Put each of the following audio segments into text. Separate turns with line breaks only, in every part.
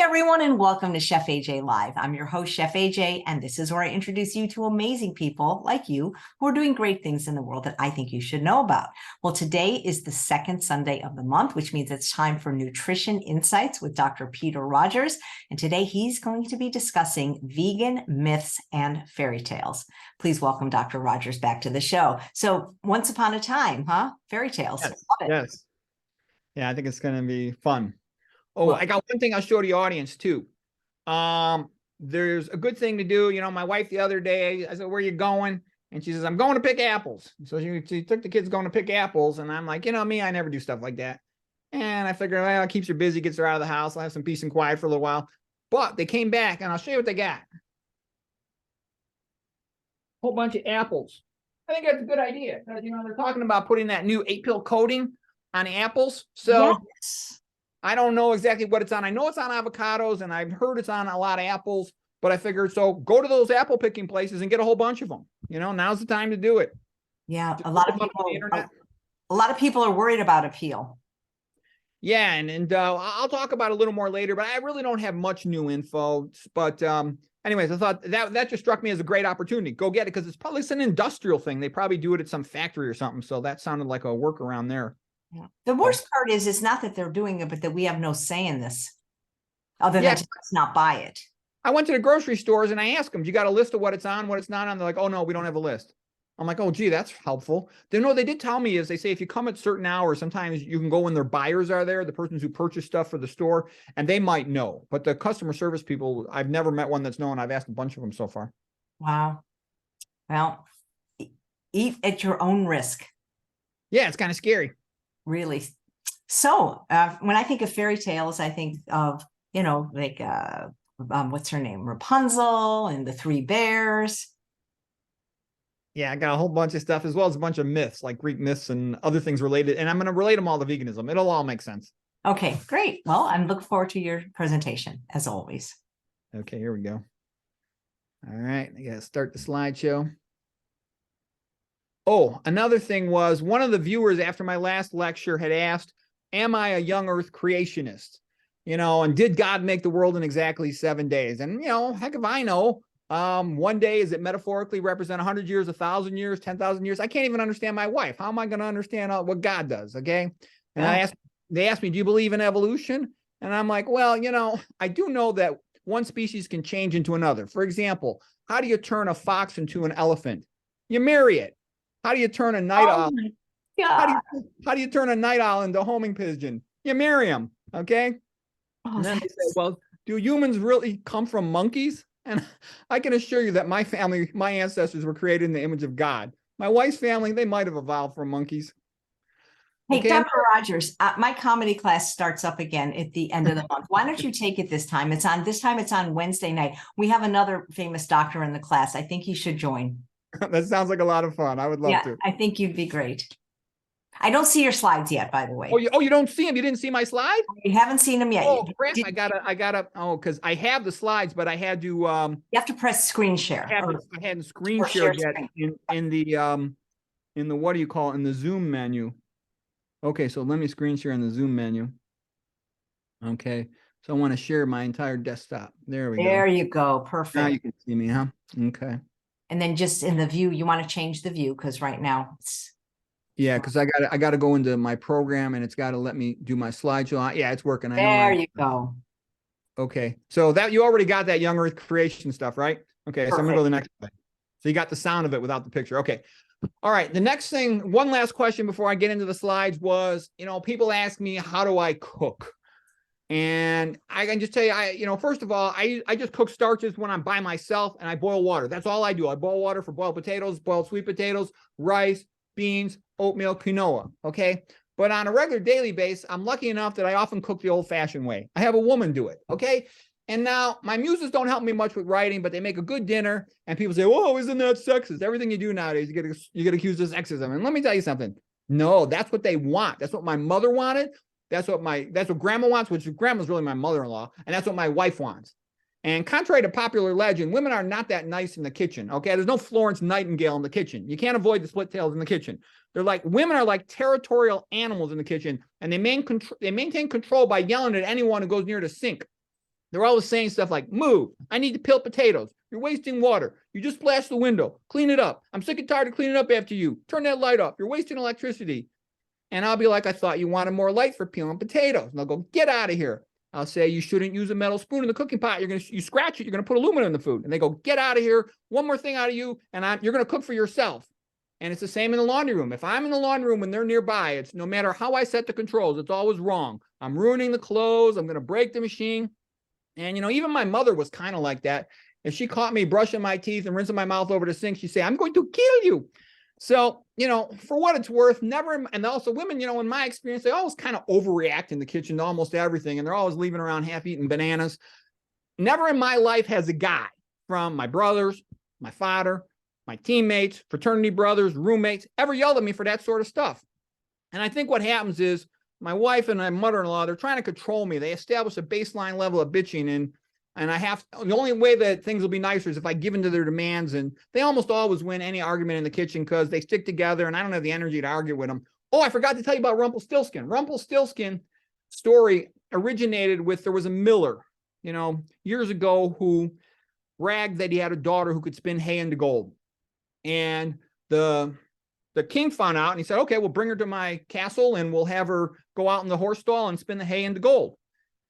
everyone, and welcome to Chef AJ Live. I'm your host, Chef AJ, and this is where I introduce you to amazing people like you who are doing great things in the world that I think you should know about. Well, today is the second Sunday of the month, which means it's time for Nutrition Insights with Dr. Peter Rogers. And today he's going to be discussing vegan myths and fairy tales. Please welcome Dr. Rogers back to the show. So once upon a time, fairy tales.
Yes.
Love it.
Yes. Yeah, I think it's going to be fun. Oh,
Well,
I got one thing I'll show the audience too. There's a good thing to do. You know, my wife the other day, I said, "Where are you going?" And she says, "I'm going to pick apples." So she took the kids going to pick apples. And I'm like, you know, me, I never do stuff like that. And I figured, well, it keeps her busy, gets her out of the house. I'll have some peace and quiet for a little while. But they came back and I'll show you what they got. Whole bunch of apples. I think that's a good idea. Because, you know, they're talking about putting that new 8-pill coating on the apples. So
yes.
I don't know exactly what it's on. I know it's on avocados, and I've heard it's on a lot of apples, but I figured, so go to those apple picking places and get a whole bunch of them. You know, now's the time to do it.
Yeah,
Just
a lot of people are worried about appeal.
Yeah, and I'll talk about it a little more later, but I really don't have much new info. But anyways, I thought that just struck me as a great opportunity. Go get it, because it's probably an industrial thing. They probably do it at some factory or something. So that sounded like a workaround there.
Yeah. The worst part is it's not that they're doing it, but that we have no say in this other than to not buy it.
I went to the grocery stores and I asked them, "You got a list of what it's on, what it's not on?" They're like, "Oh, no, we don't have a list." I'm like, "Oh, gee, that's helpful." They know they did tell me is they say if you come at certain hours, sometimes you can go when their buyers are there, the persons who purchase stuff for the store, and they might know. But the customer service people, I've never met one that's known. I've asked a bunch of them so far.
Wow. Well, eat at your own risk.
Yeah, it's kind of scary.
Really. So when I think of fairy tales, I think of, you know, like, what's her name? Rapunzel and the Three Bears.
Yeah, I got a whole bunch of stuff, as well as a bunch of myths, like Greek myths and other things related. And I'm going to relate them all to veganism. It'll all make sense.
Okay, great. Well, I'm looking forward to your presentation, as always.
Okay, here we go. All right, I got to start the slideshow. Oh, another thing was, one of the viewers after my last lecture had asked, am I a young earth creationist? You know, and did God make the world in exactly 7 days? And, you know, heck if I know. 1 day, is it metaphorically represent 100 years, 1,000 years, 10,000 years? I can't even understand my wife. How am I going to understand what God does? Okay. And they asked me, "Do you believe in evolution?" And I'm like, well, you know, I do know that one species can change into another. For example, how do you turn a fox into an elephant? You marry it. How do you turn a night owl? How do you turn a night owl into a homing pigeon? You marry them. Okay. And then they say, well, do humans really come from monkeys? And I can assure you that my family, my ancestors were created in the image of God. My wife's family, they might have evolved from monkeys.
Hey,
okay.
Dr. Rogers, my comedy class starts up again at the end of the month. Why don't you take it this time? It's on Wednesday night. We have another famous doctor in the class. I think you should join.
That sounds like a lot of fun. I would love to.
I think you'd be great. I don't see your slides yet, by the way.
Oh, you don't see them? You didn't see my slide?
You haven't seen them yet.
Oh, crap. I gotta, because I have the slides, but I had to,
you have to press screen share.
I hadn't screen shared yet in the, what do you call it? In the Zoom menu. Okay. So let me screen share in the Zoom menu. Okay. So I want to share my entire desktop. There we go.
There you go. Perfect.
Now you can see me, huh? Okay.
And then just in the view, you want to change the view because right now it's.
Yeah, because I got to go into my program and it's got to let me do my slideshow. Yeah, it's working.
There you go.
Okay, so that you already got that young earth creation stuff, right? Okay, so I'm gonna go to the next slide. So you got the sound of it without the picture. Okay. All right. The next thing, one last question before I get into the slides was, you know, people ask me, how do I cook? And I can just tell you, first of all, I just cook starches when I'm by myself and I boil water. That's all I do. I boil water for boiled potatoes, boiled sweet potatoes, rice, beans, oatmeal, quinoa. Okay. But on a regular daily basis, I'm lucky enough that I often cook the old fashioned way. I have a woman do it. Okay. And now my muses don't help me much with writing, but they make a good dinner and people say, "Whoa, isn't that sexist?" Everything you do nowadays, you get accused of sexism. And let me tell you something. No, that's what they want. That's what my mother wanted. That's what grandma wants, which grandma's really my mother-in-law. And that's what my wife wants. And contrary to popular legend, women are not that nice in the kitchen. Okay. There's no Florence Nightingale in the kitchen. You can't avoid the split tails in the kitchen. Women are like territorial animals in the kitchen, and they maintain control by yelling at anyone who goes near the sink. they're always saying stuff like, move, I need to peel potatoes. You're wasting water. You just splashed the window. Clean it up. I'm sick and tired of cleaning up after you. Turn that light off. You're wasting electricity. And I'll be like, I thought you wanted more light for peeling potatoes. And they'll go, get out of here. I'll say, you shouldn't use a metal spoon in the cooking pot. You scratch it. You're going to put aluminum in the food. And they go, get out of here. One more thing out of you. And you're going to cook for yourself. And it's the same in the laundry room. If I'm in the laundry room and they're nearby, it's no matter how I set the controls, it's always wrong. I'm ruining the clothes. I'm going to break the machine. And, even my mother was kind of like that. If she caught me brushing my teeth and rinsing my mouth over the sink, she'd say, I'm going to kill you. So, for what it's worth, never, and also women, in my experience, they always kind of overreact in the kitchen to almost everything. And they're always leaving around half-eaten bananas. Never in my life has a guy from my brothers, my father, my teammates, fraternity brothers, roommates, ever yelled at me for that sort of stuff. And I think what happens is my wife and my mother-in-law, they're trying to control me. They establish a baseline level of bitching, and the only way that things will be nicer is if I give in to their demands. And they almost always win any argument in the kitchen because they stick together and I don't have the energy to argue with them. Oh, I forgot to tell you about Rumpelstiltskin. Rumpelstiltskin story originated with, there was a miller, years ago who bragged that he had a daughter who could spin hay into gold. And the king found out and he said, okay, we'll bring her to my castle and we'll have her go out in the horse stall and spin the hay into gold.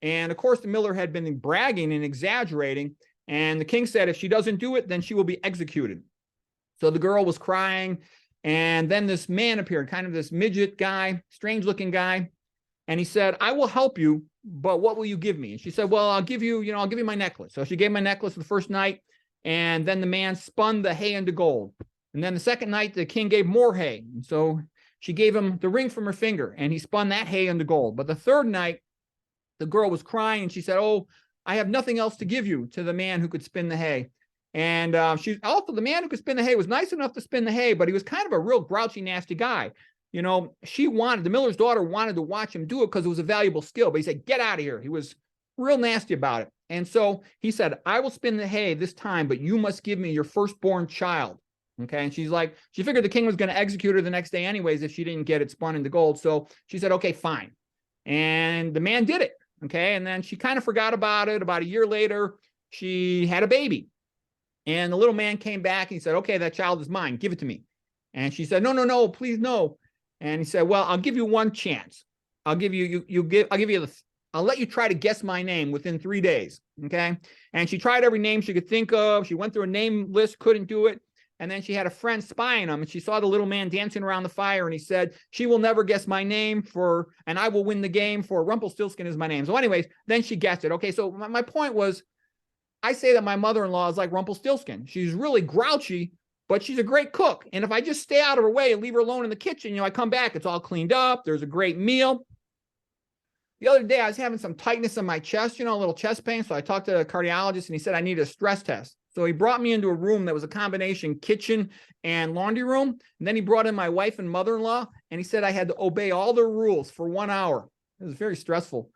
And of course, the miller had been bragging and exaggerating. And the king said, if she doesn't do it, then she will be executed. So the girl was crying. And then this man appeared, kind of this midget guy, strange looking guy. And he said, I will help you, but what will you give me? And she said, well, I'll give you my necklace. So she gave my necklace the first night. And then the man spun the hay into gold. And then the second night, the king gave more hay. And so she gave him the ring from her finger and he spun that hay into gold. But the third night, the girl was crying and she said, oh, I have nothing else to give you, to the man who could spin the hay. And the man who could spin the hay was nice enough to spin the hay, but he was kind of a real grouchy, nasty guy. The miller's daughter wanted to watch him do it because it was a valuable skill, but he said, get out of here. He was real nasty about it. And so he said, I will spin the hay this time, but you must give me your firstborn child. Okay. And she figured the king was going to execute her the next day anyways if she didn't get it spun into gold. So she said, okay, fine. And the man did it. Okay. And then she kind of forgot about it. About a year later, she had a baby. And the little man came back and he said, okay, that child is mine. Give it to me. And she said, no, please, no. And he said, well, I'll give you one chance. I'll let you try to guess my name within 3 days. Okay. And she tried every name she could think of. She went through a name list, couldn't do it. And then she had a friend spying him and she saw the little man dancing around the fire and he said, she will never guess my name and I will win the game, for Rumpelstiltskin is my name. So anyways, then she guessed it. Okay. So my point was, I say that my mother-in-law is like Rumpelstiltskin. She's really grouchy, but she's a great cook. And if I just stay out of her way and leave her alone in the kitchen, I come back, it's all cleaned up. There's a great meal. The other day I was having some tightness in my chest, a little chest pain. So I talked to a cardiologist and he said, I need a stress test. So he brought me into a room that was a combination kitchen and laundry room. And then he brought in my wife and mother-in-law and he said I had to obey all their rules for 1 hour. It was very stressful.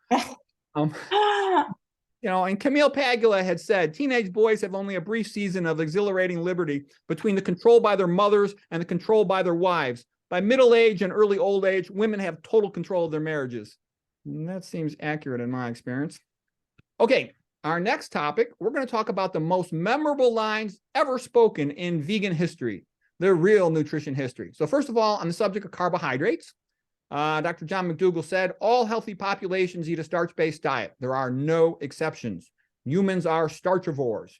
And Camille Pagula had said, teenage boys have only a brief season of exhilarating liberty between the control by their mothers and the control by their wives. By middle age and early old age, women have total control of their marriages. And that seems accurate in my experience. Okay. Our next topic, we're going to talk about the most memorable lines ever spoken in vegan history, the real nutrition history. So first of all, on the subject of carbohydrates, Dr. John McDougall said, all healthy populations eat a starch-based diet. There are no exceptions. Humans are starchivores,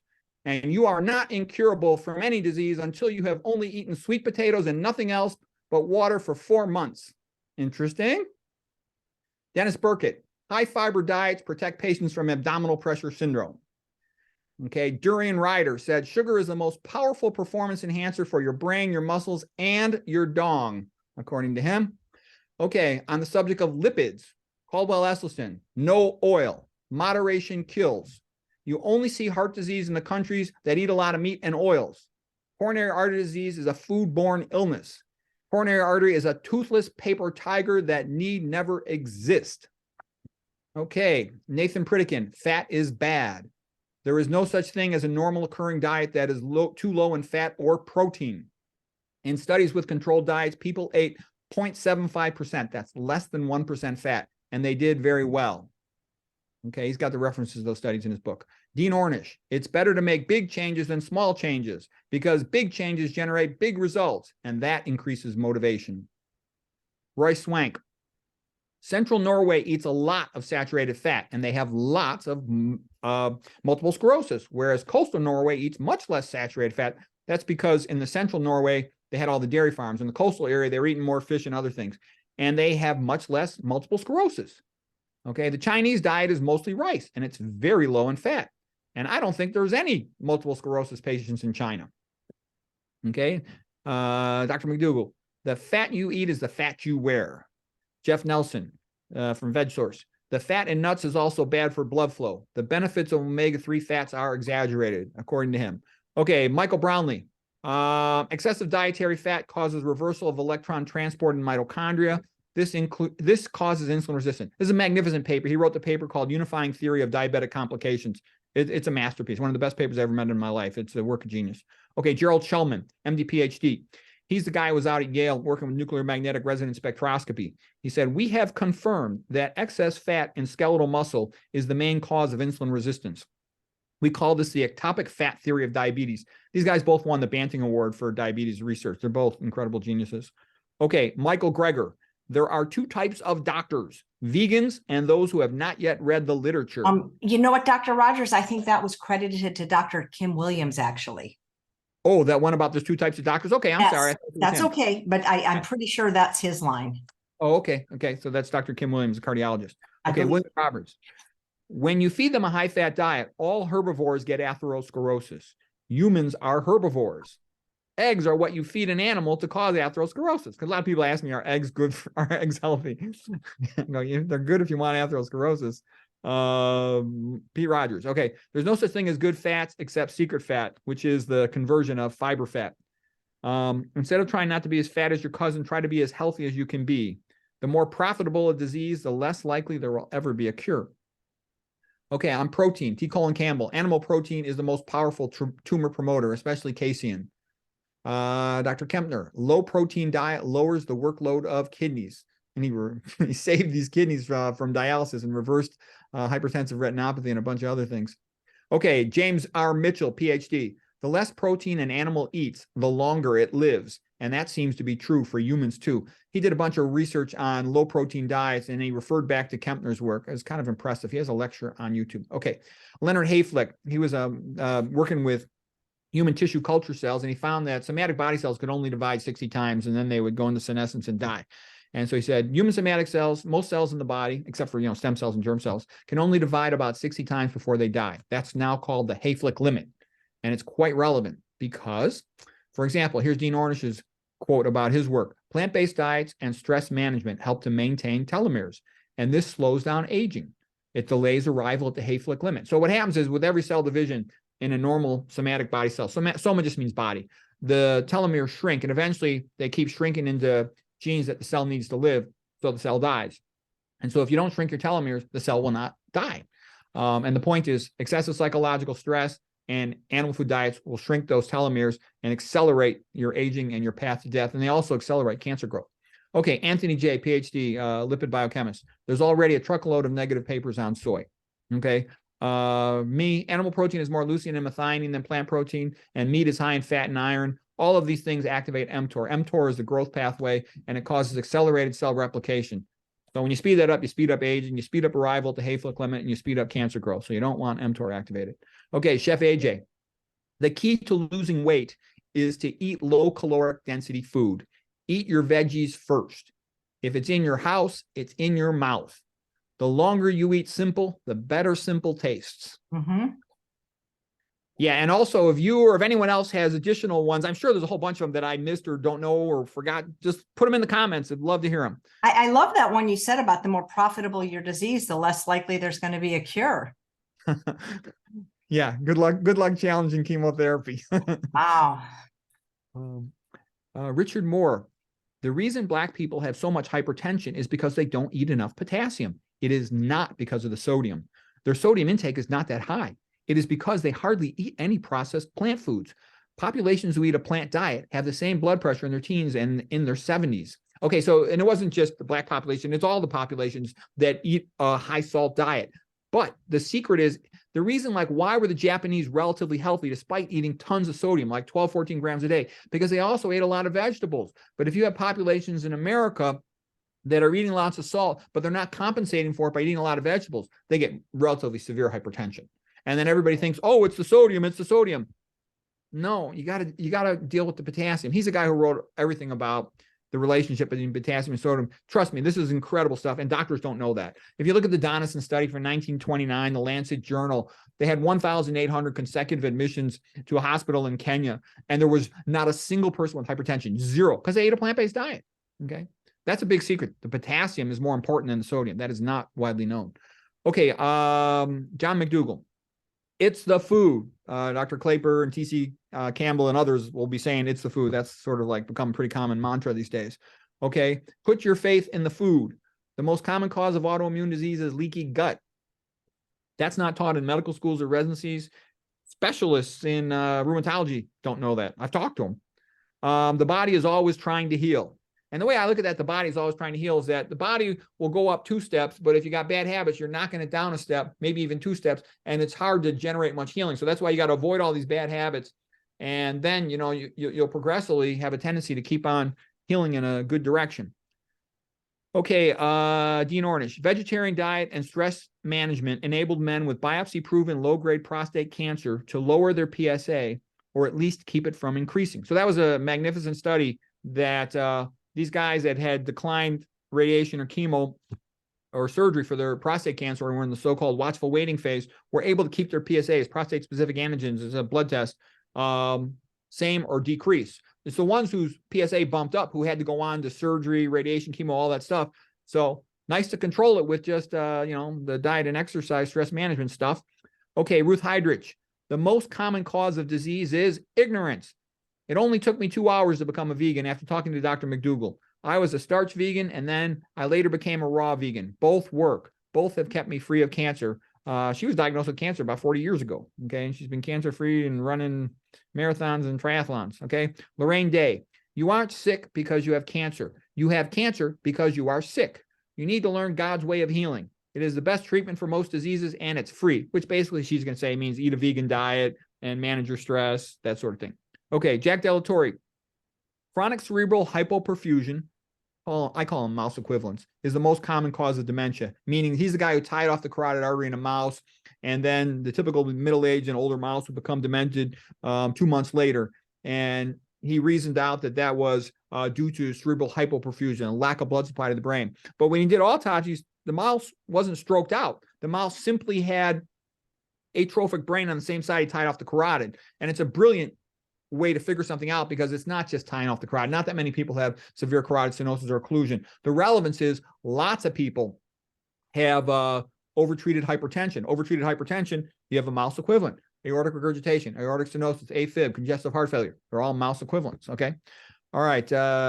and you are not incurable from any disease until you have only eaten sweet potatoes and nothing else but water for 4 months. Interesting. Dennis Burkitt. High fiber diets protect patients from abdominal pressure syndrome. Okay, Durian Ryder said, sugar is the most powerful performance enhancer for your brain, your muscles, and your dong, according to him. Okay, on the subject of lipids, Caldwell Esselstyn, no oil, moderation kills. You only see heart disease in the countries that eat a lot of meat and oils. Coronary artery disease is a food-borne illness. Coronary artery is a toothless paper tiger that need never exist. Okay, Nathan Pritikin, fat is bad. There is no such thing as a normal occurring diet that is too low in fat or protein. In studies with controlled diets, people ate 0.75%. That's less than 1% fat, and they did very well. Okay, he's got the references to those studies in his book. Dean Ornish, it's better to make big changes than small changes because big changes generate big results, and that increases motivation. Roy Swank, Central Norway eats a lot of saturated fat, and they have lots of multiple sclerosis, whereas coastal Norway eats much less saturated fat. That's because in the central Norway, they had all the dairy farms. In the coastal area, they were eating more fish and other things, and they have much less multiple sclerosis. Okay, the Chinese diet is mostly rice, and it's very low in fat. And I don't think there's any multiple sclerosis patients in China. Okay, Dr. McDougall, the fat you eat is the fat you wear. Jeff Nelson from VegSource, the fat in nuts is also bad for blood flow. The benefits of omega-3 fats are exaggerated, according to him. Okay, Michael Brownlee, excessive dietary fat causes reversal of electron transport in mitochondria. This causes insulin resistance. This is a magnificent paper. He wrote the paper called Unifying Theory of Diabetic Complications. It's a masterpiece, one of the best papers I ever read in my life. It's a work of genius. Okay, Gerald Shulman, MD, PhD. He's the guy who was out at Yale working with nuclear magnetic resonance spectroscopy. He said, we have confirmed that excess fat in skeletal muscle is the main cause of insulin resistance. We call this the ectopic fat theory of diabetes. These guys both won the Banting Award for diabetes research. They're both incredible geniuses. Okay, Michael Greger. There are two types of doctors, vegans and those who have not yet read the literature.
You know what, Dr. Rogers? I think that was credited to Dr. Kim Williams, actually.
Oh, that one about there's two types of doctors? Okay, I'm sorry.
That's okay, but I'm pretty sure that's his line.
Oh, okay. Okay, so that's Dr. Kim Williams, a cardiologist. Okay, William Roberts. When you feed them a high-fat diet, all herbivores get atherosclerosis. Humans are herbivores. Eggs are what you feed an animal to cause atherosclerosis. Because a lot of people ask me, are eggs good? Are eggs healthy? No, they're good if you want atherosclerosis. Pete Rogers. Okay, there's no such thing as good fats except secret fat, which is the conversion of fiber fat. Instead of trying not to be as fat as your cousin, try to be as healthy as you can be. The more profitable a disease, the less likely there will ever be a cure. Okay, on protein, T. Colin Campbell. Animal protein is the most powerful tumor promoter, especially casein. Dr. Kempner, low protein diet lowers the workload of kidneys. And he saved these kidneys from dialysis and reversed hypertensive retinopathy and a bunch of other things. Okay, James R. Mitchell, PhD. The less protein an animal eats, the longer it lives. And that seems to be true for humans too. He did a bunch of research on low protein diets and he referred back to Kempner's work. It was kind of impressive. He has a lecture on YouTube. Okay, Leonard Hayflick, he was working with human tissue culture cells, and he found that somatic body cells could only divide 60 times, and then they would go into senescence and die. And so he said, human somatic cells, most cells in the body, except for stem cells and germ cells, can only divide about 60 times before they die. That's now called the Hayflick limit. And it's quite relevant because, for example, here's Dean Ornish's quote about his work. Plant-based diets and stress management help to maintain telomeres, and this slows down aging. It delays arrival at the Hayflick limit. So what happens is with every cell division in a normal somatic body cell, soma just means body, the telomeres shrink, and eventually they keep shrinking into genes that the cell needs to live, so the cell dies. And so if you don't shrink your telomeres, the cell will not die. And the point is excessive psychological stress and animal food diets will shrink those telomeres and accelerate your aging and your path to death. And they also accelerate cancer growth. Okay, Anthony J., PhD, lipid biochemist. There's already a truckload of negative papers on soy. Okay. Animal protein is more leucine and methionine than plant protein, and meat is high in fat and iron. All of these things activate mTOR. mTOR is the growth pathway, and it causes accelerated cell replication. So when you speed that up, you speed up aging, you speed up arrival at the Hayflick limit, and you speed up cancer growth. So you don't want mTOR activated. Okay, Chef AJ. The key to losing weight is to eat low caloric density food. Eat your veggies first. If it's in your house, it's in your mouth. The longer you eat simple, the better simple tastes.
Mm-hmm.
Yeah, and also if you or if anyone else has additional ones, I'm sure there's a whole bunch of them that I missed or don't know or forgot. Just put them in the comments. I'd love to hear them.
I love that one you said about the more profitable your disease, the less likely there's going to be a cure.
Yeah, good luck challenging chemotherapy.
Wow.
Richard Moore. The reason Black people have so much hypertension is because they don't eat enough potassium. It is not because of the sodium. Their sodium intake is not that high. It is because they hardly eat any processed plant foods. Populations who eat a plant diet have the same blood pressure in their teens and in their 70s. Okay, so, and it wasn't just the Black population, it's all the populations that eat a high salt diet. But the secret is the reason, like, why were the Japanese relatively healthy despite eating tons of sodium, like 12, 14 grams a day? Because they also ate a lot of vegetables. But if you have populations in America that are eating lots of salt, but they're not compensating for it by eating a lot of vegetables, they get relatively severe hypertension. And then everybody thinks, oh, it's the sodium, it's the sodium. No, you gotta deal with the potassium. He's a guy who wrote everything about the relationship between potassium and sodium. Trust me, this is incredible stuff, and doctors don't know that. If you look at the Donaldson study from 1929, the Lancet Journal, they had 1,800 consecutive admissions to a hospital in Kenya, and there was not a single person with hypertension, zero, because they ate a plant-based diet. Okay, that's a big secret. The potassium is more important than the sodium. That is not widely known. Okay, John McDougall. It's the food. Dr. Claper and T.C. Campbell and others will be saying it's the food. That's sort of like become a pretty common mantra these days. Okay, put your faith in the food. The most common cause of autoimmune disease is leaky gut. That's not taught in medical schools or residencies. Specialists in rheumatology don't know that. I've talked to them. The body is always trying to heal. And the way I look at that, the body is always trying to heal, is that the body will go up 2 steps, but if you got bad habits, you're knocking it down a step, maybe even 2 steps, and it's hard to generate much healing. So that's why you got to avoid all these bad habits. And then, you'll progressively have a tendency to keep on healing in a good direction. Okay, Dean Ornish. Vegetarian diet and stress management enabled men with biopsy-proven low-grade prostate cancer to lower their PSA, or at least keep it from increasing. So that was a magnificent study that these guys that had declined radiation or chemo or surgery for their prostate cancer and were in the so-called watchful waiting phase were able to keep their PSAs, prostate-specific antigens, as a blood test, same or decrease. It's the ones whose PSA bumped up who had to go on to surgery, radiation, chemo, all that stuff. So nice to control it with just, the diet and exercise, stress management stuff. Okay, Ruth Heidrich. The most common cause of disease is ignorance. It only took me 2 hours to become a vegan after talking to Dr. McDougall. I was a starch vegan, and then I later became a raw vegan. Both work. Both have kept me free of cancer. She was diagnosed with cancer about 40 years ago. Okay, and she's been cancer-free and running marathons and triathlons. Okay, Lorraine Day. You aren't sick because you have cancer. You have cancer because you are sick. You need to learn God's way of healing. It is the best treatment for most diseases, and it's free, which basically she's going to say means eat a vegan diet and manage your stress, that sort of thing. Okay, Jack Delatorre. Chronic cerebral hypoperfusion, I call them mouse equivalents, is the most common cause of dementia, meaning he's the guy who tied off the carotid artery in a mouse, and then the typical middle-aged and older mouse would become demented 2 months later. And he reasoned out that was due to cerebral hypoperfusion, a lack of blood supply to the brain. But when he did autopsies, the mouse wasn't stroked out. The mouse simply had atrophic brain on the same side he tied off the carotid. And it's a brilliant way to figure something out, because it's not just tying off the carotid. Not that many people have severe carotid stenosis or occlusion. The relevance is lots of people have overtreated hypertension. Overtreated hypertension, you have a mouse equivalent. Aortic regurgitation, aortic stenosis, AFib, congestive heart failure. They're all mouse equivalents, okay? All right,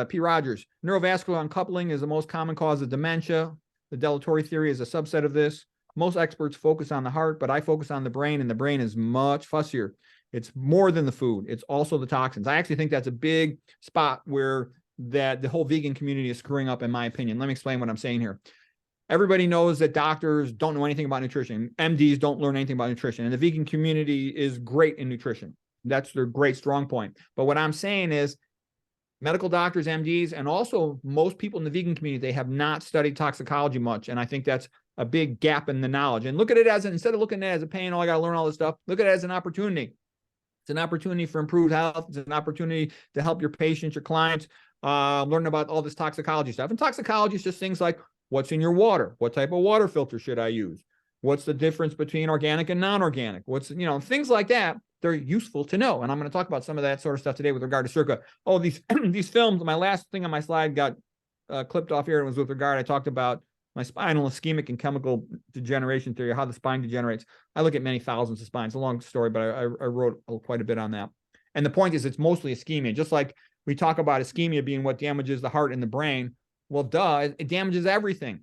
P. Rogers. Neurovascular uncoupling is the most common cause of dementia. The Delatorre theory is a subset of this. Most experts focus on the heart, but I focus on the brain, and the brain is much fussier. It's more than the food. It's also the toxins. I actually think that's a big spot where the whole vegan community is screwing up, in my opinion. Let me explain what I'm saying here. Everybody knows that doctors don't know anything about nutrition. MDs don't learn anything about nutrition. And the vegan community is great in nutrition. That's their great strong point. But what I'm saying is medical doctors, MDs, and also most people in the vegan community, they have not studied toxicology much. And I think that's a big gap in the knowledge. And look at it as, instead of looking at it as a pain, oh, I got to learn all this stuff, look at it as an opportunity. It's an opportunity for improved health. It's an opportunity to help your patients, your clients, learn about all this toxicology stuff. And toxicology is just things like what's in your water, what type of water filter should I use, what's the difference between organic and non-organic, what's, things like that. They're useful to know. And I'm going to talk about some of that sort of stuff today with regard to SERCA. Oh, these these films, my last thing on my slide got clipped off here, and was with regard, I talked about my spinal ischemic and chemical degeneration theory, how the spine degenerates. I look at many thousands of spines. It's a long story, but I wrote quite a bit on that. And the point is, it's mostly ischemia. Just like we talk about ischemia being what damages the heart and the brain. Well, duh, it damages everything.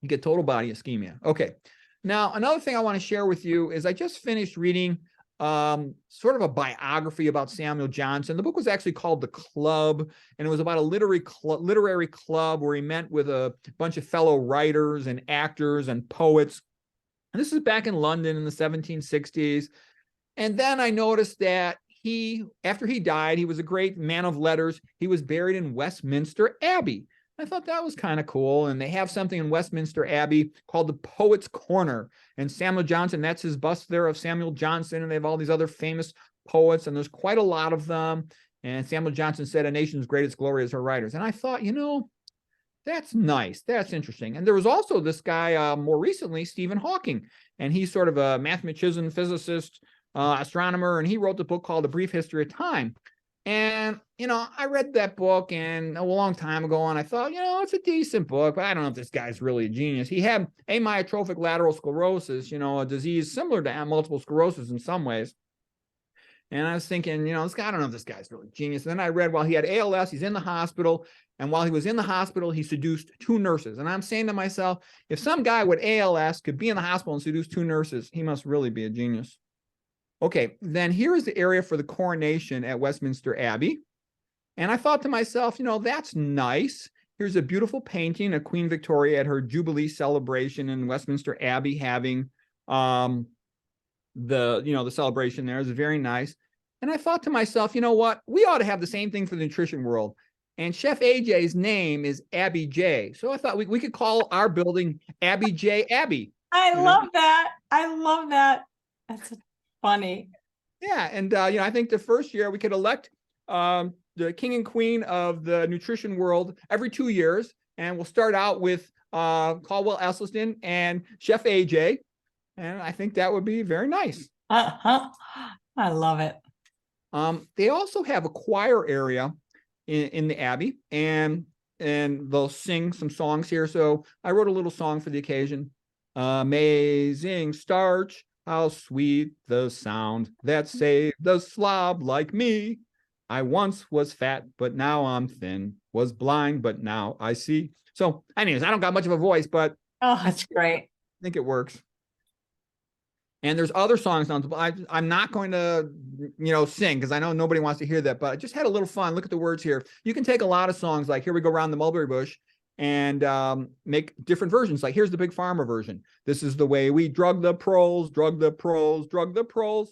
You get total body ischemia. Okay. Now, another thing I want to share with you is I just finished reading sort of a biography about Samuel Johnson. The book was actually called The Club, and it was about a literary club where he met with a bunch of fellow writers and actors and poets. And this is back in London in the 1760s. And then I noticed that after he died, he was a great man of letters. He was buried in Westminster Abbey. I thought that was kind of cool. And they have something in Westminster Abbey called the Poets' Corner. And Samuel Johnson, that's his bust there of Samuel Johnson. And they have all these other famous poets, and there's quite a lot of them. And Samuel Johnson said, a nation's greatest glory is her writers. And I thought, that's nice. That's interesting. And there was also this guy more recently, Stephen Hawking. And he's sort of a mathematician, physicist, astronomer. And he wrote the book called A Brief History of Time. And, I read that book and a long time ago, and I thought, it's a decent book, but I don't know if this guy's really a genius. He had amyotrophic lateral sclerosis, a disease similar to multiple sclerosis in some ways. And I was thinking, this guy, I don't know if this guy's really genius. And then I read, well, he had ALS, he's in the hospital. And while he was in the hospital, he seduced 2 nurses. And I'm saying to myself, if some guy with ALS could be in the hospital and seduce 2 nurses, he must really be a genius. Okay, then here is the area for the coronation at Westminster Abbey. And I thought to myself, that's nice. Here's a beautiful painting of Queen Victoria at her Jubilee celebration in Westminster Abbey, having the celebration there is very nice. And I thought to myself, what? We ought to have the same thing for the nutrition world. And Chef AJ's name is Abby J. So I thought we could call our building Abby J. Abbey.
I love that. I love that. That's funny.
Yeah. And, I think the first year we could elect the king and queen of the nutrition world every 2 years. And we'll start out with Caldwell Esselstyn and Chef AJ. And I think that would be very nice.
I love it.
They also have a choir area in the Abbey, and they'll sing some songs here. So I wrote a little song for the occasion. Amazing starch, how sweet the sound that saved a slob like me. I once was fat, but now I'm thin. Was blind, but now I see. So anyways, I don't got much of a voice, but
that's great.
I think it works. And there's other songs on. I'm not going to, sing because I know nobody wants to hear that. But I just had a little fun. Look at the words here. You can take a lot of songs like "Here We Go Round the Mulberry Bush" and make different versions. Like here's the Big Farmer version. This is the way we drug the proles, drug the proles, drug the proles.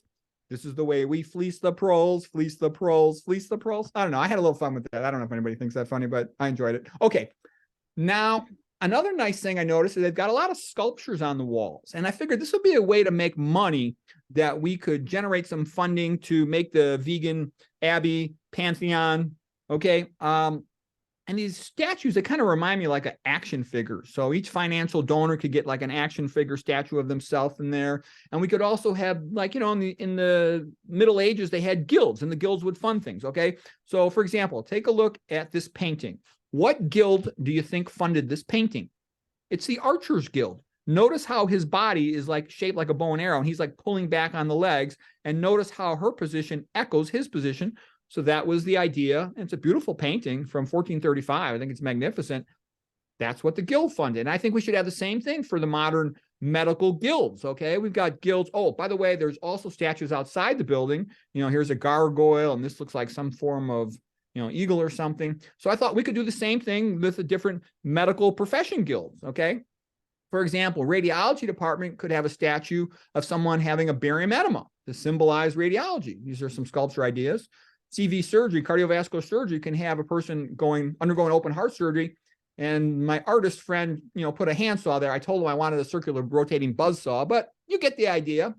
This is the way we fleece the proles, fleece the proles, fleece the proles. I don't know. I had a little fun with that. I don't know if anybody thinks that's funny, but I enjoyed it. Okay, now. Another nice thing I noticed is they've got a lot of sculptures on the walls. And I figured this would be a way to make money that we could generate some funding to make the vegan Abbey Pantheon. Okay. And these statues, they kind of remind me like an action figure. So each financial donor could get like an action figure statue of themselves in there. And we could also have like, in the Middle Ages, they had guilds and the guilds would fund things. Okay. So for example, take a look at this painting. What guild do you think funded this painting? It's the Archers Guild. Notice how his body is like shaped like a bow and arrow, and he's like pulling back on the legs. And notice how her position echoes his position. So that was the idea. And it's a beautiful painting from 1435. I think it's magnificent. That's what the guild funded. And I think we should have the same thing for the modern medical guilds. Okay, we've got guilds. Oh, by the way, there's also statues outside the building. Here's a gargoyle, and this looks like some form of eagle or something. So I thought we could do the same thing with the different medical profession guilds, okay? For example, radiology department could have a statue of someone having a barium enema to symbolize radiology. These are some sculpture ideas. CV surgery, cardiovascular surgery, can have a person undergoing open heart surgery. And my artist friend, put a handsaw there. I told him I wanted a circular rotating buzzsaw, but you get the idea.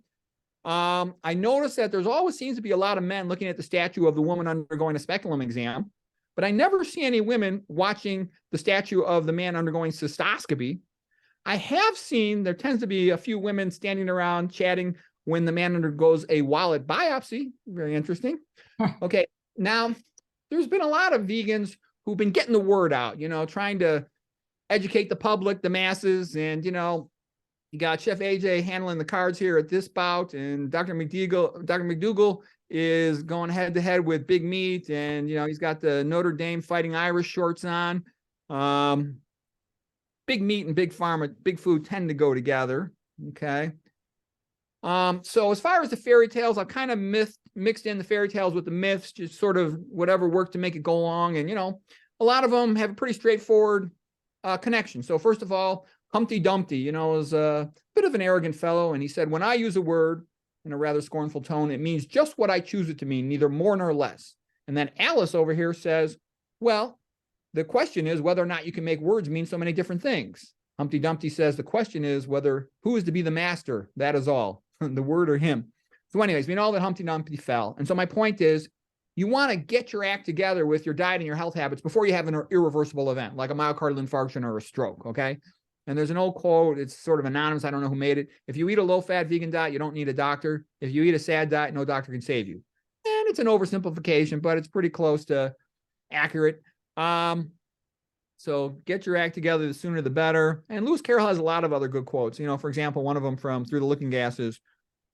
I noticed that there's always seems to be a lot of men looking at the statue of the woman undergoing a speculum exam, but I never see any women watching the statue of the man undergoing cystoscopy. I have seen there tends to be a few women standing around chatting when the man undergoes a wallet biopsy. Very interesting. Okay, now there's been a lot of vegans who've been getting the word out, trying to educate the public, the masses, and you got Chef AJ handling the cards here at this bout, and Dr. McDougall is going head to head with Big Meat, and he's got the Notre Dame Fighting Irish shorts on. Big Meat and Big Pharma, Big Food tend to go together. Okay. So as far as the fairy tales, I've kind of mixed in the fairy tales with the myths, just sort of whatever worked to make it go along, and a lot of them have a pretty straightforward connection. So first of all, Humpty Dumpty, you know, was a bit of an arrogant fellow. And he said, when I use a word in a rather scornful tone, it means just what I choose it to mean, neither more nor less. And then Alice over here says, well, the question is whether or not you can make words mean so many different things. Humpty Dumpty says, the question is who is to be the master? That is all, the word or him. So anyways, we know that Humpty Dumpty fell. And so my point is, you want to get your act together with your diet and your health habits before you have an irreversible event, like a myocardial infarction or a stroke, okay? And there's an old quote, it's sort of anonymous, I don't know who made it. If you eat a low-fat vegan diet, you don't need a doctor. If you eat a sad diet, no doctor can save you. And it's an oversimplification, but it's pretty close to accurate. So get your act together, the sooner the better. And Lewis Carroll has a lot of other good quotes. You know, for example, one of them from Through the Looking Glass is,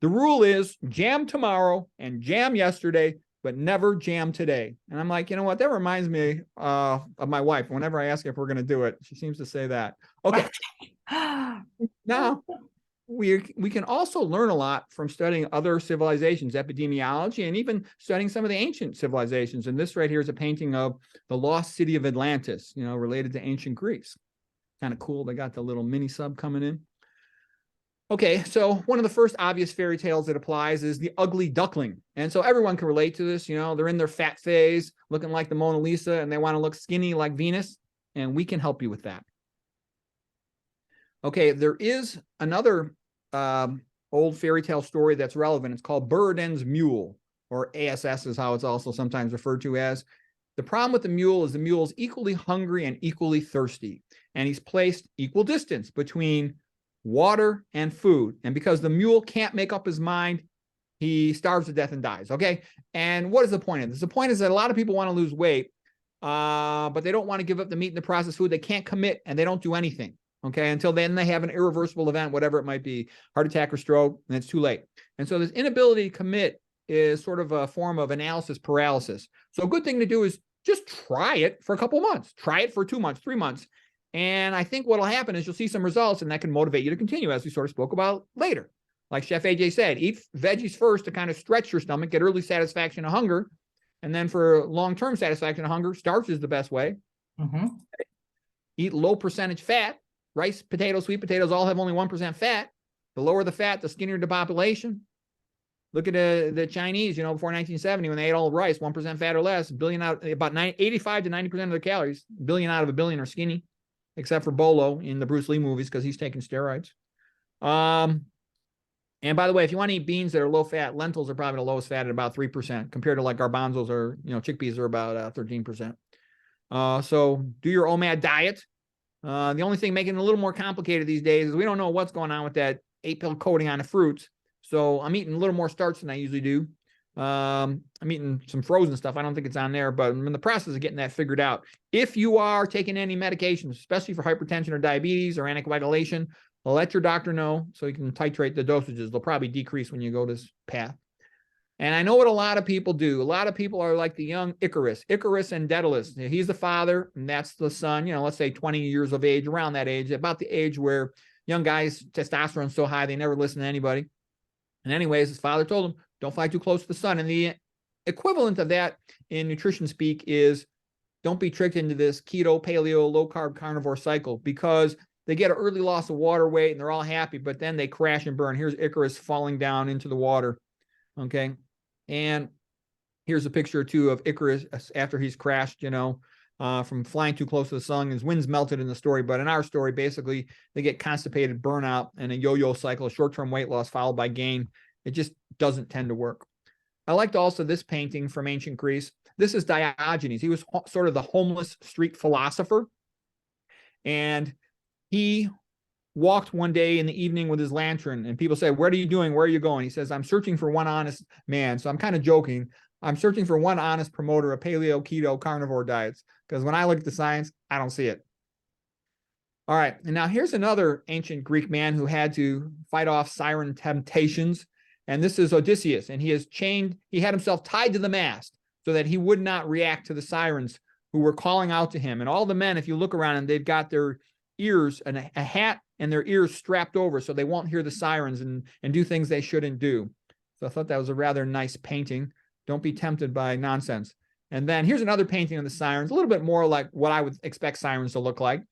the rule is jam tomorrow and jam yesterday, but never jam today. And I'm like, you know what? That reminds me of my wife. Whenever I ask her if we're going to do it, she seems to say that. Okay. Now, we can also learn a lot from studying other civilizations, epidemiology, and even studying some of the ancient civilizations. And this right here is a painting of the lost city of Atlantis, you know, related to ancient Greece. Kind of cool. They got the little mini sub coming in. Okay, so one of the first obvious fairy tales that applies is the ugly duckling. And so everyone can relate to this. You know, they're in their fat phase, looking like the Mona Lisa, and they want to look skinny like Venus. And we can help you with that. Okay, there is another old fairy tale story that's relevant. It's called Buridan's Mule, or ASS is how it's also sometimes referred to as. The problem with the mule is equally hungry and equally thirsty. And he's placed equal distance between water and food. And because the mule can't make up his mind, he starves to death and dies. Okay. And what is the point of this? The point is that a lot of people want to lose weight, but they don't want to give up the meat and the processed food. They can't commit and they don't do anything. Okay. Until then they have an irreversible event, whatever it might be, heart attack or stroke, and it's too late. And so this inability to commit is sort of a form of analysis paralysis. So a good thing to do is just try it for a couple months, try it for 2 months, 3 months. And I think what'll happen is you'll see some results and that can motivate you to continue, as we sort of spoke about later. Like Chef AJ said, eat veggies first to kind of stretch your stomach, get early satisfaction of hunger. And then for long-term satisfaction of hunger, starch is the best way. Mm-hmm. Eat low percentage fat. Rice, potatoes, sweet potatoes all have only 1% fat. The lower the fat, the skinnier the population. Look at the Chinese, you know, before 1970, when they ate all rice, 1% fat or less, billion out, about 85 to 90% of their calories, billion out of a billion are skinny. Except for Bolo in the Bruce Lee movies, because he's taking steroids. And by the way, if you want to eat beans that are low fat, lentils are probably the lowest fat at about 3%, compared to like garbanzos or, you know, chickpeas are about 13%. So do your OMAD diet. The only thing making it a little more complicated these days is we don't know what's going on with that 8-pill coating on the fruits. So I'm eating a little more starch than I usually do. I'm eating some frozen stuff. I don't think it's on there, but I'm in the process of getting that figured out. If you are taking any medications, especially for hypertension or diabetes or anticoagulation, let your doctor know so you can titrate the dosages. They'll probably decrease when you go this path. And I know what a lot of people do. A lot of people are like the young Icarus and Daedalus. He's the father and that's the son, you know, let's say 20 years of age, around that age, about the age where young guys, testosterone's so high, they never listen to anybody. And anyways, his father told him, don't fly too close to the sun. And the equivalent of that in nutrition speak is don't be tricked into this keto, paleo, low carb carnivore cycle, because they get an early loss of water weight and they're all happy, but then they crash and burn. Here's Icarus falling down into the water. Okay. And here's a picture too of Icarus after he's crashed, you know, from flying too close to the sun. His wings melted in the story, but in our story, basically they get constipated, burnout, and a yo-yo cycle of short-term weight loss followed by gain. It just doesn't tend to work. I liked also this painting from ancient Greece. This is Diogenes. He was sort of the homeless street philosopher. And he walked one day in the evening with his lantern and people said, what are you doing? Where are you going? He says, I'm searching for one honest man. So I'm kind of joking. I'm searching for one honest promoter of paleo, keto, carnivore diets. Because when I look at the science, I don't see it. All right. And now here's another ancient Greek man who had to fight off siren temptations. And this is Odysseus. And he had himself tied to the mast so that he would not react to the sirens who were calling out to him. And all the men, if you look around, and they've got their ears and a hat and their ears strapped over so they won't hear the sirens and do things they shouldn't do. So I thought that was a rather nice painting. Don't be tempted by nonsense. And then here's another painting of the sirens, a little bit more like what I would expect sirens to look like.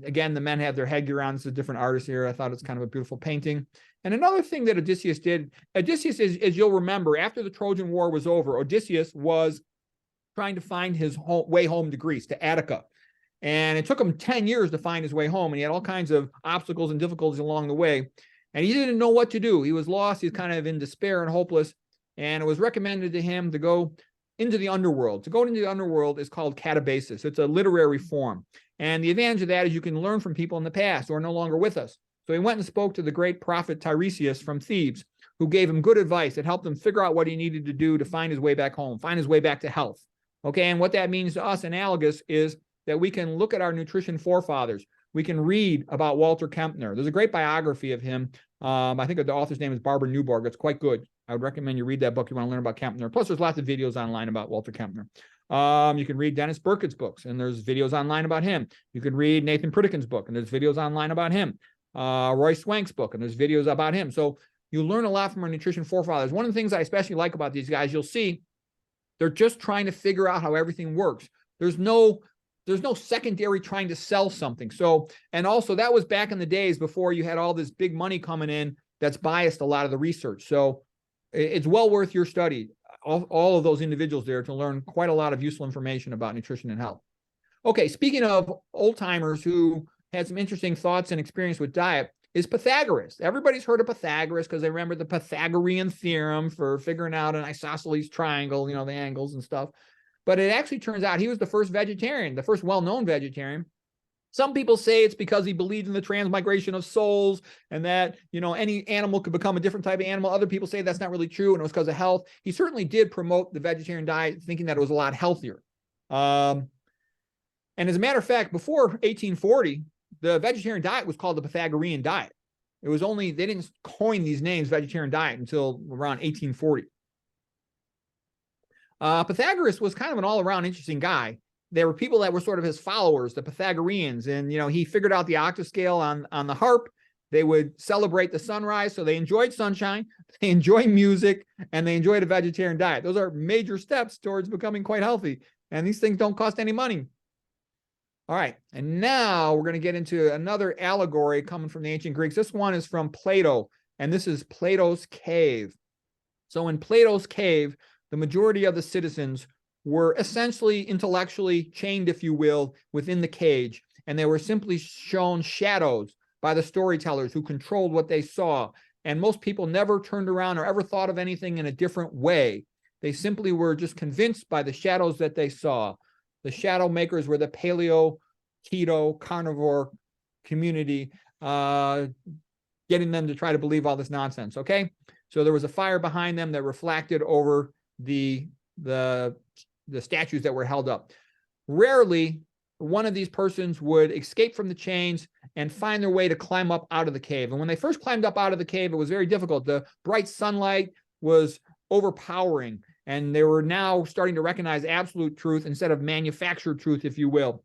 again, the men have their headgear on. It's a different artist here. I thought it's kind of a beautiful painting. And another thing that Odysseus did, Odysseus, as you'll remember, after the Trojan War was over, Odysseus was trying to find his way home to Greece, to Attica. And it took him 10 years to find his way home. And he had all kinds of obstacles and difficulties along the way. And he didn't know what to do. He was lost. He was kind of in despair and hopeless. And it was recommended to him to go into the underworld. To go into the underworld is called catabasis. It's a literary form. And the advantage of that is you can learn from people in the past who are no longer with us. So he went and spoke to the great prophet Tiresias from Thebes, who gave him good advice that helped him figure out what he needed to do to find his way back home, find his way back to health. Okay, and what that means to us, analogous, is that we can look at our nutrition forefathers. We can read about Walter Kempner. There's a great biography of him. I think the author's name is Barbara Newborg. It's quite good. I would recommend you read that book if you want to learn about Kempner. Plus, there's lots of videos online about Walter Kempner. You can read Dennis Burkitt's books, and there's videos online about him. You can read Nathan Pritikin's book, and there's videos online about him. Roy Swank's book, and there's videos about him. So you learn a lot from our nutrition forefathers. One of the things I especially like about these guys, you'll see, they're just trying to figure out how everything works. There's no secondary trying to sell something. So, and also that was back in the days before you had all this big money coming in that's biased a lot of the research. So it's well worth your study, all of those individuals there, to learn quite a lot of useful information about nutrition and health. Okay, speaking of old timers who had some interesting thoughts and experience with diet, is Pythagoras. Everybody's heard of Pythagoras because they remember the Pythagorean theorem for figuring out an isosceles triangle, you know, the angles and stuff. But it actually turns out he was the first vegetarian, the first well-known vegetarian. Some people say it's because he believed in the transmigration of souls and that, you know, any animal could become a different type of animal. Other people say that's not really true and it was because of health. He certainly did promote the vegetarian diet, thinking that it was a lot healthier. And as a matter of fact, before 1840, the vegetarian diet was called the Pythagorean diet. It was only, they didn't coin these names vegetarian diet until around 1840. Pythagoras was kind of an all-around interesting guy. There were people that were sort of his followers, the Pythagoreans, and, you know, he figured out the octoscale on the harp. They would celebrate the sunrise, so they enjoyed sunshine, they enjoyed music, and they enjoyed a vegetarian diet. Those are major steps towards becoming quite healthy, and these things don't cost any money. All right, and now we're going to get into another allegory coming from the ancient Greeks. This one is from Plato, and this is Plato's cave. So in Plato's cave, the majority of the citizens were essentially intellectually chained, if you will, within the cage, and they were simply shown shadows by the storytellers who controlled what they saw. And most people never turned around or ever thought of anything in a different way. They simply were just convinced by the shadows that they saw. The shadow makers were the paleo, keto, carnivore community, getting them to try to believe all this nonsense, okay? So there was a fire behind them that reflected over the statues that were held up. Rarely, one of these persons would escape from the chains and find their way to climb up out of the cave. And when they first climbed up out of the cave, it was very difficult. The bright sunlight was overpowering, and they were now starting to recognize absolute truth instead of manufactured truth, if you will.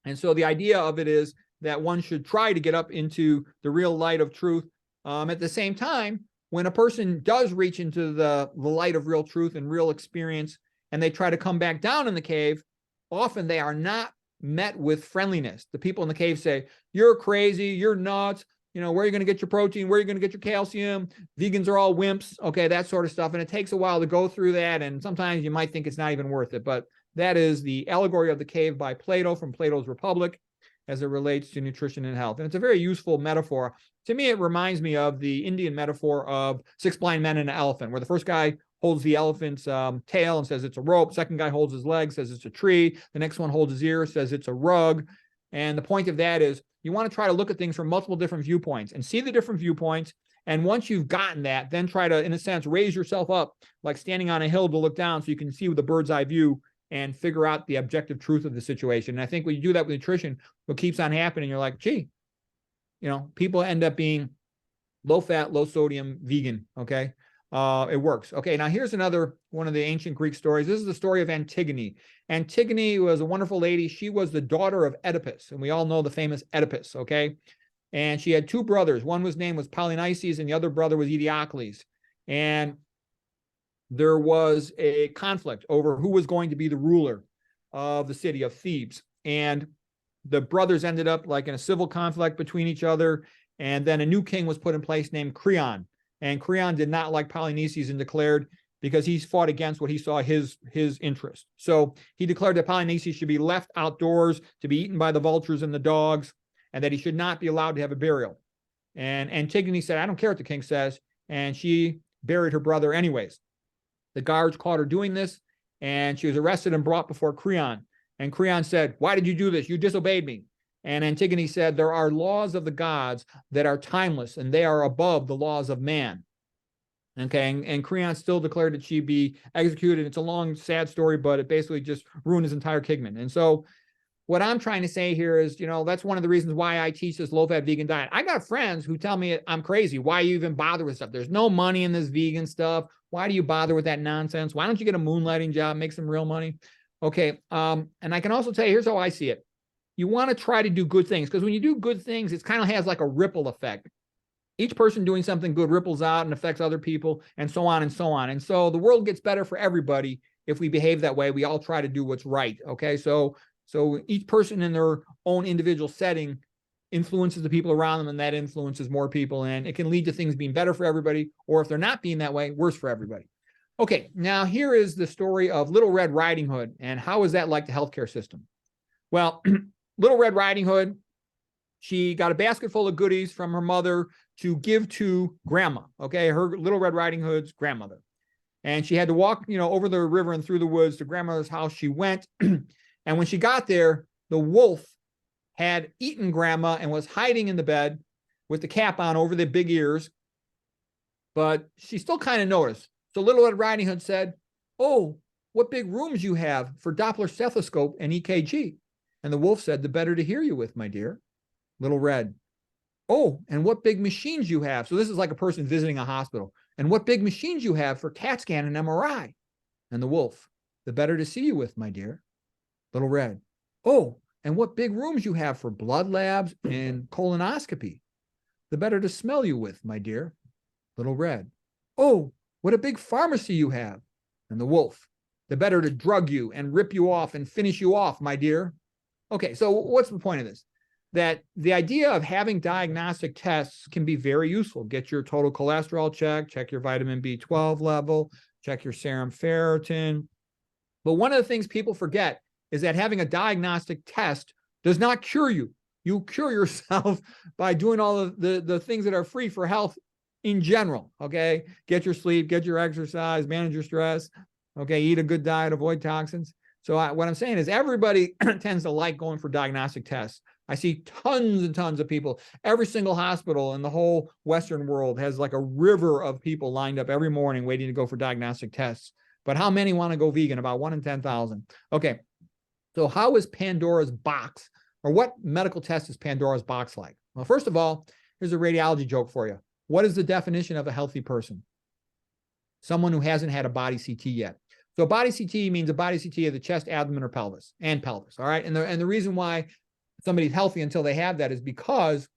And so the idea of it is that one should try to get up into the real light of truth. At the same time, when a person does reach into the light of real truth and real experience, and they try to come back down in the cave, often they are not met with friendliness. The people in the cave say, "You're crazy, you're nuts, you know, where are you going to get your protein? Where are you going to get your calcium? Vegans are all wimps," okay, that sort of stuff. And it takes a while to go through that, and sometimes you might think it's not even worth it. But that is the allegory of the cave by Plato from Plato's Republic as it relates to nutrition and health. And it's a very useful metaphor. To me, it reminds me of the Indian metaphor of 6 blind men and an elephant, where the first guy holds the elephant's tail and says it's a rope. Second guy holds his leg, says it's a tree. The next one holds his ear, says it's a rug. And the point of that is you want to try to look at things from multiple different viewpoints and see the different viewpoints. And once you've gotten that, then try to, in a sense, raise yourself up, like standing on a hill to look down so you can see with a bird's eye view and figure out the objective truth of the situation. And I think when you do that with nutrition, what keeps on happening, you're like, gee, you know, people end up being low fat, low sodium, vegan, okay? It works. Okay, now here's another one of the ancient Greek stories. This is the story of Antigone. Antigone was a wonderful lady. She was the daughter of Oedipus, and we all know the famous Oedipus, okay? And she had 2 brothers. One was named Polynices, and the other brother was Eteocles. And there was a conflict over who was going to be the ruler of the city of Thebes. And the brothers ended up like in a civil conflict between each other. And then a new king was put in place named Creon. And Creon did not like Polynices and declared, because he's fought against what he saw his interest. So he declared that Polynices should be left outdoors to be eaten by the vultures and the dogs, and that he should not be allowed to have a burial. And Antigone said, I don't care what the king says. And she buried her brother anyways. The guards caught her doing this, and she was arrested and brought before Creon. And Creon said, why did you do this? You disobeyed me. And Antigone said, there are laws of the gods that are timeless, and they are above the laws of man. Okay, and Creon still declared that she'd be executed. It's a long, sad story, but it basically just ruined his entire kingdom. And so what I'm trying to say here is, that's one of the reasons why I teach this low-fat vegan diet. I got friends who tell me I'm crazy. Why you even bother with stuff? There's no money in this vegan stuff. Why do you bother with that nonsense? Why don't you get a moonlighting job, make some real money? Okay, and I can also tell you, here's how I see it. You want to try to do good things, because when you do good things, it kind of has like a ripple effect. Each person doing something good ripples out and affects other people, and so on and so on. And so the world gets better for everybody if we behave that way. We all try to do what's right. Okay, so each person in their own individual setting influences the people around them, and that influences more people, and it can lead to things being better for everybody, or if they're not being that way, worse for everybody. Okay, now here is the story of Little Red Riding Hood, and how is that like the healthcare system? Well, Little Red Riding Hood, she got a basket full of goodies from her mother to give to grandma, okay, her Little Red Riding Hood's grandmother. And she had to walk, over the river and through the woods to grandmother's house. She went, and when she got there, the wolf had eaten grandma and was hiding in the bed with the cap on over the big ears. But she still kind of noticed. So Little Red Riding Hood said, oh, what big rooms you have for Doppler stethoscope and EKG. And the wolf said, the better to hear you with, my dear. Little Red, oh, and what big machines you have. So this is like a person visiting a hospital. And what big machines you have for CAT scan and MRI. And the wolf, the better to see you with, my dear. Little Red, oh, and what big rooms you have for blood labs and colonoscopy. The better to smell you with, my dear. Little Red, oh, what a big pharmacy you have. And the wolf, the better to drug you and rip you off and finish you off, my dear. Okay, so what's the point of this? That the idea of having diagnostic tests can be very useful. Get your total cholesterol check your vitamin B12 level, check your serum ferritin. But one of the things people forget is that having a diagnostic test does not cure you. You cure yourself by doing all of the things that are free for health in general, okay? Get your sleep, get your exercise, manage your stress, okay? Eat a good diet, avoid toxins. So what I'm saying is everybody tends to like going for diagnostic tests. I see tons and tons of people. Every single hospital in the whole Western world has like a river of people lined up every morning waiting to go for diagnostic tests. But how many want to go vegan? About 1 in 10,000. Okay, so how is Pandora's box, or what medical test is Pandora's box like? Well, first of all, here's a radiology joke for you. What is the definition of a healthy person? Someone who hasn't had a body CT yet. So body CT means a body CT of the chest, abdomen, or pelvis, all right? And the reason why somebody's healthy until they have that is because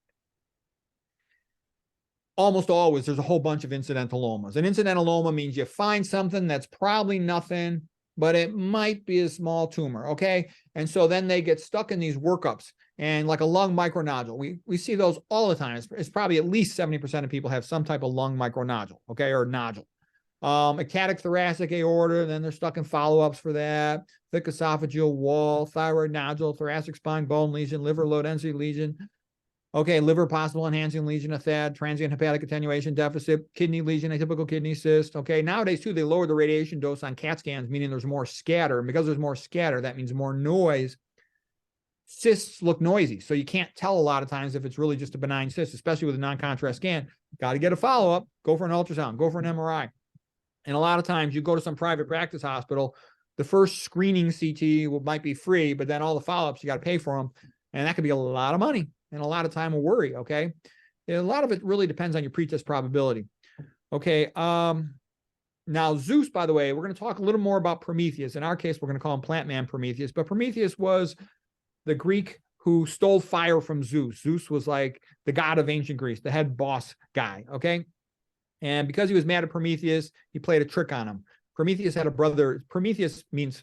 almost always there's a whole bunch of incidentalomas. An incidentaloma means you find something that's probably nothing, but it might be a small tumor, okay? And so then they get stuck in these workups, and like a lung micronodule. We see those all the time. It's probably at least 70% of people have some type of lung micronodule, okay, or nodule. Hepatic thoracic aorta, then they're stuck in follow-ups for that. Thick esophageal wall, thyroid nodule, thoracic spine bone lesion, liver low density lesion. Okay, liver possible enhancing lesion, a THAD, transient hepatic attenuation deficit, kidney lesion, atypical kidney cyst. Okay, nowadays too, they lower the radiation dose on CAT scans, meaning there's more scatter. And because there's more scatter, that means more noise. Cysts look noisy, so you can't tell a lot of times if it's really just a benign cyst, especially with a non-contrast scan. Got to get a follow-up, go for an ultrasound, go for an MRI. And a lot of times you go to some private practice hospital, the first screening CT might be free, but then all the follow-ups, you got to pay for them. And that could be a lot of money and a lot of time of worry, okay? And a lot of it really depends on your pretest probability. Okay, now Zeus, by the way, we're going to talk a little more about Prometheus. In our case, we're going to call him Plant Man Prometheus, but Prometheus was the Greek who stole fire from Zeus. Zeus was like the god of ancient Greece, the head boss guy, okay? And because he was mad at Prometheus, he played a trick on him. Prometheus had a brother. Prometheus means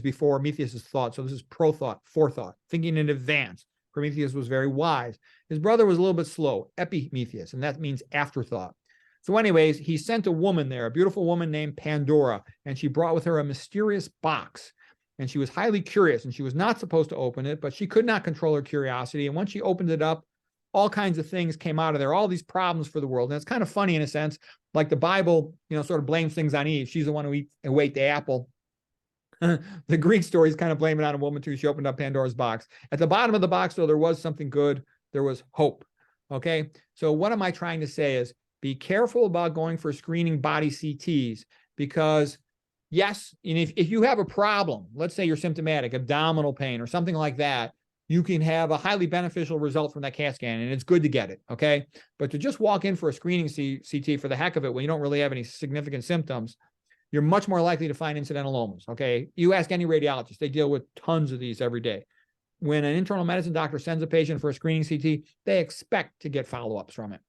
before, Metheus is thought. So this is pro-thought, forethought, thinking in advance. Prometheus was very wise. His brother was a little bit slow, Epimetheus, and that means afterthought. So anyways, he sent a woman there, a beautiful woman named Pandora, and she brought with her a mysterious box. And she was highly curious, and she was not supposed to open it, but she could not control her curiosity. And once she opened it up, all kinds of things came out of there, all these problems for the world. And it's kind of funny in a sense, like the Bible, sort of blames things on Eve. She's the one who ate the apple. The Greek stories kind of blame it on a woman too. She opened up Pandora's box. At the bottom of the box, though, there was something good. There was hope. Okay. So what am I trying to say is be careful about going for screening body CTs, because yes, and if you have a problem, let's say you're symptomatic, abdominal pain or something like that, you can have a highly beneficial result from that CAT scan, and it's good to get it, okay? But to just walk in for a screening CT for the heck of it when you don't really have any significant symptoms, you're much more likely to find incidentalomas, okay? You ask any radiologist, they deal with tons of these every day. When an internal medicine doctor sends a patient for a screening CT, they expect to get follow-ups from it.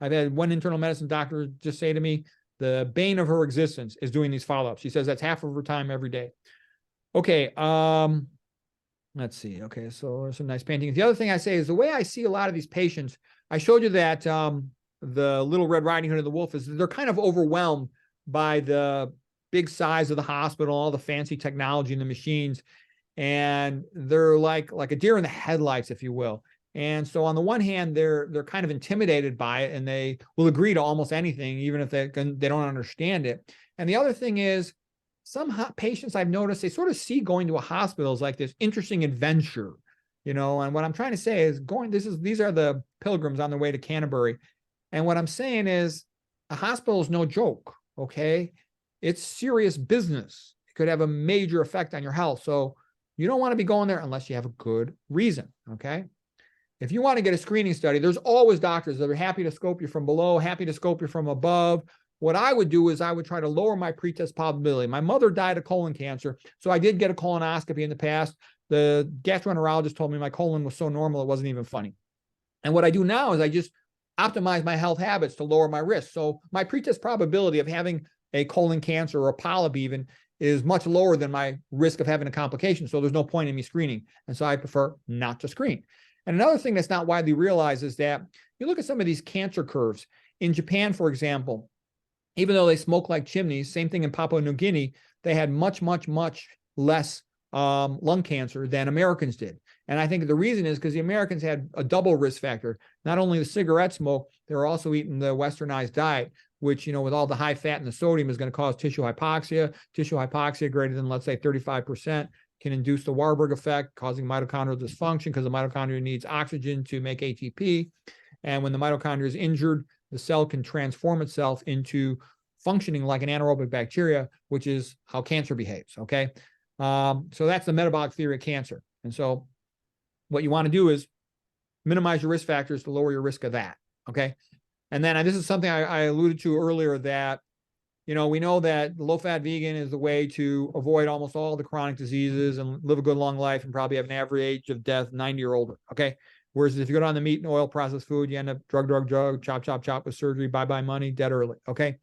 I've had one internal medicine doctor just say to me, the bane of her existence is doing these follow-ups. She says that's half of her time every day. Okay, let's see. Okay, so there's some nice paintings. The other thing I say is the way I see a lot of these patients, I showed you that the Little Red Riding Hood and the wolf is they're kind of overwhelmed by the big size of the hospital, all the fancy technology and the machines, and they're like a deer in the headlights, if you will. And so on the one hand, they're kind of intimidated by it, and they will agree to almost anything, even if they don't understand it. And the other thing is, some patients I've noticed, they sort of see going to a hospital as like this interesting adventure, and what I'm trying to say is these are the pilgrims on their way to Canterbury. And what I'm saying is a hospital is no joke. Okay. It's serious business. It could have a major effect on your health. So you don't want to be going there unless you have a good reason. Okay. If you want to get a screening study, there's always doctors that are happy to scope you from below, happy to scope you from above. What I would do is I would try to lower my pretest probability. My mother died of colon cancer, so I did get a colonoscopy in the past. The gastroenterologist told me my colon was so normal it wasn't even funny. And what I do now is I just optimize my health habits to lower my risk. So my pretest probability of having a colon cancer or a polyp even is much lower than my risk of having a complication. So there's no point in me screening. And so I prefer not to screen. And another thing that's not widely realized is that you look at some of these cancer curves. In Japan, for example, even though they smoke like chimneys, same thing in Papua New Guinea, they had much, much, much less lung cancer than Americans did. And I think the reason is because the Americans had a double risk factor. Not only the cigarette smoke, they were also eating the westernized diet, which, with all the high fat and the sodium is going to cause tissue hypoxia. Tissue hypoxia greater than, let's say, 35% can induce the Warburg effect, causing mitochondrial dysfunction because the mitochondria needs oxygen to make ATP. And when the mitochondria is injured, the cell can transform itself into functioning like an anaerobic bacteria, which is how cancer behaves, okay? So that's the metabolic theory of cancer. And so what you want to do is minimize your risk factors to lower your risk of that, okay? And then this is something I alluded to earlier that, we know that the low-fat vegan is the way to avoid almost all the chronic diseases and live a good long life and probably have an average age of death 90 or older, okay? Whereas if you go down the meat and oil processed food, you end up drug, chop with surgery, bye-bye money, dead early, okay?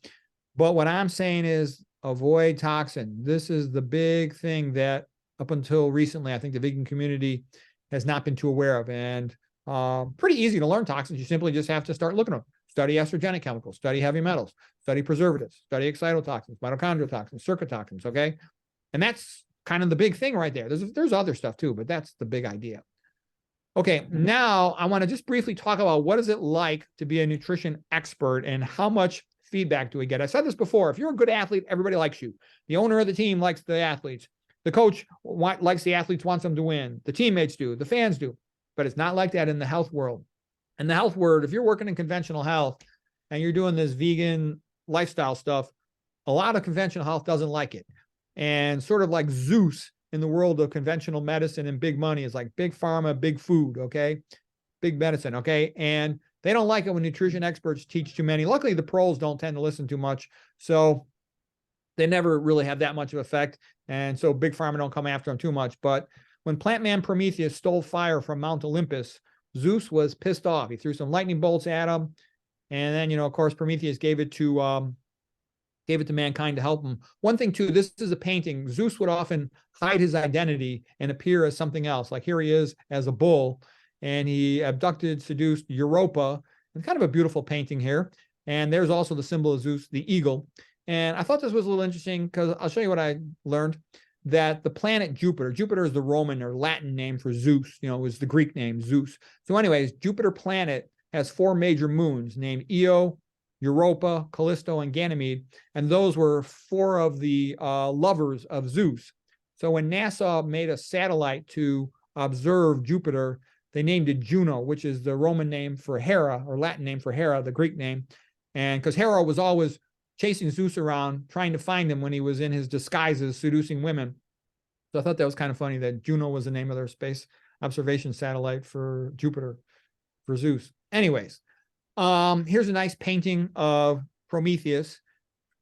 But what I'm saying is avoid toxin. This is the big thing that up until recently, I think the vegan community has not been too aware of. And pretty easy to learn toxins. You simply just have to start looking at them. Study estrogenic chemicals, study heavy metals, study preservatives, study excitotoxins, mitochondrial toxins, SERCA toxins, okay? And that's kind of the big thing right there. There's other stuff too, but that's the big idea. Okay, now I want to just briefly talk about what is it like to be a nutrition expert and how much feedback do we get? I said this before. If you're a good athlete, everybody likes you. The owner of the team likes the athletes. The coach likes the athletes, wants them to win. The teammates do. The fans do. But it's not like that in the health world. In the health world, if you're working in conventional health and you're doing this vegan lifestyle stuff, a lot of conventional health doesn't like it. And sort of like Zeus in the world of conventional medicine and big money is like big pharma, big food, okay? Big medicine, okay? And they don't like it when nutrition experts teach too many. Luckily, the pros don't tend to listen too much. So they never really have that much of effect. And so big pharma don't come after them too much. But when plant man Prometheus stole fire from Mount Olympus, Zeus was pissed off. He threw some lightning bolts at him. And then, of course, Prometheus gave it to gave it to mankind to help him. One thing too, this is a painting. Zeus would often hide his identity and appear as something else. Like here he is as a bull, and he abducted, seduced Europa. It's kind of a beautiful painting here. And there's also the symbol of Zeus, the eagle. And I thought this was a little interesting because I'll show you what I learned, that the planet Jupiter, Jupiter is the Roman or Latin name for Zeus, it was the Greek name, Zeus. So anyways, Jupiter planet has 4 major moons named Io, Europa, Callisto, and Ganymede. And those were 4 of the lovers of Zeus. So when NASA made a satellite to observe Jupiter, they named it Juno, which is the Roman name for Hera, or Latin name for Hera, the Greek name. And because Hera was always chasing Zeus around, trying to find him when he was in his disguises, seducing women. So I thought that was kind of funny that Juno was the name of their space observation satellite for Jupiter, for Zeus. Anyways, here's a nice painting of Prometheus.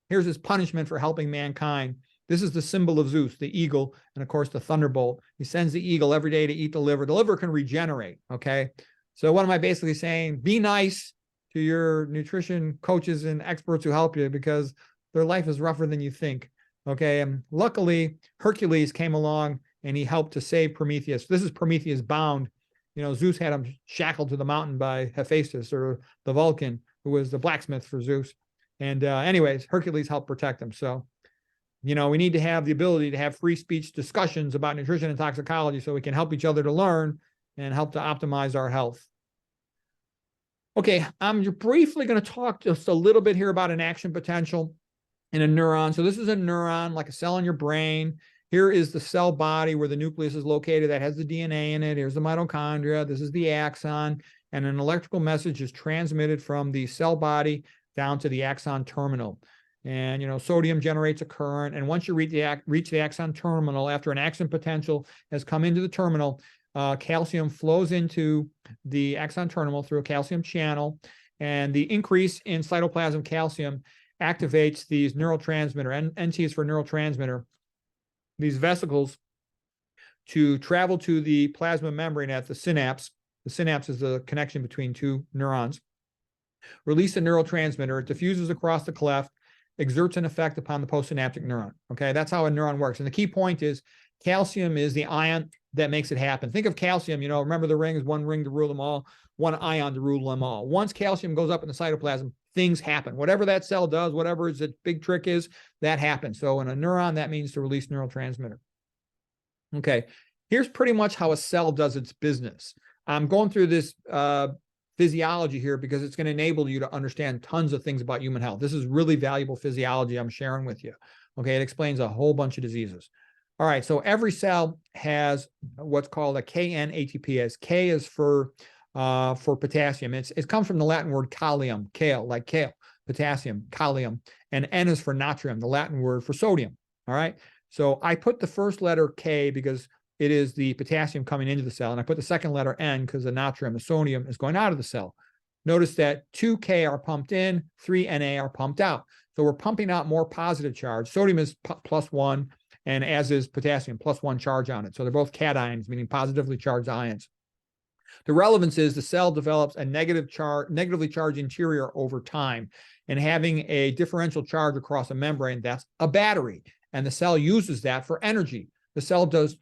Here's his punishment for helping mankind. This is the symbol of Zeus, the eagle, and of course the thunderbolt. He sends the eagle every day to eat the liver. The liver can regenerate, okay? So what am I basically saying? Be nice to your nutrition coaches and experts who help you, because their life is rougher than you think, okay? And luckily, Hercules came along and he helped to save Prometheus. This is Prometheus bound. Zeus had him shackled to the mountain by Hephaestus, or the Vulcan, who was the blacksmith for Zeus. And anyways, Hercules helped protect him. So, we need to have the ability to have free speech discussions about nutrition and toxicology so we can help each other to learn and help to optimize our health. Okay, I'm briefly going to talk just a little bit here about an action potential in a neuron. So this is a neuron, like a cell in your brain. Here is the cell body where the nucleus is located that has the DNA in it. Here's the mitochondria. This is the axon. And an electrical message is transmitted from the cell body down to the axon terminal. And, sodium generates a current. And once you reach the axon terminal, after an action potential has come into the terminal, calcium flows into the axon terminal through a calcium channel. And the increase in cytoplasm calcium activates these neurotransmitter, NT is for neurotransmitter, these vesicles to travel to the plasma membrane at the synapse. The synapse is the connection between 2 neurons. Release a neurotransmitter. It diffuses across the cleft, exerts an effect upon the postsynaptic neuron. Okay, that's how a neuron works. And the key point is calcium is the ion that makes it happen. Think of calcium, remember the ring is 1 ring to rule them all, 1 ion to rule them all. Once calcium goes up in the cytoplasm, things happen. Whatever that cell does, whatever its big trick is, that happens. So in a neuron, that means to release neurotransmitter. Okay, here's pretty much how a cell does its business. I'm going through this physiology here because it's going to enable you to understand tons of things about human health. This is really valuable physiology I'm sharing with you. Okay, it explains a whole bunch of diseases. All right, so every cell has what's called a Kn ATPase. K is for potassium. It comes from the Latin word kalium, kale, like kale, potassium, kalium, and N is for natrium, the Latin word for sodium. All right, so I put the first letter K because it is the potassium coming into the cell, and I put the second letter N because the natrium, the sodium, is going out of the cell. Notice that 2 K are pumped in, 3 Na are pumped out. So we're pumping out more positive charge. Sodium is +1, and as is potassium, +1 charge on it. So they're both cations, meaning positively charged ions. The relevance is the cell develops a negatively charged interior over time, and having a differential charge across a membrane, that's a battery, and the cell uses that for energy. The cell does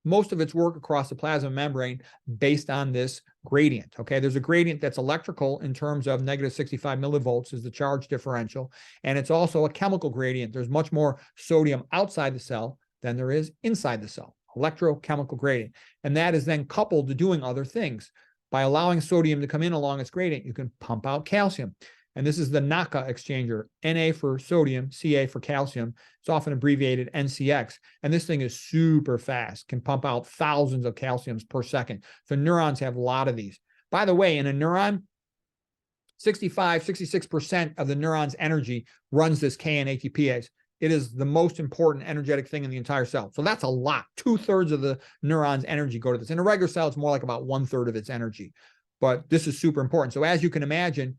most of its work across the plasma membrane based on this gradient. Okay, there's a gradient that's electrical in terms of -65 millivolts is the charge differential, and it's also a chemical gradient. There's much more sodium outside the cell than there is inside the cell, electrochemical gradient. And that is then coupled to doing other things. By allowing sodium to come in along its gradient, you can pump out calcium. And this is the NACA exchanger, Na for sodium, Ca for calcium. It's often abbreviated NCX. And this thing is super fast, can pump out thousands of calciums per second. So neurons have a lot of these. By the way, in a neuron, 66% of the neuron's energy runs this Kn ATPase. It is the most important energetic thing in the entire cell. So that's a lot. 2/3 of the neuron's energy go to this. In a regular cell, it's more like about 1/3 of its energy. But this is super important. So as you can imagine,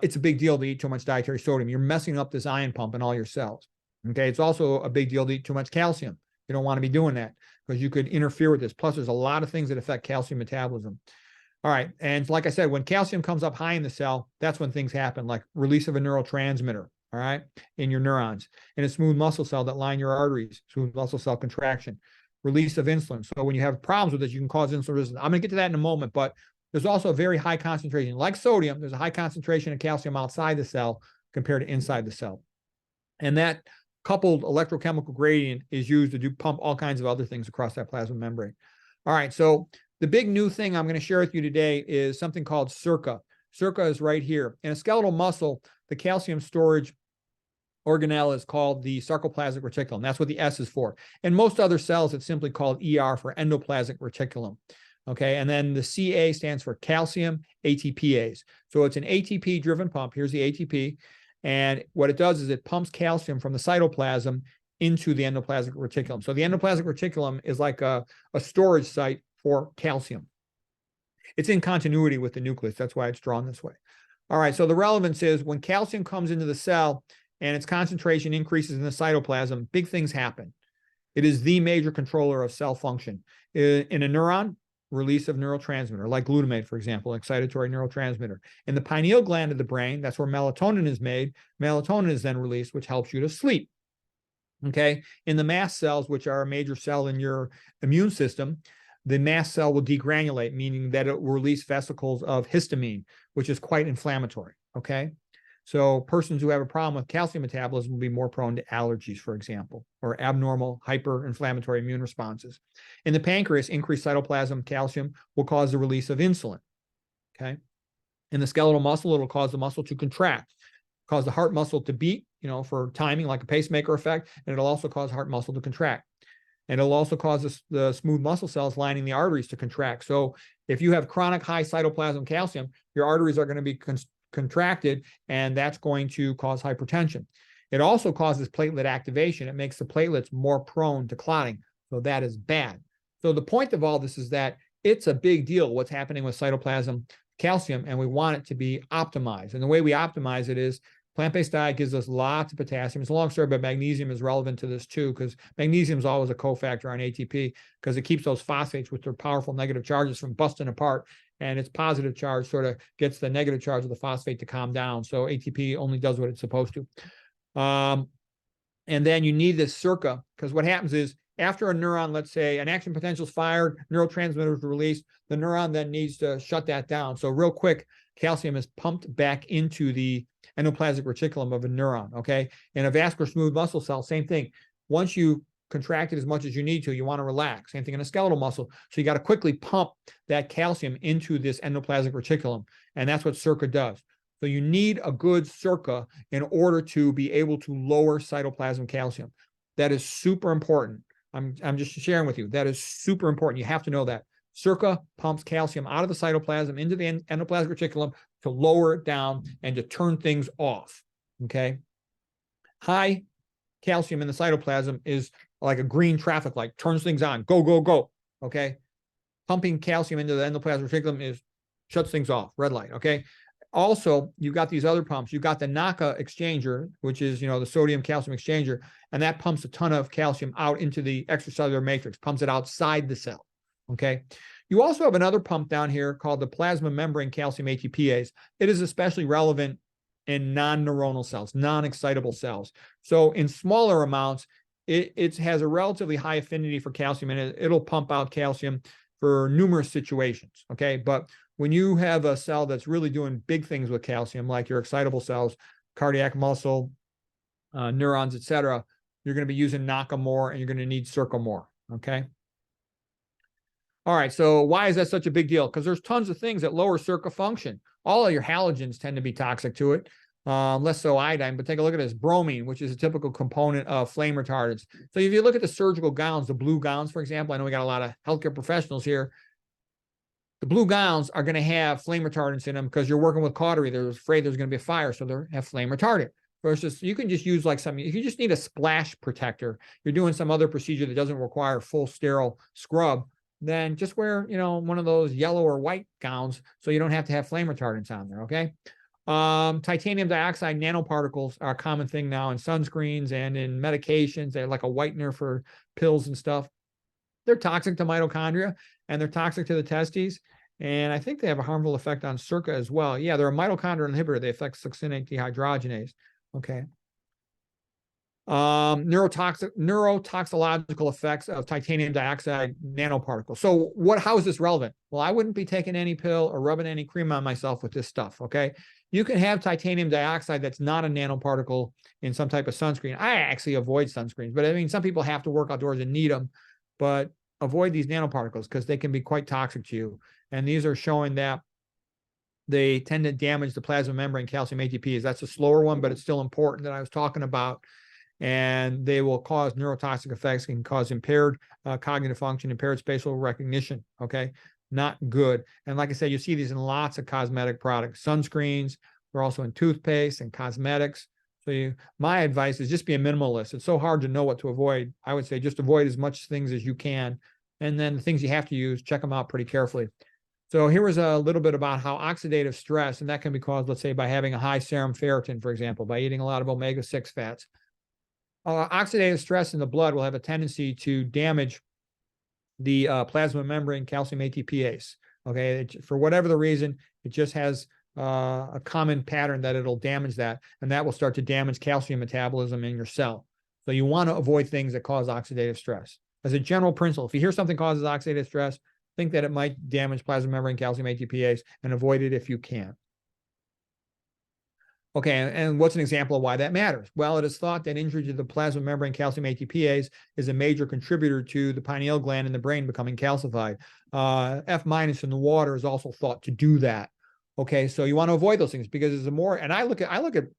it's a big deal to eat too much dietary sodium. You're messing up this ion pump in all your cells. Okay, it's also a big deal to eat too much calcium. You don't want to be doing that because you could interfere with this. Plus, there's a lot of things that affect calcium metabolism. All right, and like I said, when calcium comes up high in the cell, that's when things happen, like release of a neurotransmitter. all right, in your neurons, in a smooth muscle cell that line your arteries, smooth muscle cell contraction, release of insulin. So when you have problems with this, you can cause insulin resistance. I'm going to get to that in a moment, but there's also a very high concentration. Like sodium, there's a high concentration of calcium outside the cell compared to inside the cell. And that coupled electrochemical gradient is used to pump all kinds of other things across that plasma membrane. All right, so the big new thing I'm going to share with you today is something called SERCA. SERCA is right here. In a skeletal muscle, the calcium storage organelle is called the sarcoplasmic reticulum. That's what the S is for. In most other cells, it's simply called ER for endoplasmic reticulum. Okay, and then the CA stands for calcium ATPase. So it's an ATP-driven pump. Here's the ATP. And what it does is it pumps calcium from the cytoplasm into the endoplasmic reticulum. So the endoplasmic reticulum is like a storage site for calcium. It's in continuity with the nucleus. That's why it's drawn this way. All right, so the relevance is when calcium comes into the cell and its concentration increases in the cytoplasm, big things happen. It is the major controller of cell function. In a neuron, release of neurotransmitter, like glutamate, for example, excitatory neurotransmitter. In the pineal gland of the brain, that's where melatonin is made. Melatonin is then released, which helps you to sleep. Okay. In the mast cells, which are a major cell in your immune system, the mast cell will degranulate, meaning that it will release vesicles of histamine, which is quite inflammatory. Okay. So persons who have a problem with calcium metabolism will be more prone to allergies, for example, or abnormal hyperinflammatory immune responses. In the pancreas, increased cytoplasm calcium will cause the release of insulin. Okay. In the skeletal muscle, it'll cause the muscle to contract, cause the heart muscle to beat, for timing, like a pacemaker effect, and it'll also cause heart muscle to contract. And it'll also cause the smooth muscle cells lining the arteries to contract. So if you have chronic high cytoplasm calcium, your arteries are going to be contracted, and that's going to cause hypertension. It also causes platelet activation. It makes the platelets more prone to clotting. So that is bad. So the point of all this is that it's a big deal what's happening with cytoplasm calcium, and we want it to be optimized. And the way we optimize it is plant-based diet gives us lots of potassium. It's a long story, but magnesium is relevant to this too, because magnesium is always a cofactor on ATP because it keeps those phosphates with their powerful negative charges from busting apart. And its positive charge sort of gets the negative charge of the phosphate to calm down. So ATP only does what it's supposed to. And then you need this SERCA, because what happens is after a neuron, let's say an action potential is fired, neurotransmitters are released, the neuron then needs to shut that down. So real quick, calcium is pumped back into the endoplasmic reticulum of a neuron, okay? In a vascular smooth muscle cell, same thing. Once you contract it as much as you need to, you want to relax. Same thing in a skeletal muscle. So you got to quickly pump that calcium into this endoplasmic reticulum, and that's what SERCA does. So you need a good SERCA in order to be able to lower cytoplasm calcium. That is super important. I'm just sharing with you. That is super important. You have to know that. SERCA pumps calcium out of the cytoplasm into the endoplasmic reticulum to lower it down and to turn things off, okay? High calcium in the cytoplasm is like a green traffic light, turns things on, go, go, go, okay? Pumping calcium into the endoplasmic reticulum shuts things off, red light, okay? Also, you've got these other pumps. You've got the NACA exchanger, which is, the sodium calcium exchanger, and that pumps a ton of calcium out into the extracellular matrix, pumps it outside the cell, okay? You also have another pump down here called the plasma membrane calcium ATPase. It is especially relevant in non-neuronal cells, non-excitable cells. So in smaller amounts, it has a relatively high affinity for calcium, and it'll pump out calcium for numerous situations, okay? But when you have a cell that's really doing big things with calcium, like your excitable cells, cardiac muscle, neurons, etc., you're going to be using NACA more, and you're going to need SERCA more, okay? All right, so why is that such a big deal? Because there's tons of things that lower SERCA function. All of your halogens tend to be toxic to it, less so iodine, but take a look at this. Bromine, which is a typical component of flame retardants. So if you look at the surgical gowns, the blue gowns, for example, I know we got a lot of healthcare professionals here. The blue gowns are going to have flame retardants in them because you're working with cautery. They're afraid there's going to be a fire, so they have flame retardant. Versus you can just use like something, if you just need a splash protector, you're doing some other procedure that doesn't require full sterile scrub, then just wear, one of those yellow or white gowns so you don't have to have flame retardants on there, okay? Titanium dioxide nanoparticles are a common thing now in sunscreens and in medications. They're like a whitener for pills and stuff. They're toxic to mitochondria, and they're toxic to the testes. And I think they have a harmful effect on SERCA as well. Yeah, they're a mitochondrial inhibitor. They affect succinate dehydrogenase. Okay. neurotoxicological effects of titanium dioxide nanoparticles. So how is this relevant? Well, I wouldn't be taking any pill or rubbing any cream on myself with this stuff, okay? You can have titanium dioxide that's not a nanoparticle in some type of sunscreen. I actually avoid sunscreens, but I mean, some people have to work outdoors and need them, but avoid these nanoparticles because they can be quite toxic to you. And these are showing that they tend to damage the plasma membrane calcium ATPs. That's a slower one, but it's still important that I was talking about. And they will cause neurotoxic effects, can cause impaired cognitive function, impaired spatial recognition, okay? Not good. And like I said, you see these in lots of cosmetic products, sunscreens, they're also in toothpaste and cosmetics. So my advice is just be a minimalist. It's so hard to know what to avoid. I would say just avoid as much things as you can. And then the things you have to use, check them out pretty carefully. So here was a little bit about how oxidative stress, and that can be caused, let's say, by having a high serum ferritin, for example, by eating a lot of omega-6 fats. Oxidative stress in the blood will have a tendency to damage the plasma membrane calcium ATPase. Okay, for whatever the reason, it just has a common pattern that it'll damage that, and that will start to damage calcium metabolism in your cell. So you want to avoid things that cause oxidative stress. As a general principle, if you hear something causes oxidative stress, think that it might damage plasma membrane calcium ATPase and avoid it if you can. Okay, and what's an example of why that matters? Well, it is thought that injury to the plasma membrane calcium ATPase is a major contributor to the pineal gland in the brain becoming calcified. F- in the water is also thought to do that. Okay, so you want to avoid those things because it's a more, and I look at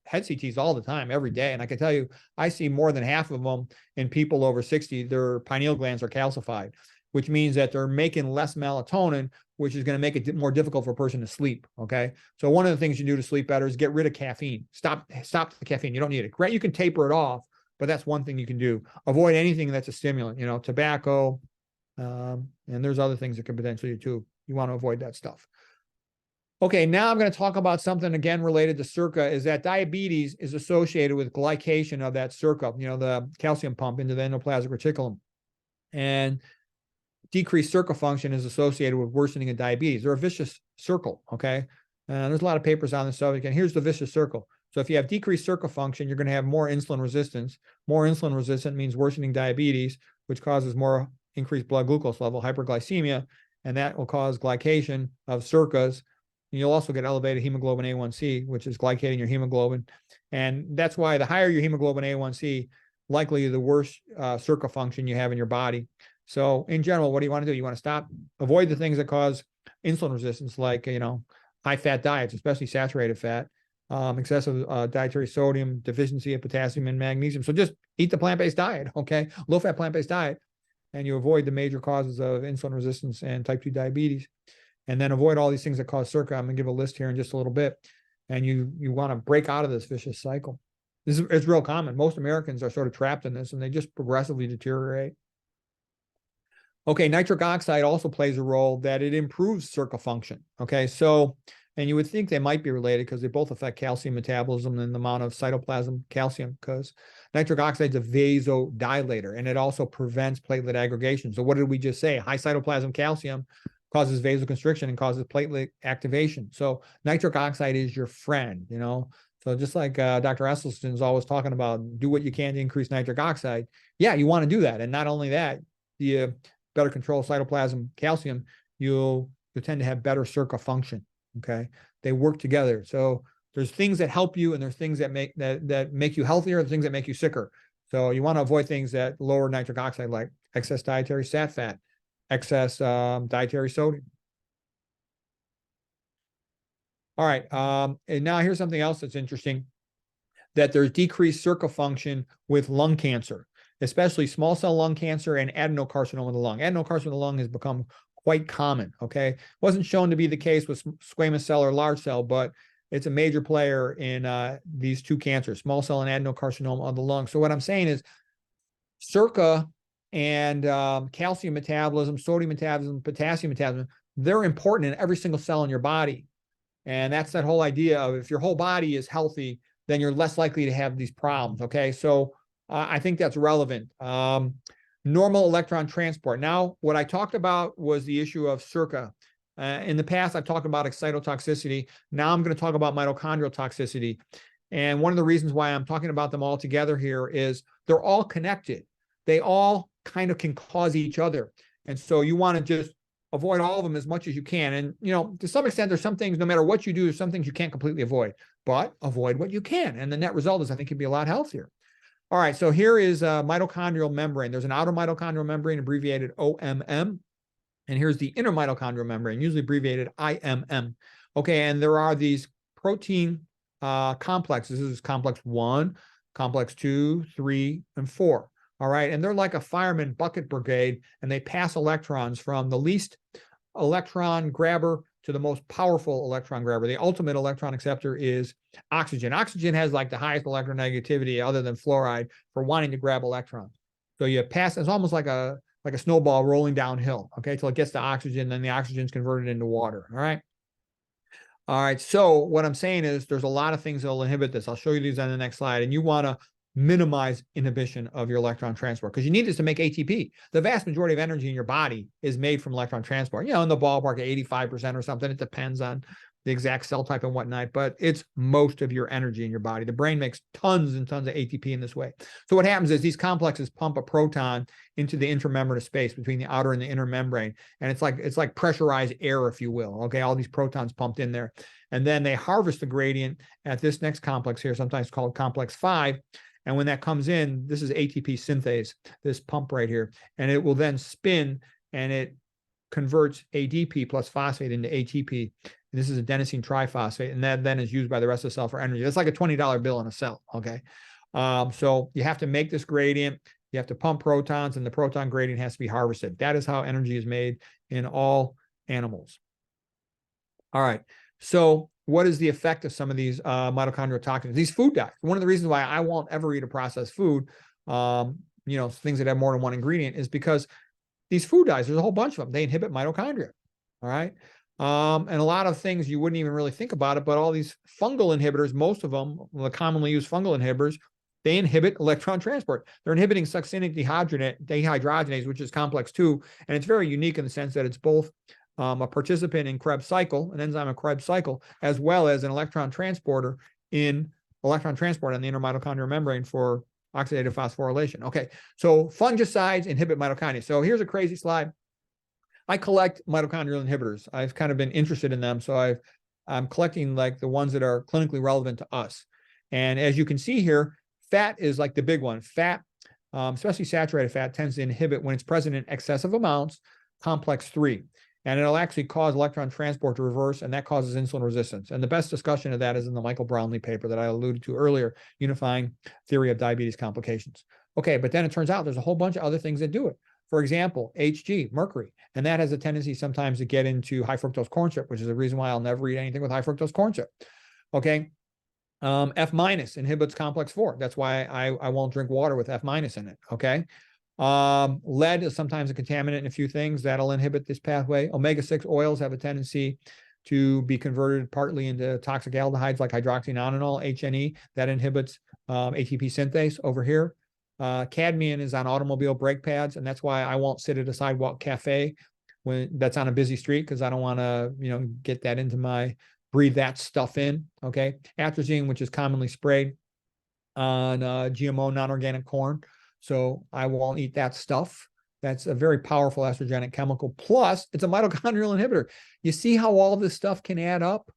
head CTs all the time, every day, and I can tell you, I see more than half of them in people over 60, their pineal glands are calcified, which means that they're making less melatonin, which is going to make it more difficult for a person to sleep. Okay. So one of the things you do to sleep better is get rid of caffeine. Stop the caffeine. You don't need it. Right. You can taper it off, but that's one thing you can do. Avoid anything that's a stimulant, tobacco. And there's other things that can potentially too. You want to avoid that stuff. Okay. Now I'm going to talk about something again related to SERCA, is that diabetes is associated with glycation of that SERCA, the calcium pump into the endoplasmic reticulum. And decreased SERCA function is associated with worsening of diabetes. They're a vicious circle, okay? There's a lot of papers on this subject, and here's the vicious circle. So if you have decreased SERCA function, you're going to have more insulin resistance. More insulin resistant means worsening diabetes, which causes more increased blood glucose level, hyperglycemia, and that will cause glycation of SERCAs. And you'll also get elevated hemoglobin A1C, which is glycating your hemoglobin. And that's why the higher your hemoglobin A1C, likely the worse SERCA function you have in your body. So in general, what do you want to do? You want to avoid the things that cause insulin resistance, like, high fat diets, especially saturated fat, excessive dietary sodium, deficiency of potassium and magnesium. So just eat the plant-based diet, okay? Low fat plant-based diet, and you avoid the major causes of insulin resistance and type 2 diabetes. And then avoid all these things that cause SERCA. I'm going to give a list here in just a little bit. And you want to break out of this vicious cycle. It's real common. Most Americans are sort of trapped in this, and they just progressively deteriorate. Okay, nitric oxide also plays a role that it improves SERCA function. Okay, so, and you would think they might be related because they both affect calcium metabolism and the amount of cytoplasm calcium, because nitric oxide is a vasodilator, and it also prevents platelet aggregation. So what did we just say? High cytoplasm calcium causes vasoconstriction and causes platelet activation. So nitric oxide is your friend, So just like Dr. Esselstyn is always talking about, do what you can to increase nitric oxide. Yeah, you want to do that. And not only that, the better control cytoplasm calcium, you'll tend to have better SERCA function. Okay, they work together. So there's things that help you, and there's things that make you healthier, and things that make you sicker. So you want to avoid things that lower nitric oxide, like excess dietary sat fat, excess dietary sodium. All right, and now here's something else that's interesting, that there's decreased SERCA function with lung cancer, especially small cell lung cancer and adenocarcinoma of the lung. Adenocarcinoma of the lung has become quite common, okay? Wasn't shown to be the case with squamous cell or large cell, but it's a major player in these two cancers, small cell and adenocarcinoma of the lung. So what I'm saying is SERCA and calcium metabolism, sodium metabolism, potassium metabolism, they're important in every single cell in your body. And that's that whole idea of, if your whole body is healthy, then you're less likely to have these problems, okay? So I think that's relevant. Normal electron transport. Now, what I talked about was the issue of SERCA. In the past, I've talked about excitotoxicity. Now I'm going to talk about mitochondrial toxicity. And one of the reasons why I'm talking about them all together here is they're all connected. They all kind of can cause each other. And so you want to just avoid all of them as much as you can. And, you know, to some extent, there's some things, no matter what you do, there's some things you can't completely avoid, but avoid what you can. And the net result is, I think, you'd be a lot healthier. All right, so here is a mitochondrial membrane. There's an outer mitochondrial membrane, abbreviated OMM. And here's the inner mitochondrial membrane, usually abbreviated IMM. Okay, and there are these protein complexes. This is complex 1, complex 2, 3, and 4. All right, and they're like a fireman bucket brigade, and they pass electrons from the least electron grabber to the most powerful electron grabber. The ultimate electron acceptor is oxygen. Oxygen has like the highest electronegativity other than fluoride for wanting to grab electrons. So you pass, it's almost like a snowball rolling downhill, okay, till it gets to oxygen, then the oxygen is converted into water. All right. All right. So what I'm saying is there's a lot of things that will inhibit this. I'll show you these on the next slide. And you want to minimize inhibition of your electron transport because you need this to make ATP. The vast majority of energy in your body is made from electron transport, you know, in the ballpark of 85% or something. It depends on the exact cell type and whatnot, but it's most of your energy in your body. The brain makes tons and tons of ATP in this way. So what happens is these complexes pump a proton into the intramembranous space between the outer and the inner membrane. And it's like pressurized air, if you will. Okay, all these protons pumped in there. And then they harvest the gradient at this next complex here, sometimes called complex 5. And when that comes in, this is ATP synthase, this pump right here, and it will then spin and it converts ADP plus phosphate into ATP. And this is adenosine triphosphate, and that then is used by the rest of the cell for energy. That's like a $20 bill in a cell, okay? So you have to make this gradient, you have to pump protons, and the proton gradient has to be harvested. That is how energy is made in all animals. All right, so what is the effect of some of these mitochondrial toxins? These food dyes. One of the reasons why I won't ever eat a processed food, you know, things that have more than one ingredient, is because these food dyes, there's a whole bunch of them. They inhibit mitochondria. All right. And a lot of things you wouldn't even really think about it, but all these fungal inhibitors, most of them, the commonly used fungal inhibitors, they inhibit electron transport. They're inhibiting succinic dehydrogenase, which is complex 2. And it's very unique in the sense that it's both a participant in Krebs cycle, an enzyme of Krebs cycle, as well as an electron transporter on the inner mitochondrial membrane for oxidative phosphorylation. Okay, so fungicides inhibit mitochondria. So here's a crazy slide. I collect mitochondrial inhibitors. I've kind of been interested in them, so I'm collecting like the ones that are clinically relevant to us. And as you can see here, fat is like the big one. Fat, especially saturated fat, tends to inhibit, when it's present in excessive amounts, complex 3. And it'll actually cause electron transport to reverse, and that causes insulin resistance. And the best discussion of that is in the Michael Brownlee paper that I alluded to earlier, Unifying Theory of Diabetes Complications. Okay, but then it turns out there's a whole bunch of other things that do it. For example, HG, mercury, and that has a tendency sometimes to get into high fructose corn syrup, which is the reason why I'll never eat anything with high fructose corn syrup. Okay, F- inhibits complex 4. That's why I won't drink water with F- in it. Okay. Lead is sometimes a contaminant in a few things that'll inhibit this pathway. Omega-6 oils have a tendency to be converted partly into toxic aldehydes like hydroxynonenal, HNE, that inhibits ATP synthase over here. Cadmium is on automobile brake pads, and that's why I won't sit at a sidewalk cafe when that's on a busy street, because I don't want to, you know, get that into breathe that stuff in. Okay. Atrazine, which is commonly sprayed on GMO non-organic corn. So I won't eat that stuff. That's a very powerful estrogenic chemical. Plus, it's a mitochondrial inhibitor. You see how all of this stuff can add up?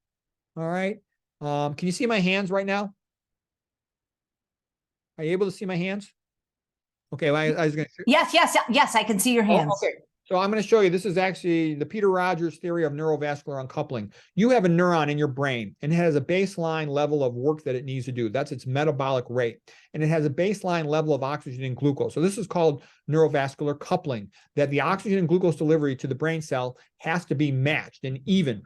All right. Can you see my hands right now? Are you able to see my hands? Okay. Well, I was going to.
Yes. I can see your hands.
Okay. So I'm going to show you. This is actually the Peter Rogers theory of neurovascular uncoupling. You have a neuron in your brain, and it has a baseline level of work that it needs to do. That's its metabolic rate. And it has a baseline level of oxygen and glucose. So this is called neurovascular coupling, that the oxygen and glucose delivery to the brain cell has to be matched and even.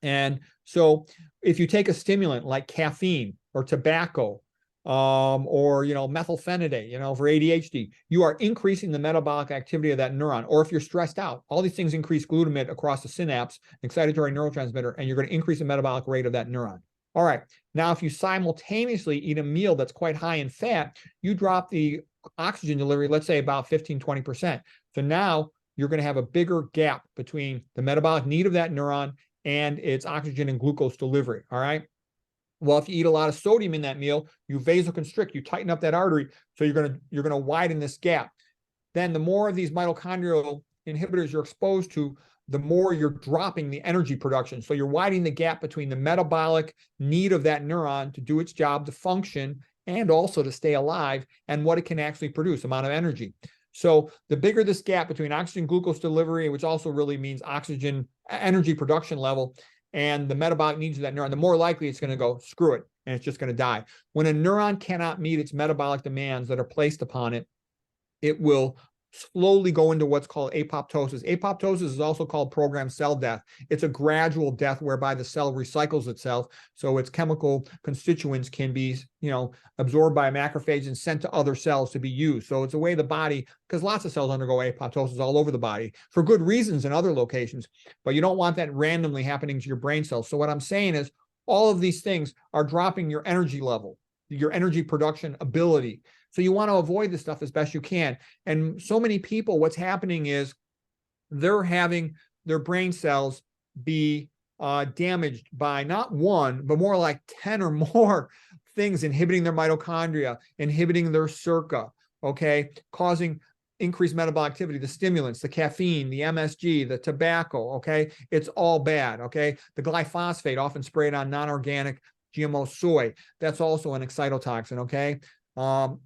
And so if you take a stimulant like caffeine or tobacco, or, you know, methylphenidate, you know, for ADHD, you are increasing the metabolic activity of that neuron. Or if you're stressed out, all these things increase glutamate across the synapse, excitatory neurotransmitter, and you're going to increase the metabolic rate of that neuron. All right. Now, if you simultaneously eat a meal that's quite high in fat, you drop the oxygen delivery, let's say about 15, 20%. So now you're going to have a bigger gap between the metabolic need of that neuron and its oxygen and glucose delivery. All right. Well, if you eat a lot of sodium in that meal, you vasoconstrict, you tighten up that artery, so you're gonna widen this gap. Then the more of these mitochondrial inhibitors you're exposed to, the more you're dropping the energy production. So you're widening the gap between the metabolic need of that neuron to do its job, to function, and also to stay alive, and what it can actually produce, amount of energy. So the bigger this gap between oxygen glucose delivery, which also really means oxygen energy production level, and the metabolic needs of that neuron, the more likely it's going to go, screw it, and it's just going to die. When a neuron cannot meet its metabolic demands that are placed upon it, it will slowly go into what's called apoptosis. Apoptosis is also called programmed cell death. It's a gradual death whereby the cell recycles itself, so its chemical constituents can be, absorbed by a macrophage and sent to other cells to be used. So it's a way the body, because lots of cells undergo apoptosis all over the body for good reasons in other locations, but you don't want that randomly happening to your brain cells. So what I'm saying is all of these things are dropping your energy level, your energy production ability. So you want to avoid this stuff as best you can. And so many people, what's happening is they're having their brain cells be damaged by not one, but more like 10 or more things inhibiting their mitochondria, inhibiting their SERCA, okay, causing increased metabolic activity, the stimulants, the caffeine, the MSG, the tobacco, okay, it's all bad, okay? The glyphosate, often sprayed on non-organic GMO soy, that's also an excitotoxin, okay?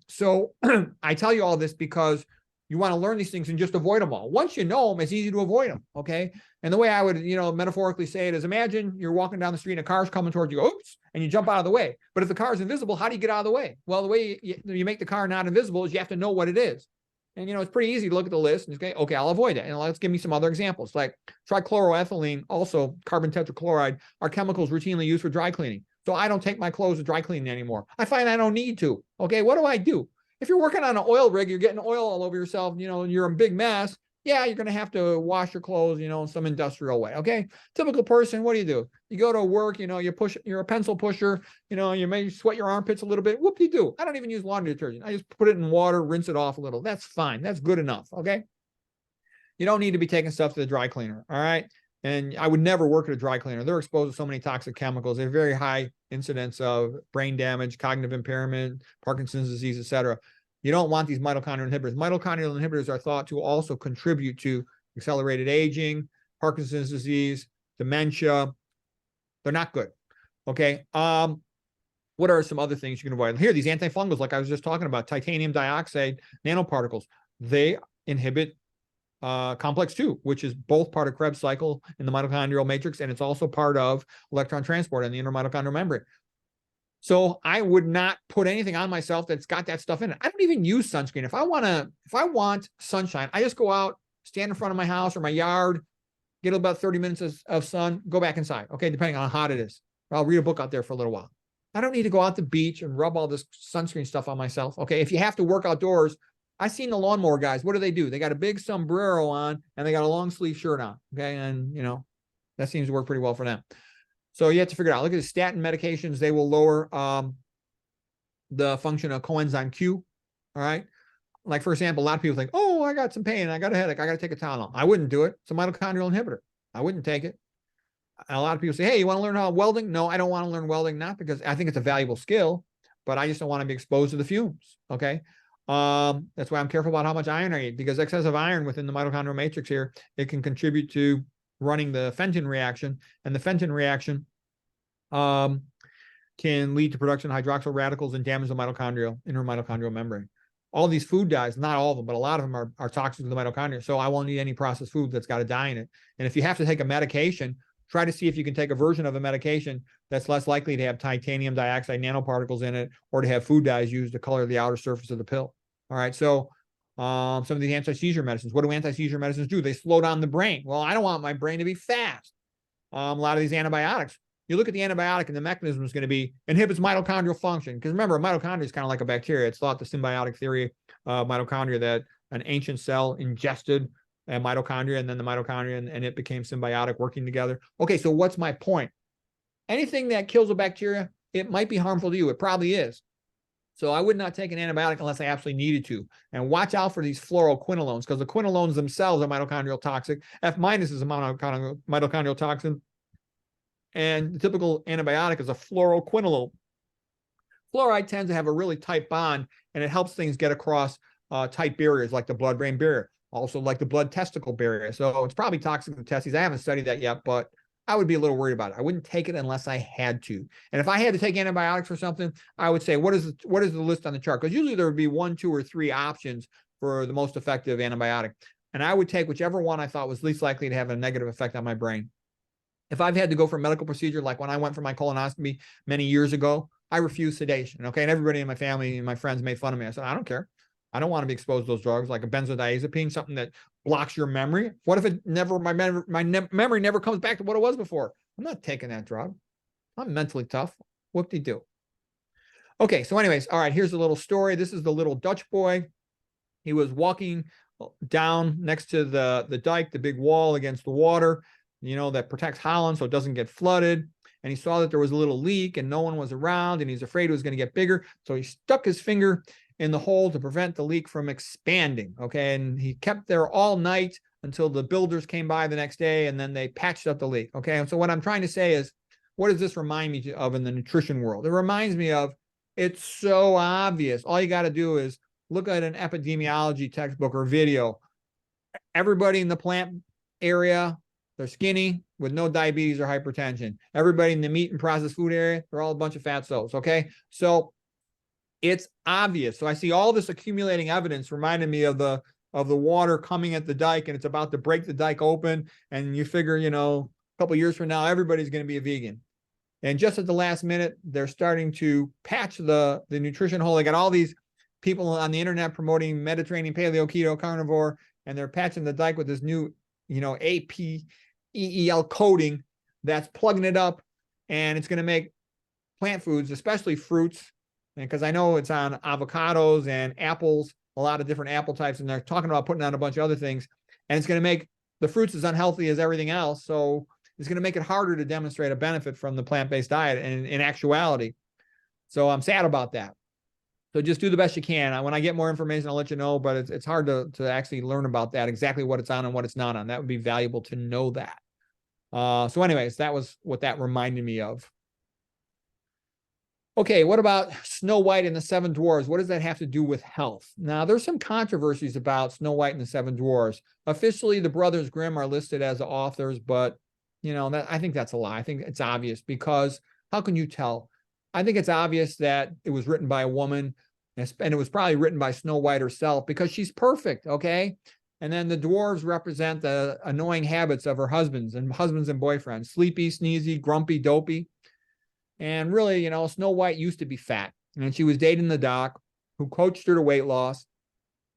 So I tell you all this because you want to learn these things and just avoid them all. Once you know them, it's easy to avoid them, okay? And the way I would, metaphorically say it is, imagine you're walking down the street and a car's coming towards you, oops, and you jump out of the way. But if the car is invisible, how do you get out of the way? Well, the way you make the car not invisible is you have to know what it is. And, it's pretty easy to look at the list and say, okay, I'll avoid it. And let's give me some other examples. Like trichloroethylene, also carbon tetrachloride, are chemicals routinely used for dry cleaning. So I don't take my clothes to dry cleaning anymore. I find I don't need to. Okay, what do? If you're working on an oil rig, you're getting oil all over yourself, and you're a big mess. Yeah, you're going to have to wash your clothes, in some industrial way. Okay, typical person, what do? You go to work, you're a pencil pusher, you may sweat your armpits a little bit. Whoop-de-doo. I don't even use laundry detergent. I just put it in water, rinse it off a little. That's fine. That's good enough. Okay. You don't need to be taking stuff to the dry cleaner. All right. And I would never work at a dry cleaner. They're exposed to so many toxic chemicals. They have very high incidence of brain damage, cognitive impairment, Parkinson's disease, etc. You don't want these mitochondrial inhibitors. Mitochondrial inhibitors are thought to also contribute to accelerated aging, Parkinson's disease, dementia. They're not good. Okay. What are some other things you can avoid? Here, these antifungals, like I was just talking about, titanium dioxide nanoparticles, they inhibit complex 2, which is both part of Krebs cycle in the mitochondrial matrix, and it's also part of electron transport in the intermitochondrial membrane. So I would not put anything on myself that's got that stuff in it. I don't even use sunscreen. If I want sunshine, I just go out, stand in front of my house or my yard, get about 30 minutes of sun, go back inside. Okay, depending on how hot it is. I'll read a book out there for a little while. I don't need to go out to the beach and rub all this sunscreen stuff on myself. Okay, if you have to work outdoors, I've seen the lawnmower guys. What do? They got a big sombrero on and they got a long sleeve shirt on. Okay. And, that seems to work pretty well for them. So you have to figure it out. Look at the statin medications. They will lower the function of coenzyme Q. All right. Like, for example, a lot of people think, oh, I got some pain. I got a headache. I got to take a Tylenol. I wouldn't do it. It's a mitochondrial inhibitor. I wouldn't take it. A lot of people say, hey, you want to learn how welding? No, I don't want to learn welding. Not because I think it's a valuable skill, but I just don't want to be exposed to the fumes. Okay. That's why I'm careful about how much iron I eat, because excessive iron within the mitochondrial matrix here, it can contribute to running the Fenton reaction, and the Fenton reaction can lead to production of hydroxyl radicals and damage the intermitochondrial membrane. All these food dyes, not all of them, but a lot of them are toxic to the mitochondria. So I won't eat any processed food that's got a dye in it. And if you have to take a medication, try to see if you can take a version of a medication that's less likely to have titanium dioxide nanoparticles in it, or to have food dyes used to color the outer surface of the pill. All right. So some of these anti-seizure medicines, what do anti-seizure medicines do? They slow down the brain. Well, I don't want my brain to be fast. A lot of these antibiotics, you look at the antibiotic and the mechanism is going to be inhibits mitochondrial function. Because remember, mitochondria is kind of like a bacteria. It's thought the symbiotic theory of mitochondria, that an ancient cell ingested a mitochondria, and then the mitochondria and it became symbiotic, working together. Okay, so what's my point? Anything that kills a bacteria, it might be harmful to you. It probably is. So I would not take an antibiotic unless I absolutely needed to. And watch out for these fluoroquinolones, because the quinolones themselves are mitochondrial toxic. F- is a mitochondrial toxin. And the typical antibiotic is a fluoroquinolone. Fluoride tends to have a really tight bond, and it helps things get across tight barriers like the blood-brain barrier, also like the blood-testicle barrier. So it's probably toxic to testes. I haven't studied that yet, but I would be a little worried about it. I wouldn't take it unless I had to. And if I had to take antibiotics for something, I would say, what is the list on the chart? Because usually there would be 1, 2, or 3 options for the most effective antibiotic. And I would take whichever one I thought was least likely to have a negative effect on my brain. If I've had to go for a medical procedure, like when I went for my colonoscopy many years ago, I refused sedation. Okay. And everybody in my family and my friends made fun of me. I said, I don't care. I don't want to be exposed to those drugs, like a benzodiazepine, something that blocks your memory. What if it never, my memory never comes back to what it was before? I'm not taking that drug. I'm mentally tough. Whoop-de-doo. Okay. So anyways, all right, here's a little story. This is the little Dutch boy. He was walking down next to the dike, the big wall against the water, that protects Holland so it doesn't get flooded. And he saw that there was a little leak and no one was around, and he's afraid it was going to get bigger. So he stuck his finger in the hole to prevent the leak from expanding. Okay. And he kept there all night until the builders came by the next day, and then they patched up the leak. Okay. And so what I'm trying to say is, what does this remind me of in the nutrition world? It reminds me of, it's so obvious. All you got to do is look at an epidemiology textbook or video. Everybody in the plant area, they're skinny with no diabetes or hypertension. Everybody in the meat and processed food area, they're all a bunch of fatsos. Okay. So it's obvious. So I see all this accumulating evidence reminding me of the water coming at the dike, and it's about to break the dike open. And you figure, a couple of years from now, everybody's going to be a vegan. And just at the last minute, they're starting to patch the nutrition hole. They got all these people on the internet promoting Mediterranean, paleo, keto, carnivore, and they're patching the dike with this new, APEEL coating that's plugging it up, and it's going to make plant foods, especially fruits, because I know it's on avocados and apples, a lot of different apple types, and they're talking about putting on a bunch of other things, and it's going to make the fruits as unhealthy as everything else. So it's going to make it harder to demonstrate a benefit from the plant-based diet in actuality. So I'm sad about that. So just do the best you can. When I get more information, I'll let you know, but it's hard to actually learn about that, exactly what it's on and what it's not on. That would be valuable to know that. So anyways, that was what that reminded me of. Okay, what about Snow White and the Seven Dwarfs? What does that have to do with health? Now, there's some controversies about Snow White and the Seven Dwarfs. Officially, the Brothers Grimm are listed as the authors, but, I think that's a lie. I think it's obvious, because how can you tell? I think it's obvious that it was written by a woman, and it was probably written by Snow White herself, because she's perfect, okay? And then the dwarves represent the annoying habits of her husbands and boyfriends: sleepy, sneezy, grumpy, dopey. And really, Snow White used to be fat, and she was dating the doc who coached her to weight loss.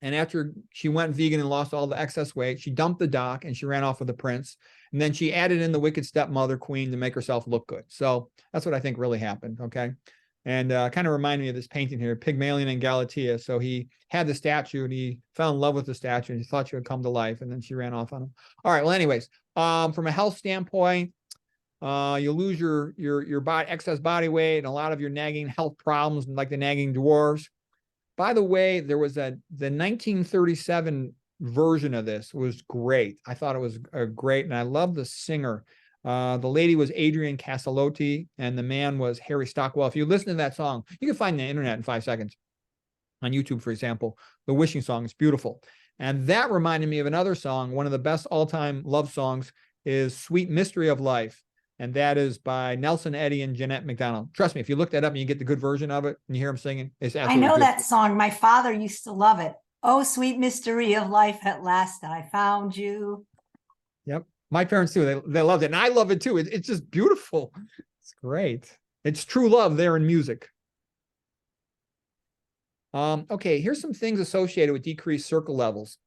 And after she went vegan and lost all the excess weight, she dumped the doc and she ran off with the prince. And then she added in the wicked stepmother queen to make herself look good. So that's what I think really happened. Okay. And kind of reminded me of this painting here, Pygmalion and Galatea. So he had the statue and he fell in love with the statue and he thought she would come to life. And then she ran off on him. All right. Well, anyways, from a health standpoint, you lose your body, excess body weight, and a lot of your nagging health problems, like the nagging dwarfs. By the way, there was the 1937 version of this was great. I thought it was great, and I love the singer. The lady was Adrienne Castellotti, and the man was Harry Stockwell. If you listen to that song, you can find the internet in 5 seconds on YouTube, for example. The Wishing Song is beautiful. And that reminded me of another song. One of the best all-time love songs is Sweet Mystery of Life. And that is by Nelson Eddy and Jeanette MacDonald. Trust me, if you look that up and you get the good version of it and you hear him singing, it's absolutely
I know
beautiful.
that song. My father used to love it. Oh, sweet mystery of life, at last I found you.
Yep. My parents too. They loved it. And I love it too. It's just beautiful. It's great. It's true love there in music. Okay, here's some things associated with decreased SERCA levels.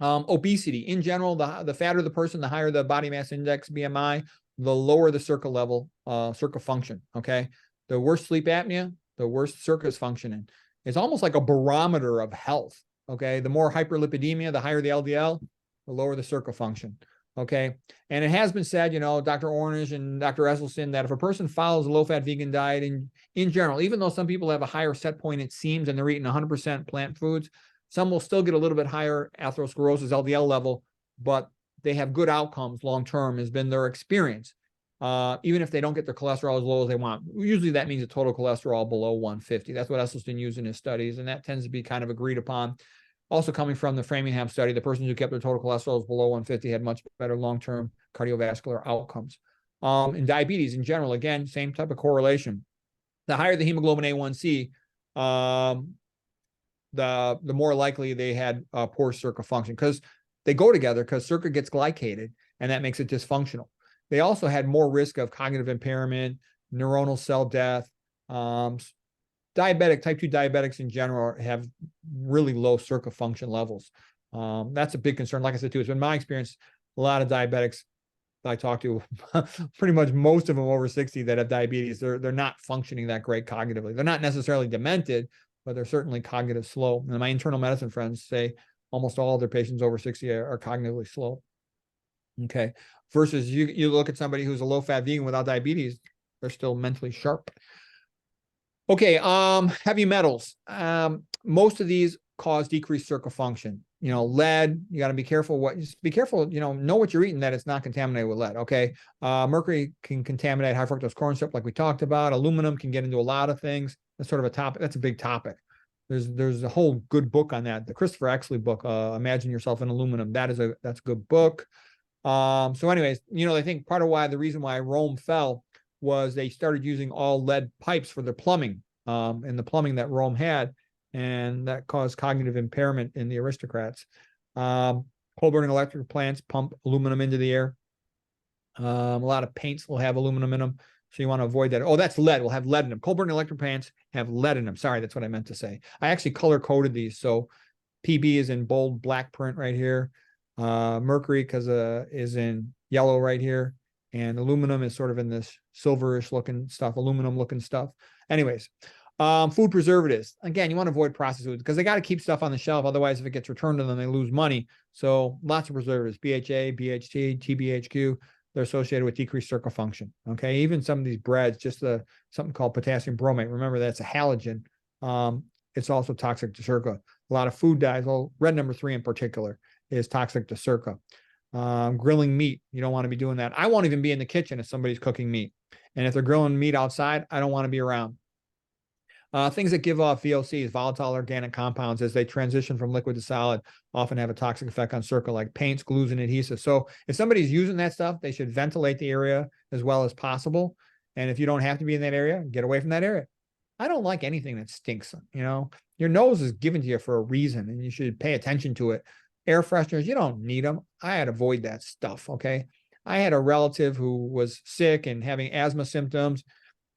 Obesity. In general, the fatter the person, the higher the body mass index, BMI, the lower the SERCA level, SERCA function, okay? The worse sleep apnea, the worse SERCA is functioning. It's almost like a barometer of health, okay? The more hyperlipidemia, the higher the LDL, the lower the SERCA function, okay? And it has been said, Dr. Ornish and Dr. Esselstyn, that if a person follows a low-fat vegan diet in general, even though some people have a higher set point, it seems, and they're eating 100% plant foods, some will still get a little bit higher atherosclerosis LDL level, but they have good outcomes long-term, has been their experience. even if they don't get their cholesterol as low as they want. Usually that means a total cholesterol below 150. That's what Esselstyn used in his studies, and that tends to be kind of agreed upon. Also coming from the Framingham study, the persons who kept their total cholesterol below 150 had much better long-term cardiovascular outcomes. In diabetes in general, again, same type of correlation. The higher the hemoglobin A1C, the more likely they had poor SERCA function, because they go together, because SERCA gets glycated and that makes it dysfunctional. They also had more risk of cognitive impairment, neuronal cell death. Type 2 diabetics in general have really low SERCA function levels. That's a big concern. Like I said, too, it's been my experience, a lot of diabetics I talk to, pretty much most of them over 60 that have diabetes, they're not functioning that great cognitively. They're not necessarily demented, but they're certainly cognitive slow. And my internal medicine friends say almost all of their patients over 60 are cognitively slow. Okay. Versus you look at somebody who's a low-fat vegan without diabetes, they're still mentally sharp. Okay, heavy metals. Most of these cause decreased SERCA function. Lead, you got to be careful be careful, know what you're eating, that it's not contaminated with lead, okay? Mercury can contaminate high fructose corn syrup like we talked about. Aluminum can get into a lot of things. That's sort of a topic. That's a big topic. There's a whole good book on that. The Christopher Exley book, Imagine Yourself in Aluminum. That's a good book. So anyways, I think part of the reason why Rome fell was they started using all lead pipes for their plumbing, and the plumbing that Rome had, and that caused cognitive impairment in the aristocrats. Coal burning electric plants pump aluminum into the air. A lot of paints will have aluminum in them, so you want to avoid that. Oh, that's lead. We'll have lead in them. Coal burning electric plants have lead in them. Sorry, that's what I meant to say. I actually color coded these, so PB is in bold black print right here. Mercury is in yellow right here, and aluminum is sort of in this silverish looking stuff, aluminum looking stuff. Anyways, food preservatives. Again, you want to avoid processed foods because they got to keep stuff on the shelf. Otherwise, if it gets returned to them, they lose money. So lots of preservatives, BHA, BHT, TBHQ, they're associated with decreased SERCA function. Okay, even some of these breads, just something called potassium bromate. Remember, that's a halogen. It's also toxic to SERCA. A lot of food dyes, red number 3 in particular, is toxic to SERCA. Grilling meat, you don't want to be doing that. I won't even be in the kitchen if somebody's cooking meat. And if they're grilling meat outside, I don't want to be around. Things that give off VOCs, volatile organic compounds, as they transition from liquid to solid, often have a toxic effect on SERCA, like paints, glues, and adhesives. So if somebody's using that stuff, they should ventilate the area as well as possible. And if you don't have to be in that area, get away from that area. I don't like anything that stinks. Your nose is given to you for a reason, and you should pay attention to it. Air fresheners, you don't need them. I had to avoid that stuff, okay? I had a relative who was sick and having asthma symptoms,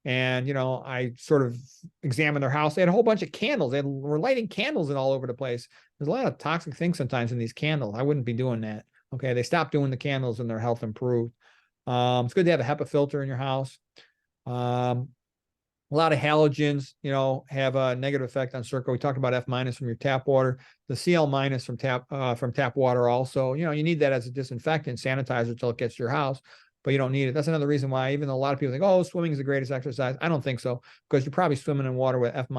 and, I sort of examined their house. They had a whole bunch of candles. They were lighting candles all over the place. There's a lot of toxic things sometimes in these candles. I wouldn't be doing that, okay? They stopped doing the candles and their health improved. It's good to have a HEPA filter in your house. A lot of halogens, have a negative effect on SERCA. We talked about F- from your tap water, the Cl- from tap water also. You need that as a disinfectant, sanitizer until it gets to your house, but you don't need it. That's another reason why, even though a lot of people think, oh, swimming is the greatest exercise, I don't think so, because you're probably swimming in water with F-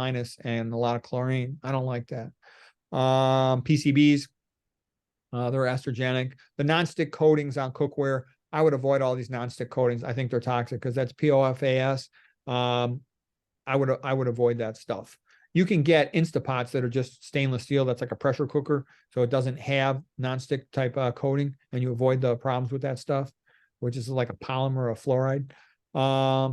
and a lot of chlorine. I don't like that. PCBs, they're estrogenic. The nonstick coatings on cookware, I would avoid all these nonstick coatings. I think they're toxic because that's POFAS. I would avoid that stuff. You can get Instapots that are just stainless steel. That's like a pressure cooker, so it doesn't have nonstick type coating, and you avoid the problems with that stuff, which is like a polymer or a fluoride.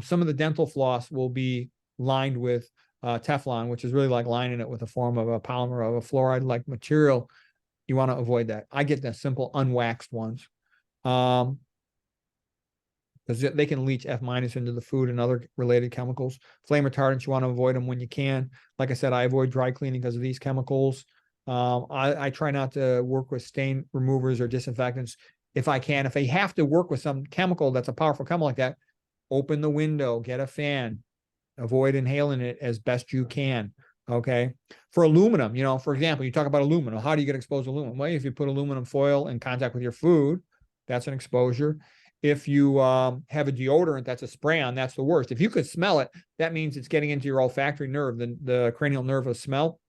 Some of the dental floss will be lined with Teflon, which is really like lining it with a form of a polymer of a fluoride-like material. You want to avoid that. I get the simple unwaxed ones. Because they can leach F- into the food and other related chemicals. Flame retardants, you want to avoid them when you can. Like I said, I avoid dry cleaning because of these chemicals. I try not to work with stain removers or disinfectants if I can. If I have to work with some chemical that's a powerful chemical like that, open the window, get a fan, avoid inhaling it as best you can. Okay. For aluminum, for example, you talk about aluminum. How do you get exposed to aluminum? Well, if you put aluminum foil in contact with your food, that's an exposure. If you have a deodorant that's a spray-on, that's the worst. If you could smell it, that means it's getting into your olfactory nerve, the cranial nerve of smell.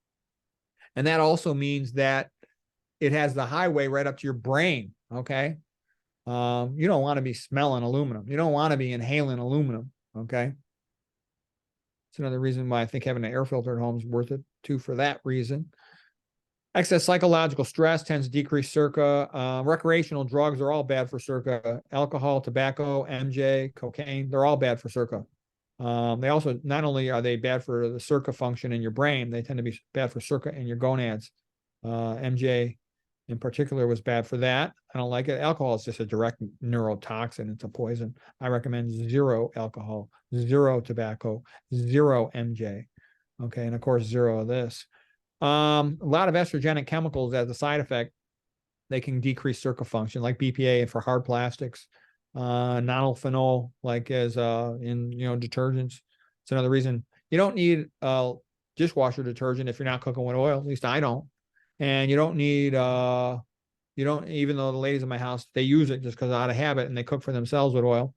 And that also means that it has the highway right up to your brain, okay? You don't want to be smelling aluminum. You don't want to be inhaling aluminum. Okay. It's another reason why I think having an air filter at home is worth it too, for that reason. Excess psychological stress tends to decrease SERCA. Recreational drugs are all bad for SERCA. Alcohol, tobacco, MJ, cocaine, they're all bad for SERCA. They also, not only are they bad for the SERCA function in your brain, they tend to be bad for SERCA in your gonads. MJ in particular was bad for that. I don't like it. Alcohol is just a direct neurotoxin. It's a poison. I recommend 0 alcohol, 0 tobacco, 0 MJ. Okay. And of course, 0 of this. A lot of estrogenic chemicals as a side effect, they can decrease SERCA function, like BPA for hard plastics, nonylphenol, like as in detergents. It's another reason you don't need dishwasher detergent if you're not cooking with oil. At least I don't. And you don't need even though the ladies in my house, they use it just because out of habit and they cook for themselves with oil.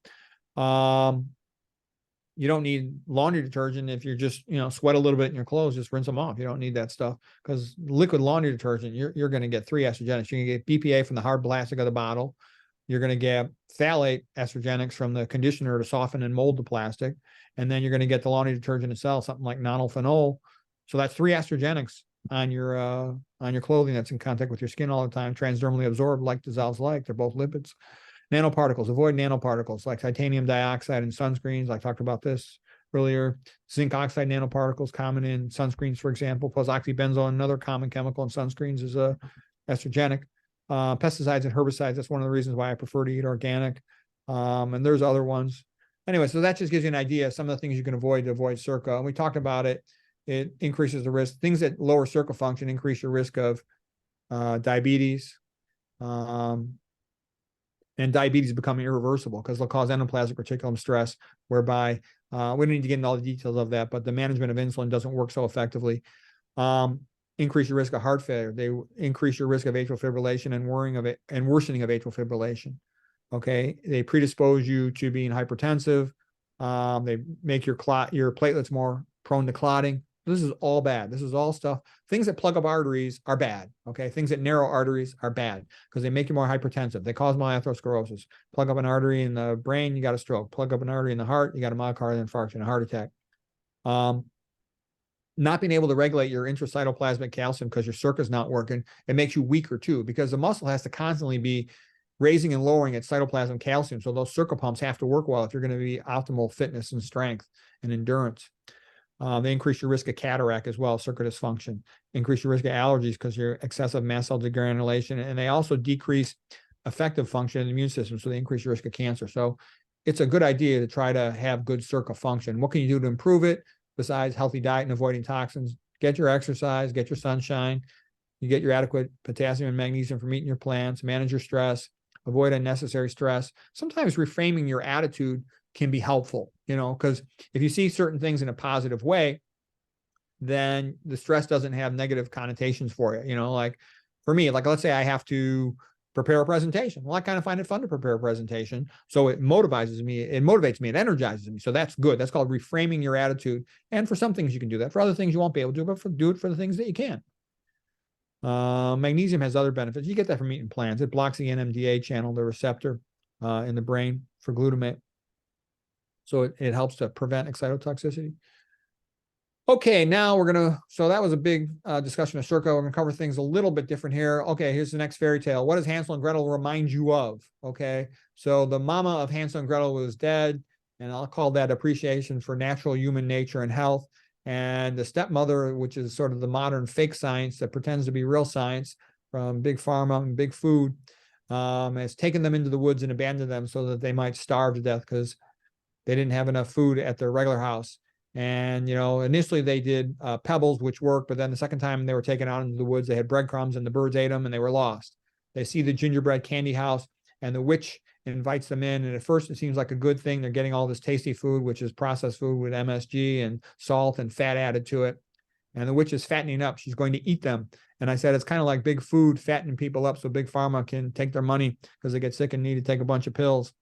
You don't need laundry detergent if you're just, sweat a little bit in your clothes, just rinse them off. You don't need that stuff, because liquid laundry detergent, you're going to get 3 estrogenics. You're going to get BPA from the hard plastic of the bottle. You're going to get phthalate estrogenics from the conditioner to soften and mold the plastic. And then you're going to get the laundry detergent itself, something like nonylphenol. So that's 3 estrogenics on your clothing that's in contact with your skin all the time, transdermally absorbed, like dissolves like. They're both lipids. Nanoparticles, avoid nanoparticles like titanium dioxide in sunscreens. I talked about this earlier. Zinc oxide nanoparticles, common in sunscreens, for example. Plus oxybenzone, another common chemical in sunscreens, is estrogenic. Pesticides and herbicides, that's one of the reasons why I prefer to eat organic. And there's other ones. Anyway, so that just gives you an idea of some of the things you can avoid to avoid SERCA. And we talked about it. It increases the risk. Things that lower SERCA function increase your risk of diabetes. And diabetes becoming irreversible because they'll cause endoplasmic reticulum stress, whereby we don't need to get into all the details of that, but the management of insulin doesn't work so effectively. Increase your risk of heart failure. They increase your risk of atrial fibrillation and worsening of atrial fibrillation. Okay, they predispose you to being hypertensive. They make your platelets more prone to clotting. This is all bad. This is all stuff. Things that plug up arteries are bad. Okay. Things that narrow arteries are bad because they make you more hypertensive. They cause atherosclerosis. Plug up an artery in the brain, you got a stroke. Plug up an artery in the heart, you got a myocardial infarction and a heart attack. Not being able to regulate your intracytoplasmic calcium because your SERCA is not working, it makes you weaker too, because the muscle has to constantly be raising and lowering its cytoplasmic calcium. So those SERCA pumps have to work well if you're going to be optimal fitness and strength and endurance. They increase your risk of cataract as well, SERCA dysfunction, increase your risk of allergies because you're excessive mast cell degranulation, and they also decrease effective function in the immune system, so they increase your risk of cancer. So it's a good idea to try to have good SERCA function. What can you do to improve it besides healthy diet and avoiding toxins? Get your exercise, get your sunshine, you get your adequate potassium and magnesium from eating your plants, manage your stress, avoid unnecessary stress. Sometimes reframing your attitude can be helpful, because if you see certain things in a positive way, then the stress doesn't have negative connotations for you. Like for me, like let's say I have to prepare a presentation. Well, I kind of find it fun to prepare a presentation. So it motivates me, it energizes me. So that's good. That's called reframing your attitude. And for some things you can do that. For other things you won't be able to, but do it for the things that you can. Magnesium has other benefits. You get that from eating plants. It blocks the NMDA channel, the receptor in the brain for glutamate. So it helps to prevent excitotoxicity. Okay, now so that was a big discussion of SERCA. We're going to cover things a little bit different here. Okay, here's the next fairy tale. What does Hansel and Gretel remind you of? Okay, so the mama of Hansel and Gretel was dead, and I'll call that appreciation for natural human nature and health. And the stepmother, which is sort of the modern fake science that pretends to be real science from big pharma and big food, has taken them into the woods and abandoned them so that they might starve to death because they didn't have enough food at their regular house. And, initially they did pebbles, which worked, but then the second time they were taken out into the woods, they had breadcrumbs and the birds ate them and they were lost. They see the gingerbread candy house and the witch invites them in. And at first it seems like a good thing. They're getting all this tasty food, which is processed food with MSG and salt and fat added to it. And the witch is fattening up. She's going to eat them. And I said, it's kind of like big food fattening people up so big pharma can take their money because they get sick and need to take a bunch of pills.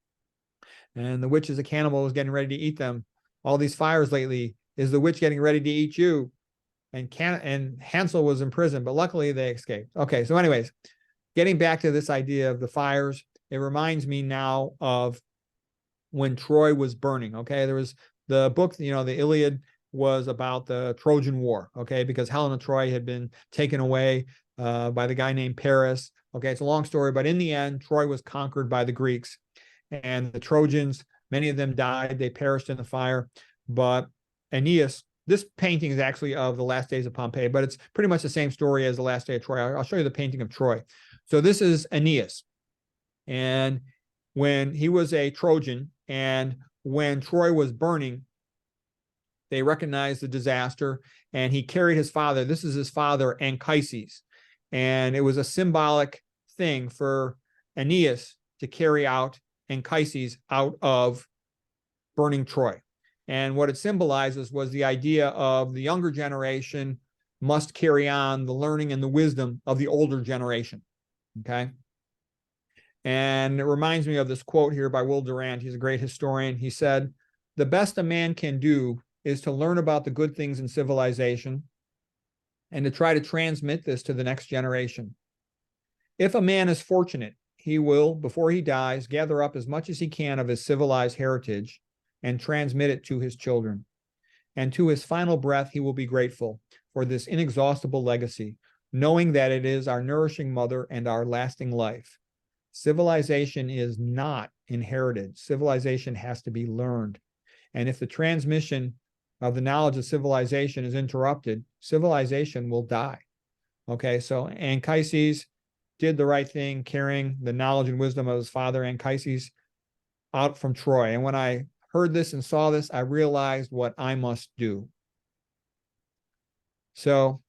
And the witch is a cannibal, is getting ready to eat them. All these fires lately, is the witch getting ready to eat you? And Hansel was in prison, but luckily they escaped. Okay, so anyways, getting back to this idea of the fires, it reminds me now of when Troy was burning. Okay, there was the book, the Iliad was about the Trojan War. Okay, because Helen of Troy had been taken away by the guy named Paris. Okay, it's a long story, but in the end, Troy was conquered by the Greeks, and the Trojans, many of them died. They perished in the fire. But Aeneas, this painting is actually of the last days of Pompeii, but it's pretty much the same story as the last day of Troy. I'll show you the painting of Troy. So this is Aeneas. And when he was a Trojan, and when Troy was burning, they recognized the disaster, and he carried his father. This is his father, Anchises. And it was a symbolic thing for Aeneas to carry out Anchises out of burning Troy. And what it symbolizes was the idea of the younger generation must carry on the learning and the wisdom of the older generation. Okay. And it reminds me of this quote here by Will Durant. He's a great historian. He said, "The best a man can do is to learn about the good things in civilization and to try to transmit this to the next generation. If a man is fortunate, he will, before he dies, gather up as much as he can of his civilized heritage and transmit it to his children. And to his final breath, he will be grateful for this inexhaustible legacy, knowing that it is our nourishing mother and our lasting life. Civilization is not inherited. Civilization has to be learned. And if the transmission of the knowledge of civilization is interrupted, civilization will die." Okay, so Anchises did the right thing, carrying the knowledge and wisdom of his father Anchises out from Troy. And when I heard this and saw this, I realized what I must do. So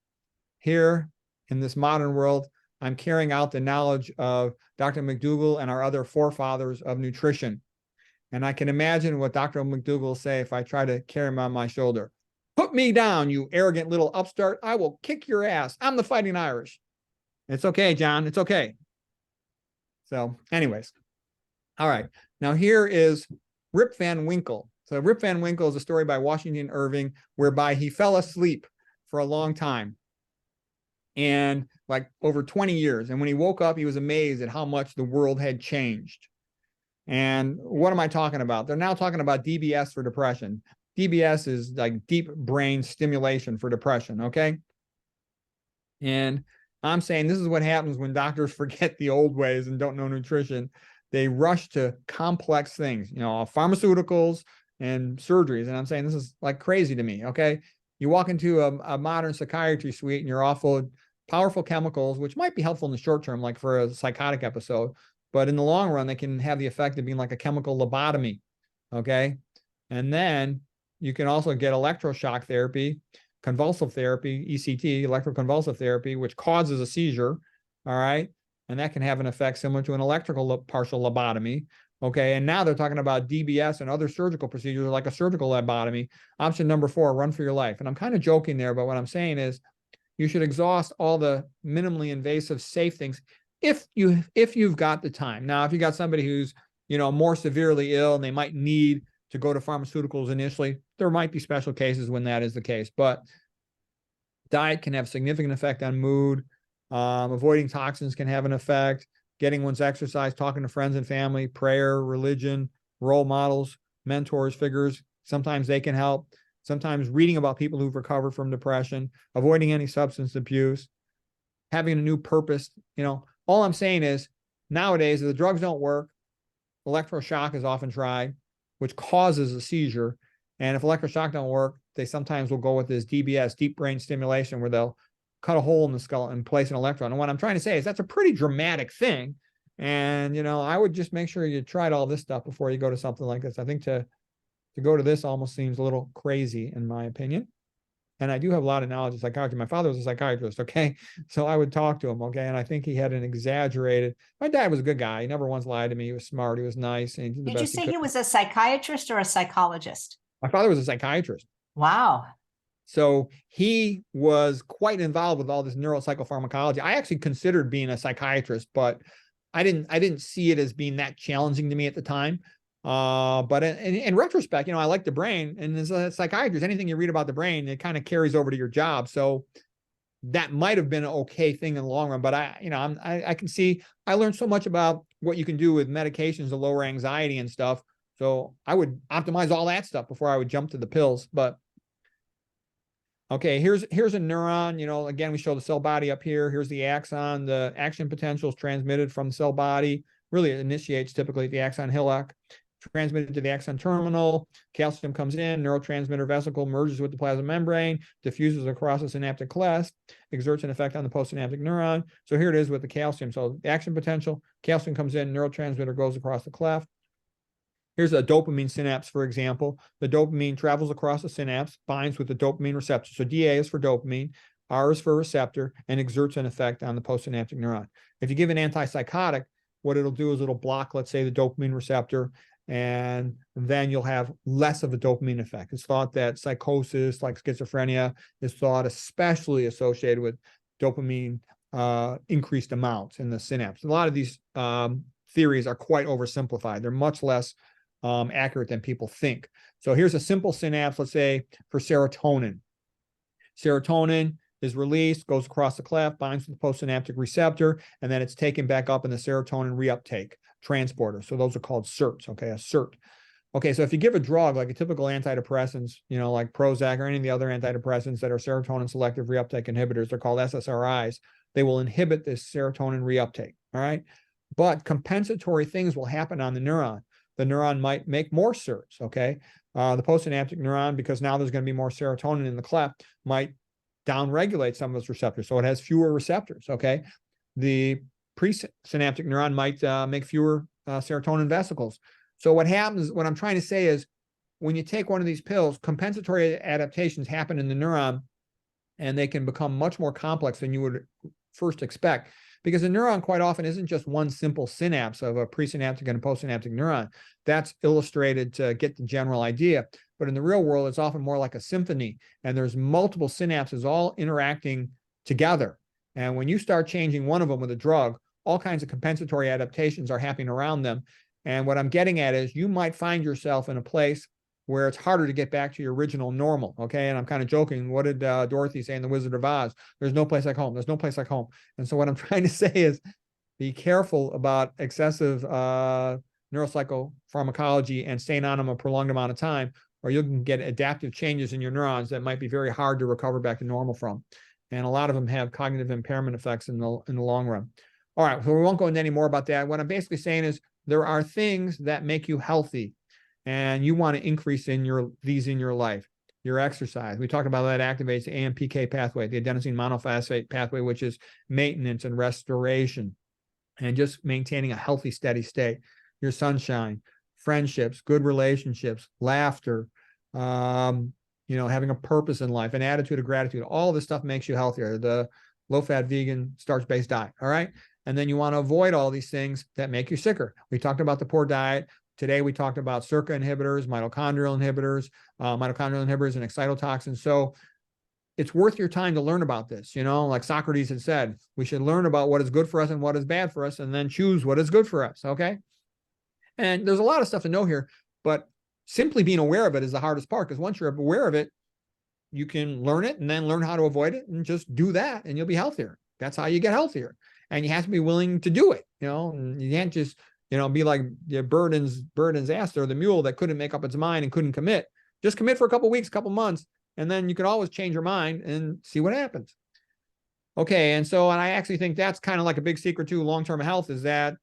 here in this modern world, I'm carrying out the knowledge of Dr. McDougall and our other forefathers of nutrition. And I can imagine what Dr. McDougall will say if I try to carry him on my shoulder. "Put me down, you arrogant little upstart. I will kick your ass. I'm the Fighting Irish." It's okay, John. It's okay. So anyways. All right. Now here is Rip Van Winkle. So Rip Van Winkle is a story by Washington Irving whereby he fell asleep for a long time, and like over 20 years. And when he woke up, he was amazed at how much the world had changed. And what am I talking about? They're now talking about DBS for depression. DBS is like deep brain stimulation for depression, okay? And I'm saying this is what happens when doctors forget the old ways and don't know nutrition. They rush to complex things, pharmaceuticals and surgeries. And I'm saying this is like crazy to me, okay? You walk into a modern psychiatry suite and you're offered powerful chemicals, which might be helpful in the short term, like for a psychotic episode, but in the long run, they can have the effect of being like a chemical lobotomy, okay? And then you can also get electroshock therapy, convulsive therapy, ECT, electroconvulsive therapy, which causes a seizure, all right? And that can have an effect similar to an electrical partial lobotomy, okay? And now they're talking about DBS and other surgical procedures like a surgical lobotomy. Option number 4, run for your life. And I'm kind of joking there, but what I'm saying is you should exhaust all the minimally invasive, safe things if you've got the time. Now, if you got somebody who's, more severely ill and they might need to go to pharmaceuticals initially, there might be special cases when that is the case. But diet can have significant effect on mood. Avoiding toxins can have an effect. Getting one's exercise, talking to friends and family, prayer, religion, role models, mentors, figures, sometimes they can help. Sometimes reading about people who've recovered from depression, avoiding any substance abuse, having a new purpose. All I'm saying is nowadays, if the drugs don't work, electroshock is often tried, which causes a seizure. And if electroshock don't work, they sometimes will go with this DBS, deep brain stimulation, where they'll cut a hole in the skull and place an electrode. And what I'm trying to say is that's a pretty dramatic thing. And, I would just make sure you tried all this stuff before you go to something like this. I think to go to this almost seems a little crazy in my opinion. And I do have a lot of knowledge of psychiatry. My father was a psychiatrist, okay? So I would talk to him, okay? And I think he had an exaggerated, my dad was a good guy. He never once lied to me. He was smart. He was nice. And he did the
Did you
best
say he was a psychiatrist or a psychologist?
My father was a psychiatrist.
Wow.
So he was quite involved with all this neuropsychopharmacology. I actually considered being a psychiatrist, but I didn't see it as being that challenging to me at the time. But in retrospect, I like the brain, and as a psychiatrist, anything you read about the brain, it kind of carries over to your job. So that might have been an okay thing in the long run. But I can see I learned so much about what you can do with medications to lower anxiety and stuff. So I would optimize all that stuff before I would jump to the pills. But okay, here's a neuron. You know, again, we show the cell body up here. Here's the axon. The action potential is transmitted from the cell body. Really, it initiates typically at the axon hillock, transmitted to the axon terminal. Calcium comes in, neurotransmitter vesicle merges with the plasma membrane, diffuses across the synaptic cleft, exerts an effect on the postsynaptic neuron. So here it is with the calcium. So the action potential, calcium comes in, neurotransmitter goes across the cleft. Here's a dopamine synapse, for example. The dopamine travels across the synapse, binds with the dopamine receptor. So DA is for dopamine, R is for receptor, and exerts an effect on the postsynaptic neuron. If you give an antipsychotic, what it'll do is it'll block, let's say, the dopamine receptor, and then you'll have less of a dopamine effect. It's thought that psychosis, like schizophrenia, is thought especially associated with dopamine increased amounts in the synapse. A lot of these theories are quite oversimplified. They're much less accurate than people think. So here's a simple synapse, let's say, for serotonin. Serotonin is released, goes across the cleft, binds to the postsynaptic receptor, and then it's taken back up in the serotonin reuptake transporter. So those are called SERTs, okay, a SERT. Okay, so if you give a drug like a typical antidepressants, you know, like Prozac or any of the other antidepressants that are serotonin selective reuptake inhibitors, they're called SSRIs, they will inhibit this serotonin reuptake, all right? But compensatory things will happen on the neuron. The neuron might make more SERTs, okay? The postsynaptic neuron, because now there's going to be more serotonin in the cleft, might downregulate some of those receptors. So it has fewer receptors, okay? The presynaptic neuron might make fewer serotonin vesicles. So what happens, what I'm trying to say is, when you take one of these pills, compensatory adaptations happen in the neuron, and they can become much more complex than you would first expect. Because a neuron quite often isn't just one simple synapse of a presynaptic and a postsynaptic neuron. That's illustrated to get the general idea. But in the real world, it's often more like a symphony, and there's multiple synapses all interacting together. And when you start changing one of them with a drug, all kinds of compensatory adaptations are happening around them. And what I'm getting at is, you might find yourself in a place where it's harder to get back to your original normal, okay? And I'm kind of joking. What did Dorothy say in The Wizard of Oz? There's no place like home. There's no place like home. And so what I'm trying to say is, be careful about excessive neuropsychopharmacology and staying on them a prolonged amount of time, or you can get adaptive changes in your neurons that might be very hard to recover back to normal from. And a lot of them have cognitive impairment effects in the long run. All right, so we won't go into any more about that. What I'm basically saying is, there are things that make you healthy, and you want to increase these in your life. Your exercise. We talked about that activates the AMPK pathway, the adenosine monophosphate pathway, which is maintenance and restoration, and just maintaining a healthy, steady state. Your sunshine, friendships, good relationships, laughter, you know, having a purpose in life, an attitude of gratitude. All this stuff makes you healthier. The low-fat, vegan, starch-based diet. All right. And then you want to avoid all these things that make you sicker. We talked about the poor diet. Today, we talked about SERCA inhibitors, mitochondrial inhibitors and excitotoxins. So it's worth your time to learn about this. You know, like Socrates had said, we should learn about what is good for us and what is bad for us, and then choose what is good for us, okay? And there's a lot of stuff to know here, but simply being aware of it is the hardest part, because once you're aware of it, you can learn it and then learn how to avoid it, and just do that, and you'll be healthier. That's how you get healthier. And you have to be willing to do it, you know, and you can't just, you know, be like Burden's ass, or the mule that couldn't make up its mind and couldn't commit. Just commit for a couple of weeks, a couple of months, and then you can always change your mind and see what happens. Okay, and I actually think that's kind of like a big secret to long-term health, is that,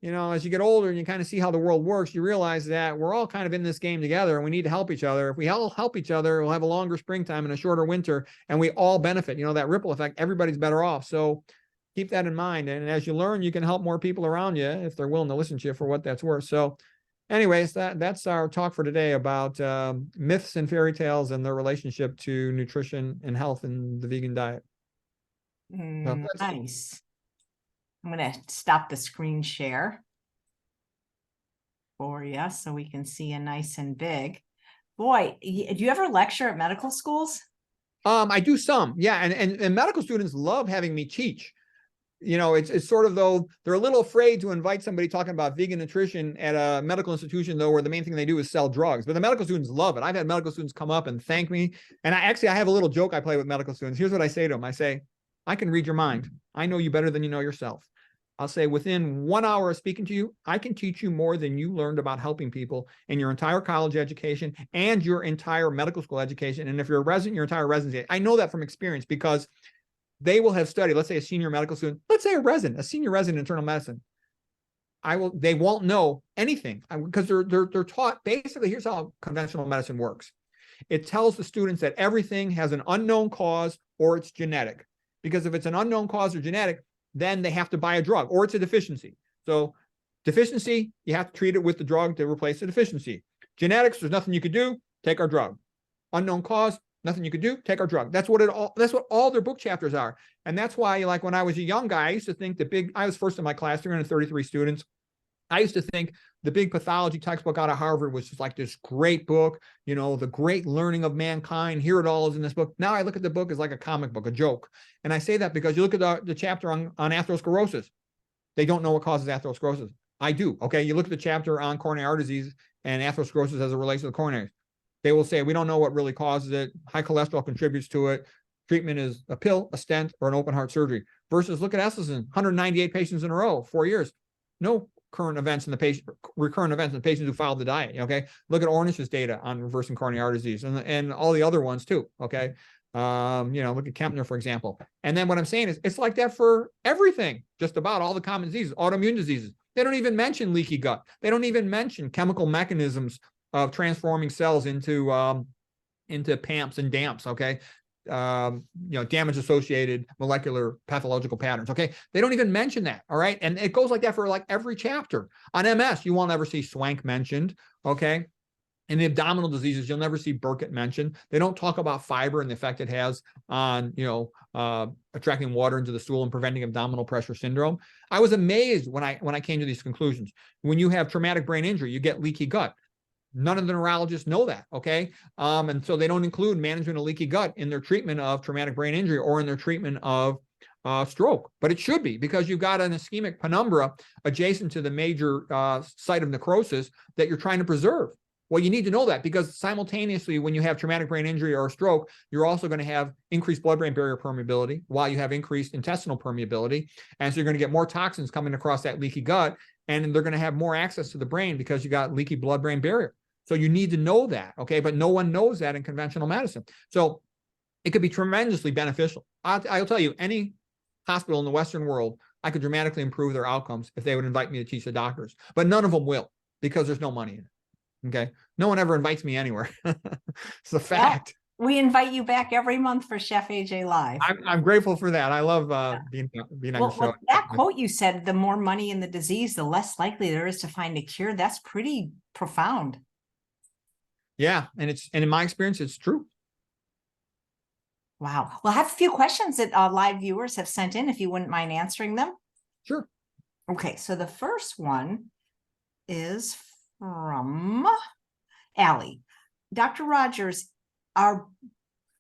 you know, as you get older and you kind of see how the world works, you realize that we're all kind of in this game together, and we need to help each other. If we all help each other, we'll have a longer springtime and a shorter winter, and we all benefit. You know, that ripple effect, everybody's better off. So keep that in mind. And as you learn, you can help more people around you if they're willing to listen to you for what that's worth. So anyways, that's our talk for today about myths and fairy tales and their relationship to nutrition and health in the vegan diet.
Nice. I'm going to stop the screen share for you so we can see you nice and big. Boy, do you ever lecture at medical schools?
I do some, yeah. And medical students love having me teach. You know, it's sort of, though, they're a little afraid to invite somebody talking about vegan nutrition at a medical institution, though, where the main thing they do is sell drugs. But the medical students love it. I've had medical students come up and thank me. And I have a little joke I play with medical students. Here's what I say to them. I say, I can read your mind. I know you better than you know yourself. I'll say within 1 hour of speaking to you, I can teach you more than you learned about helping people in your entire college education and your entire medical school education. And if you're a resident, your entire residency. I know that from experience because they will have studied, let's say a senior medical student, let's say a senior resident in internal medicine. They won't know anything because they're taught basically, here's how conventional medicine works. It tells the students that everything has an unknown cause or it's genetic. Because if it's an unknown cause or genetic, then they have to buy a drug or it's a deficiency. So deficiency, you have to treat it with the drug to replace the deficiency. Genetics, there's nothing you could do, take our drug. Unknown cause, nothing you could do, take our drug. That's what all their book chapters are. And that's why, like when I was a young guy, I used to think I was first in my class, 333 students. I used to think the big pathology textbook out of Harvard was just like this great book, the great learning of mankind. Here it all is in this book. Now I look at the book as like a comic book, a joke. And I say that because you look at the chapter on atherosclerosis. They don't know what causes atherosclerosis. I do. Okay. You look at the chapter on coronary artery disease and atherosclerosis as it relates to the coronaries. They will say, we don't know what really causes it. High cholesterol contributes to it. Treatment is a pill, a stent, or an open heart surgery. Versus look at Esselstyn, 198 patients in a row, 4 years. No recurrent events in the patients who followed the diet. Okay. Look at Ornish's data on reversing coronary artery disease and all the other ones too. Okay. Look at Kempner, for example. And then what I'm saying is it's like that for everything, just about all the common diseases, autoimmune diseases. They don't even mention leaky gut. They don't even mention chemical mechanisms of transforming cells into PAMPs and DAMPs. Okay. Damage associated molecular pathological patterns. Okay. They don't even mention that. All right. And it goes like that for like every chapter. On MS, you won't ever see SWANK mentioned. Okay. In the abdominal diseases, you'll never see Burkitt mentioned. They don't talk about fiber and the effect it has on, attracting water into the stool and preventing abdominal pressure syndrome. I was amazed when I came to these conclusions. When you have traumatic brain injury, you get leaky gut. None of the neurologists know that, okay? And so they don't include management of leaky gut in their treatment of traumatic brain injury or in their treatment of stroke. But it should be because you've got an ischemic penumbra adjacent to the major site of necrosis that you're trying to preserve. Well, you need to know that because simultaneously, when you have traumatic brain injury or a stroke, you're also going to have increased blood-brain barrier permeability while you have increased intestinal permeability. And so you're going to get more toxins coming across that leaky gut, and they're going to have more access to the brain because you got leaky blood-brain barrier. So you need to know that, okay? But no one knows that in conventional medicine. So it could be tremendously beneficial. I'll tell you, any hospital in the Western world, I could dramatically improve their outcomes if they would invite me to teach the doctors. But none of them will because there's no money in it, okay? No one ever invites me anywhere. It's a fact.
Well, we invite you back every month for Chef AJ Live.
I'm grateful for that. I love being on your show.
That quote you said, the more money in the disease, the less likely there is to find a cure. That's pretty profound.
Yeah, and in my experience, it's true.
Wow. Well, I have a few questions that live viewers have sent in, if you wouldn't mind answering them.
Sure.
Okay, so the first one is from Allie. Dr. Rogers,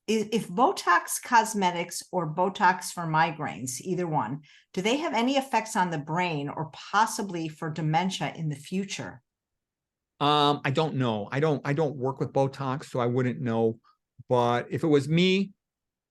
if Botox Cosmetics or Botox for migraines, either one, do they have any effects on the brain or possibly for dementia in the future?
I don't know. I don't work with Botox, so I wouldn't know. But if it was me,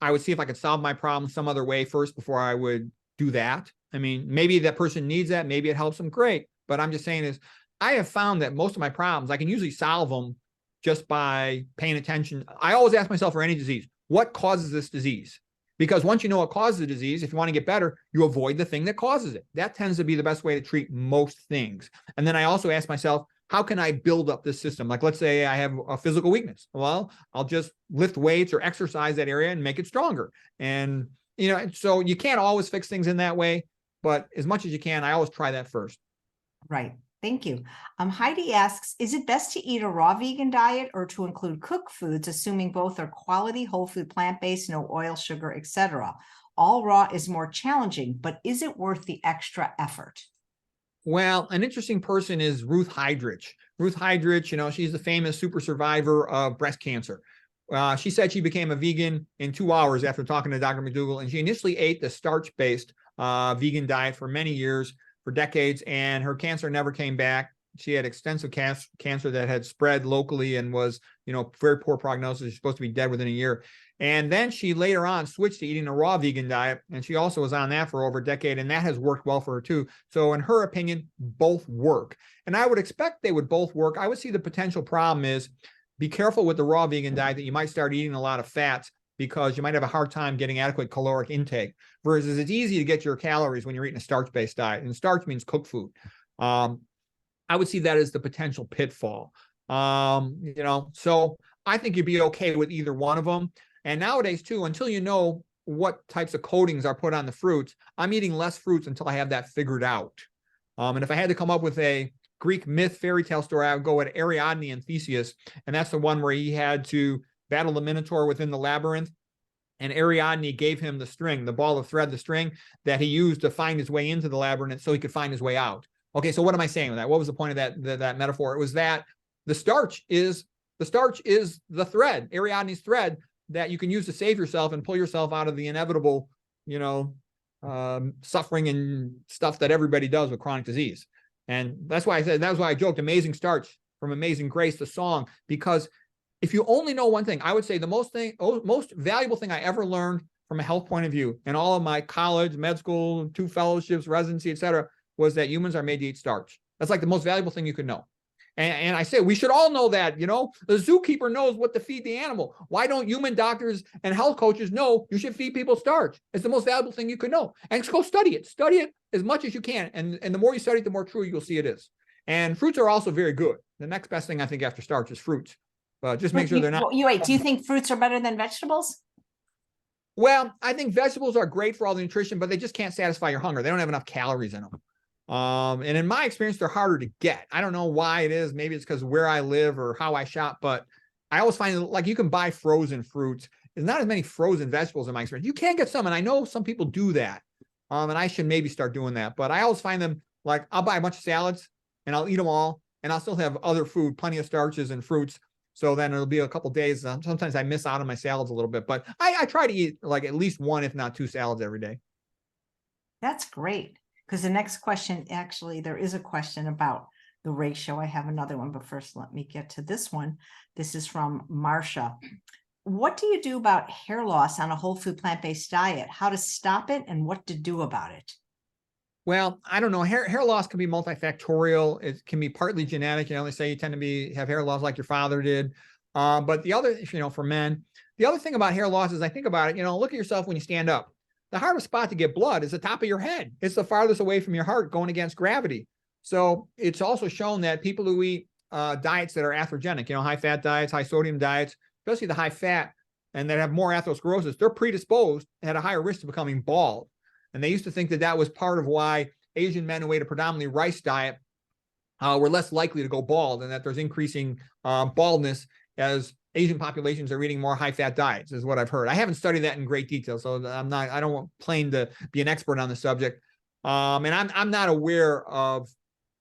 I would see if I could solve my problem some other way first before I would do that. I mean, maybe that person needs that. Maybe it helps them. Great. But I'm just saying is I have found that most of my problems, I can usually solve them just by paying attention. I always ask myself for any disease, what causes this disease? Because once you know what causes the disease, if you want to get better, you avoid the thing that causes it. That tends to be the best way to treat most things. And then I also ask myself, how can I build up this system? Like, let's say I have a physical weakness. Well, I'll just lift weights or exercise that area and make it stronger. And, so you can't always fix things in that way, but as much as you can, I always try that first.
Right. Thank you. Heidi asks, is it best to eat a raw vegan diet or to include cooked foods, assuming both are quality, whole food, plant-based, no oil, sugar, etc.? All raw is more challenging, but is it worth the extra effort?
Well, an interesting person is Ruth Heidrich. Ruth Heidrich, she's the famous super survivor of breast cancer. She said she became a vegan in 2 hours after talking to Dr. McDougall, and she initially ate the starch-based vegan diet for many years, for decades, and her cancer never came back. She had extensive cancer that had spread locally and was, very poor prognosis. She's supposed to be dead within a year. And then she later on switched to eating a raw vegan diet. And she also was on that for over a decade. And that has worked well for her too. So in her opinion, both work. And I would expect they would both work. I would see the potential problem is be careful with the raw vegan diet that you might start eating a lot of fats because you might have a hard time getting adequate caloric intake. Versus it's easy to get your calories when you're eating a starch-based diet. And starch means cooked food. I would see that as the potential pitfall. So I think you'd be okay with either one of them. And nowadays, too, until you know what types of coatings are put on the fruits, I'm eating less fruits until I have that figured out. And if I had to come up with a Greek myth fairy tale story, I would go with Ariadne and Theseus. And that's the one where he had to battle the Minotaur within the labyrinth. And Ariadne gave him the string, the ball of thread, the string that he used to find his way into the labyrinth so he could find his way out. Okay, so what am I saying with that? What was the point of that metaphor? It was that the starch is the thread, Ariadne's thread, that you can use to save yourself and pull yourself out of the inevitable, suffering and stuff that everybody does with chronic disease. And that's why I joked, Amazing Starch from Amazing Grace, the song, because if you only know one thing, I would say the most valuable thing I ever learned from a health point of view in all of my college, med school, 2 fellowships, residency, etc., was that humans are made to eat starch. That's like the most valuable thing you could know. And I say we should all know that, the zookeeper knows what to feed the animal. Why don't human doctors and health coaches know you should feed people starch? It's the most valuable thing you could know. And just go study it. Study it as much as you can. And the more you study it, the more true you'll see it is. And fruits are also very good. The next best thing I think after starch is fruits. Just make sure they're not.
Wait, do you think fruits are better than vegetables?
Well, I think vegetables are great for all the nutrition, but they just can't satisfy your hunger. They don't have enough calories in them. And in my experience, they're harder to get. I don't know why it is. Maybe it's because where I live or how I shop, but I always find like you can buy frozen fruits. There's not as many frozen vegetables in my experience. You can get some, and I know some people do that. And I should maybe start doing that. But I always find them like I'll buy a bunch of salads and I'll eat them all, and I'll still have other food, plenty of starches and fruits. So then it'll be a couple days. Sometimes I miss out on my salads a little bit, but I try to eat like at least 1, if not 2 salads every day.
That's great. Because the next question, actually, there is a question about the ratio. I have another one, but first let me get to this one. This is from Marcia. What do you do about hair loss on a whole food plant-based diet? How to stop it and what to do about it?
Well, I don't know. Hair loss can be multifactorial. It can be partly genetic. They say you tend to have hair loss like your father did. But the other, for men, the other thing about hair loss is I think about it, look at yourself when you stand up. The hardest spot to get blood is the top of your head. It's the farthest away from your heart going against gravity. So it's also shown that people who eat diets that are atherogenic, high fat diets, high sodium diets, especially the high fat, and that have more atherosclerosis, they're predisposed and at a higher risk to becoming bald. And they used to think that was part of why Asian men who ate a predominantly rice diet were less likely to go bald, and that there's increasing baldness as Asian populations are eating more high-fat diets, is what I've heard. I haven't studied that in great detail, so I don't claim to be an expert on the subject. And I'm not aware of,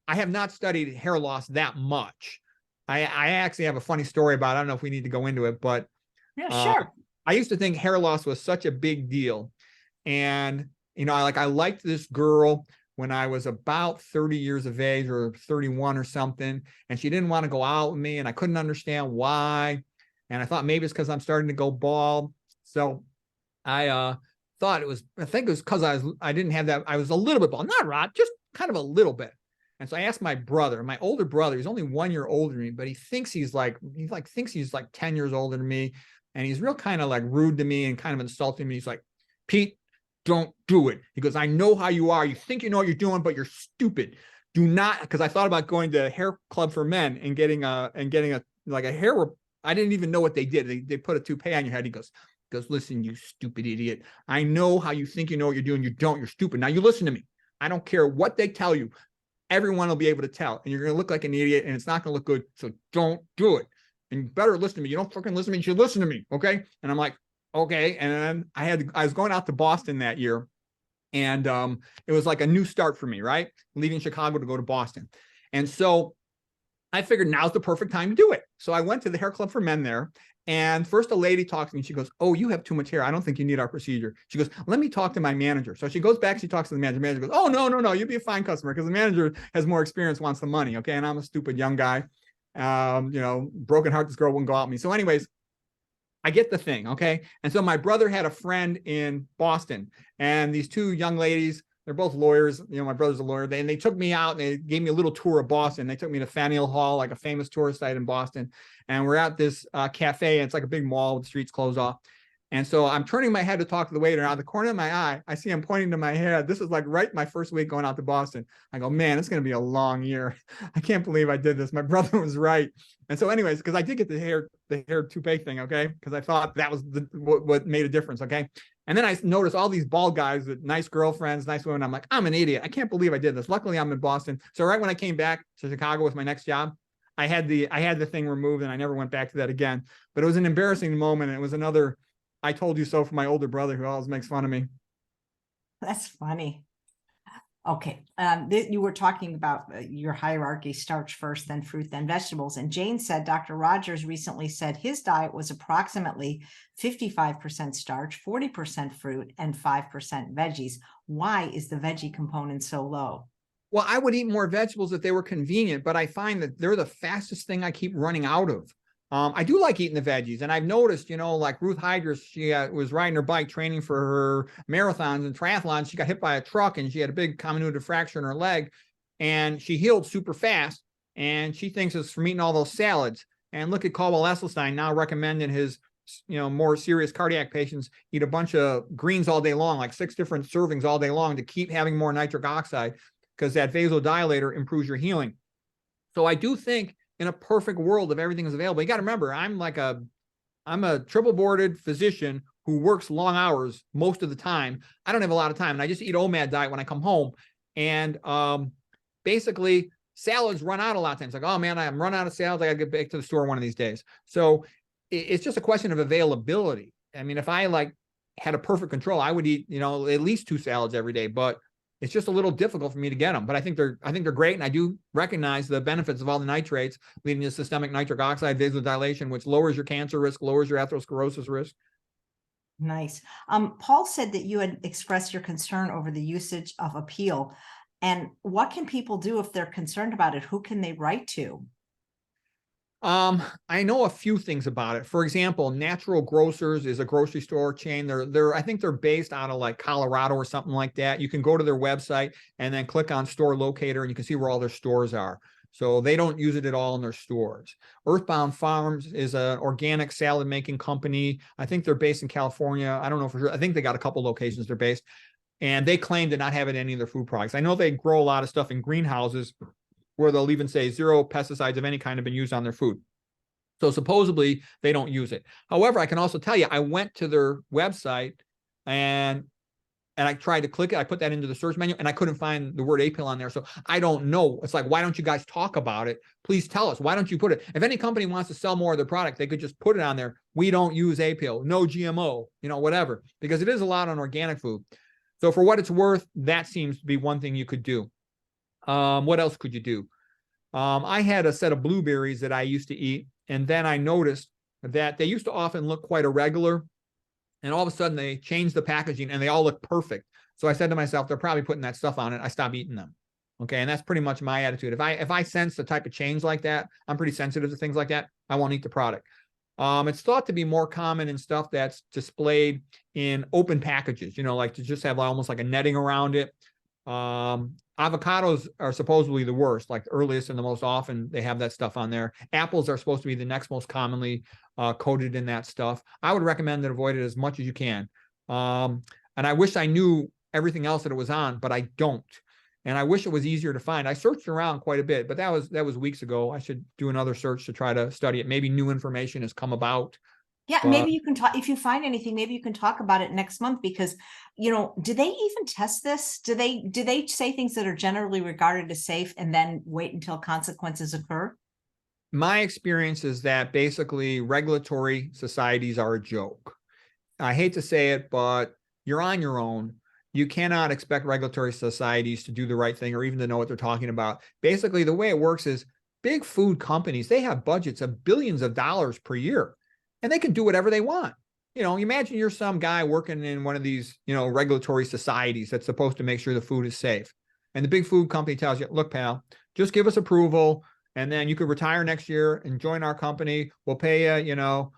I have not studied hair loss that much. I actually have a funny story about it. I don't know if we need to go into it, but
yeah, sure.
I used to think hair loss was such a big deal. And, I liked this girl when I was about 30 years of age or 31 or something, and she didn't want to go out with me, and I couldn't understand why. And I thought maybe it's because I'm starting to go bald. So I think it was because I didn't have that. I was a little bit bald, not rot, just kind of a little bit. And so I asked my brother, my older brother, he's only 1 year older than me, but he thinks he's like 10 years older than me. And he's real kind of like rude to me and kind of insulting me. He's like, Pete, don't do it. He goes, I know how you are. You think you know what you're doing, but you're stupid. Do not, because I thought about going to a hair club for men and getting a hair. I didn't even know what they did. They put a toupee on your head. He goes, listen, you stupid idiot. I know how you think you know what you're doing. You don't. You're stupid. Now you listen to me. I don't care what they tell you. Everyone will be able to tell. And you're going to look like an idiot, and it's not going to look good. So don't do it. And you better listen to me. You don't fucking listen to me. You should listen to me. Okay. And I'm like, okay. And then I was going out to Boston that year. And it was like a new start for me, right? Leaving Chicago to go to Boston. And so I figured now's the perfect time to do it. So I went to the hair club for men there. And first a lady talks to me. She goes, oh, you have too much hair. I don't think you need our procedure. She goes, let me talk to my manager. So she goes back. She talks to the manager. The manager goes, oh, no. You'd be a fine customer because the manager has more experience, wants the money. Okay. And I'm a stupid young guy. Broken heart, this girl wouldn't go out with me. So anyways, I get the thing. Okay. And so my brother had a friend in Boston, and these two young ladies, they're both lawyers. You know, my brother's a lawyer. And they took me out and they gave me a little tour of Boston. They took me to Faneuil Hall, like a famous tourist site in Boston. And we're at this cafe, and it's like a big mall with the streets closed off. And so I'm turning my head to talk to the waiter. Out of the corner of my eye, I see him pointing to my head. This is like right my first week going out to Boston. I go, man, it's going to be a long year. I can't believe I did this. My brother was right. And so anyways, because I did get the hair toupee thing, okay? Because I thought that was what made a difference, okay? And then I noticed all these bald guys with nice girlfriends, nice women. I'm like, I'm an idiot. I can't believe I did this. Luckily, I'm in Boston. So right when I came back to Chicago with my next job, I had the thing removed, and I never went back to that again. But it was an embarrassing moment. It was another I told you so for my older brother, who always makes fun of me.
That's funny. Okay. You were talking about your hierarchy, starch first, then fruit, then vegetables. And Jane said, Dr. Rogers recently said his diet was approximately 55% starch, 40% fruit, and 5% veggies. Why is the veggie component so low?
Well, I would eat more vegetables if they were convenient, but I find that they're the fastest thing I keep running out of. I do like eating the veggies, and I've noticed, you know, like Ruth Hydras, she was riding her bike training for her marathons and triathlons. She got hit by a truck, and she had a big comminuted fracture in her leg, and she healed super fast. And she thinks it's from eating all those salads. And look at Caldwell Esselstyn now recommending his, you know, more serious cardiac patients eat a bunch of greens all day long, like 6 different servings all day long, to keep having more nitric oxide, because that vasodilator improves your healing. So I do think, in a perfect world, if everything is available, you got to remember, I'm a triple boarded physician who works long hours most of the time. I don't have a lot of time, and I just eat OMAD diet when I come home. And basically, salads run out a lot of times. Like, oh man, I'm running out of salads. I got to get back to the store one of these days. So it's just a question of availability. I mean, if I like had a perfect control, I would eat, you know, at least 2 salads every day. But it's just a little difficult for me to get them, but I think they're great, and I do recognize the benefits of all the nitrates leading to systemic nitric oxide vasodilation, which lowers your cancer risk, lowers your atherosclerosis risk.
Nice. Paul said that you had expressed your concern over the usage of Appeal, and what can people do if they're concerned about it? Who can they write to?
I know a few things about it. For example, Natural Grocers is a grocery store chain. I think they're based out of like Colorado or something like that. You can go to their website and then click on store locator, and you can see where all their stores are. So they don't use it at all in their stores. Earthbound Farms is an organic salad making company. I think they're based in California. I don't know for sure. I think they got a couple locations they're based, and they claim to not have it in any of their food products. I know they grow a lot of stuff in greenhouses where they'll even say 0 pesticides of any kind have been used on their food. So supposedly they don't use it. However, I can also tell you, I went to their website and I tried to click it. I put that into the search menu, and I couldn't find the word Apil on there. So I don't know. It's like, why don't you guys talk about it? Please tell us. Why don't you put it? If any company wants to sell more of their product, they could just put it on there. We don't use Apil, no GMO, you know, whatever, because it is a lot on organic food. So for what it's worth, that seems to be one thing you could do. What else could you do? I had a set of blueberries that I used to eat, and then I noticed that they used to often look quite irregular, and all of a sudden they changed the packaging and they all look perfect. So I said to myself, they're probably putting that stuff on it. I stopped eating them. Okay. And that's pretty much my attitude. If I sense the type of change like that, I'm pretty sensitive to things like that, I won't eat the product. It's thought to be more common in stuff that's displayed in open packages, you know, like to just have almost like a netting around it. Avocados are supposedly the worst, like the earliest and the most often they have that stuff on there. Apples are supposed to be the next most commonly coated in that stuff. I would recommend to avoid it as much as you can. And I wish I knew everything else that it was on, but I don't. And I wish it was easier to find. I searched around quite a bit, but that was weeks ago. I should do another search to try to study it. Maybe new information has come about.
Yeah, maybe you can talk, if you find anything, maybe you can talk about it next month, because, you know, do they even test this? Do they say things that are generally regarded as safe and then wait until consequences occur?
My experience is that basically regulatory societies are a joke. I hate to say it, but you're on your own. You cannot expect regulatory societies to do the right thing or even to know what they're talking about. Basically, the way it works is big food companies, they have budgets of billions of dollars per year, and they can do whatever they want. You know, imagine you're some guy working in one of these, you know, regulatory societies that's supposed to make sure the food is safe. And the big food company tells you, look, pal, just give us approval and then you could retire next year and join our company. We'll pay you,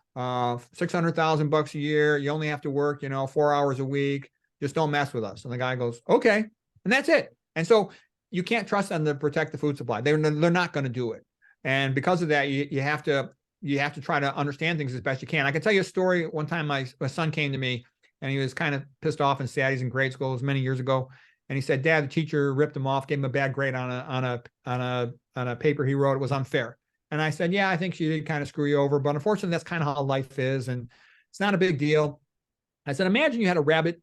600,000 bucks a year. You only have to work, 4 hours a week. Just don't mess with us. And the guy goes, okay. And that's it. And so you can't trust them to protect the food supply. They're not going to do it. And because of that, you have to try to understand things as best you can. I can tell you a story. One time my son came to me and he was kind of pissed off and sad. He's in grade school. It was many years ago. And he said, Dad, the teacher ripped him off, gave him a bad grade on a paper he wrote. It was unfair. And I said, yeah, I think she did kind of screw you over, but unfortunately, that's kind of how life is. And it's not a big deal. I said, imagine you had a rabbit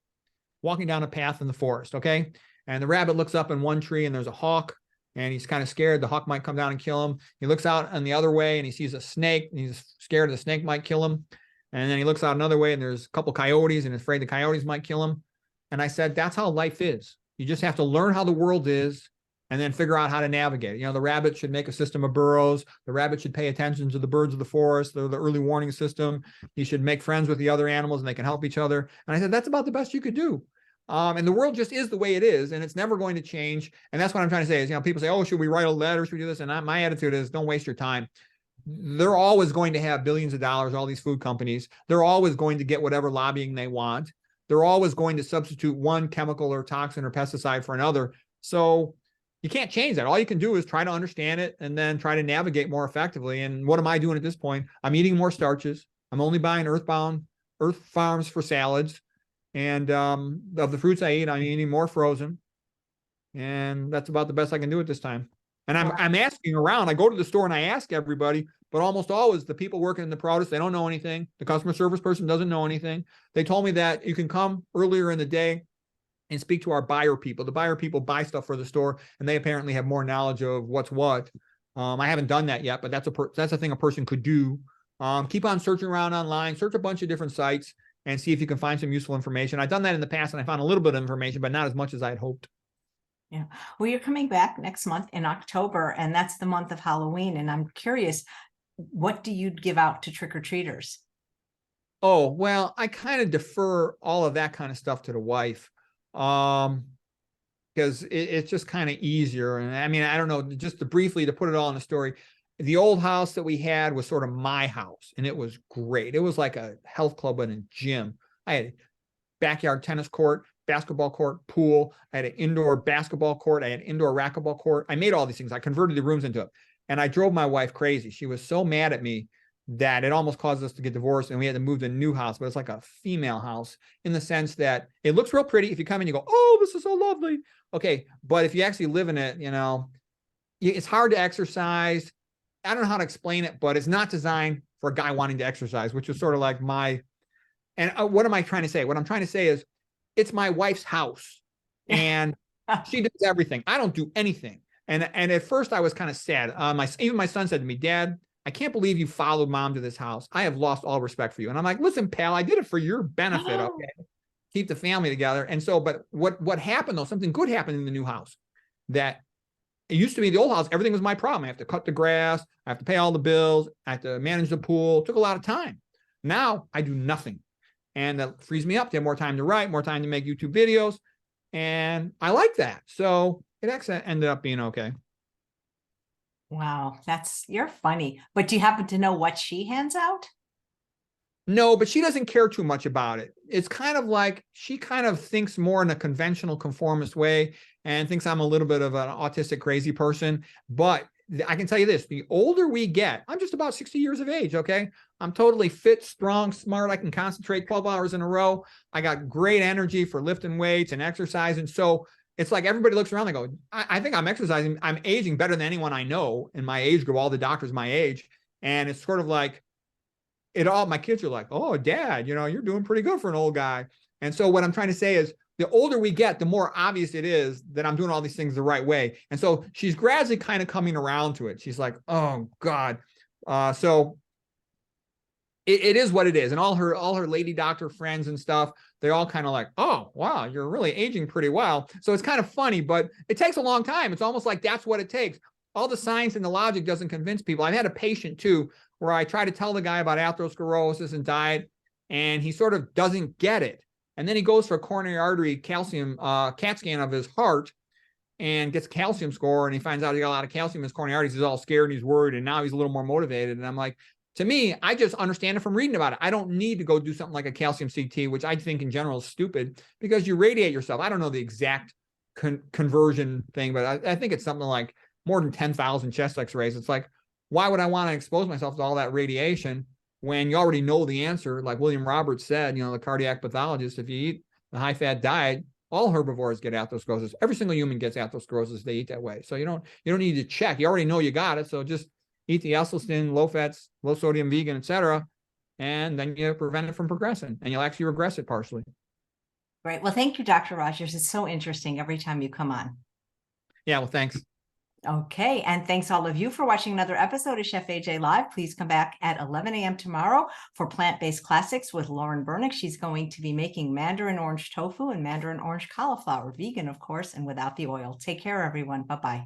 walking down a path in the forest. Okay. And the rabbit looks up in one tree and there's a hawk and he's kind of scared. The hawk might come down and kill him. He looks out on the other way and he sees a snake and he's scared the snake might kill him. And then he looks out another way and there's a couple coyotes and is afraid the coyotes might kill him. And I said, that's how life is. You just have to learn how the world is and then figure out how to navigate. The rabbit should make a system of burrows. The rabbit should pay attention to the birds of the forest, the early warning system. He should make friends with the other animals and they can help each other. And I said, that's about the best you could do. And the world just is the way it is, and it's never going to change. And that's what I'm trying to say is, people say, oh, should we write a letter? Should we do this? And my attitude is, don't waste your time. They're always going to have billions of dollars, all these food companies. They're always going to get whatever lobbying they want. They're always going to substitute one chemical or toxin or pesticide for another. So you can't change that. All you can do is try to understand it and then try to navigate more effectively. And what am I doing at this point? I'm eating more starches. I'm only buying Earth Farms for salads. And of the fruits I eat, I'm eating more frozen. And that's about the best I can do at this time. And I'm asking around. I go to the store and I ask everybody, but almost always the people working in the produce, they don't know anything. The customer service person doesn't know anything. They told me that you can come earlier in the day and speak to our buyer people. The buyer people buy stuff for the store, and they apparently have more knowledge of what's what. I haven't done that yet, but that's a thing a person could do. Keep on searching around online, search a bunch of different sites, and see if you can find some useful information. I've done that in the past, and I found a little bit of information, but not as much as I had hoped.
Yeah. Well, you're coming back next month in October, and that's the month of Halloween. And I'm curious, what do you give out to trick-or-treaters?
Oh, well, I kind of defer all of that kind of stuff to the wife. Because it's just kind of easier. And I mean, I don't know, just briefly to put it all in a story, the old house that we had was sort of my house, and it was great. It was like a health club and a gym. I had a backyard tennis court, basketball court, pool. I had an indoor basketball court. I had an indoor racquetball court. I made all these things. I converted the rooms into it. And I drove my wife crazy. She was so mad at me that it almost caused us to get divorced, and we had to move to a new house. But it's like a female house in the sense that it looks real pretty. If you come in, you go, oh, this is so lovely. Okay. But if you actually live in it, it's hard to exercise. I don't know how to explain it, but it's not designed for a guy wanting to exercise, which is sort of like what am I trying to say? What I'm trying to say is it's my wife's house and she does everything. I don't do anything. And at first I was kind of sad. Even my son said to me, Dad, I can't believe you followed Mom to this house. I have lost all respect for you. And I'm like, listen, pal, I did it for your benefit. Okay. Keep the family together. And so, but what happened though, something good happened in the new house. That it used to be the old house, everything was my problem. I have to cut the grass, I have to pay all the bills, I have to manage the pool. It took a lot of time. Now I do nothing. And that frees me up to have more time to write, more time to make YouTube videos. And I like that. So it actually ended up being okay.
Wow, you're funny. But do you happen to know what she hands out?
No, but she doesn't care too much about it. It's kind of like she kind of thinks more in a conventional conformist way and thinks I'm a little bit of an autistic crazy person. But I can tell you this, the older we get, I'm just about 60 years of age, okay? I'm totally fit, strong, smart. I can concentrate 12 hours in a row. I got great energy for lifting weights and exercise. And so it's like everybody looks around, they go, I think I'm exercising. I'm aging better than anyone I know in my age group, all the doctors my age. And it's sort of like, my kids are like, oh, Dad, you're doing pretty good for an old guy. And so what I'm trying to say is the older we get, the more obvious it is that I'm doing all these things the right way. And so she's gradually kind of coming around to it. She's like, oh God. So it is what it is. And all her lady doctor friends and stuff, they're all kind of like, oh, wow, you're really aging pretty well. So it's kind of funny, but it takes a long time. It's almost like that's what it takes. All the science and the logic doesn't convince people. I've had a patient too, where I try to tell the guy about atherosclerosis and diet, and he sort of doesn't get it. And then he goes for a coronary artery calcium CAT scan of his heart, and gets a calcium score, and he finds out he got a lot of calcium in his coronary arteries. He's all scared and he's worried, and now he's a little more motivated. And I'm like, to me, I just understand it from reading about it. I don't need to go do something like a calcium CT, which I think in general is stupid, because you radiate yourself. I don't know the exact conversion thing, but I think it's something like more than 10,000 chest x-rays. It's like, why would I want to expose myself to all that radiation when you already know the answer? Like William Roberts said, the cardiac pathologist, if you eat the high-fat diet, all herbivores get atherosclerosis. Every single human gets atherosclerosis. They eat that way. So you don't need to check. You already know you got it. So just eat the L-cysteine, low fats, low sodium, vegan, etc., and then you prevent it from progressing, and you'll actually regress it partially.
Great. Well, thank you, Dr. Rogers. It's so interesting every time you come on.
Yeah, well, thanks.
Okay. And thanks all of you for watching another episode of Chef AJ Live. Please come back at 11 a.m. tomorrow for Plant-Based Classics with Lauren Bernick. She's going to be making mandarin orange tofu and mandarin orange cauliflower, vegan, of course, and without the oil. Take care, everyone. Bye-bye.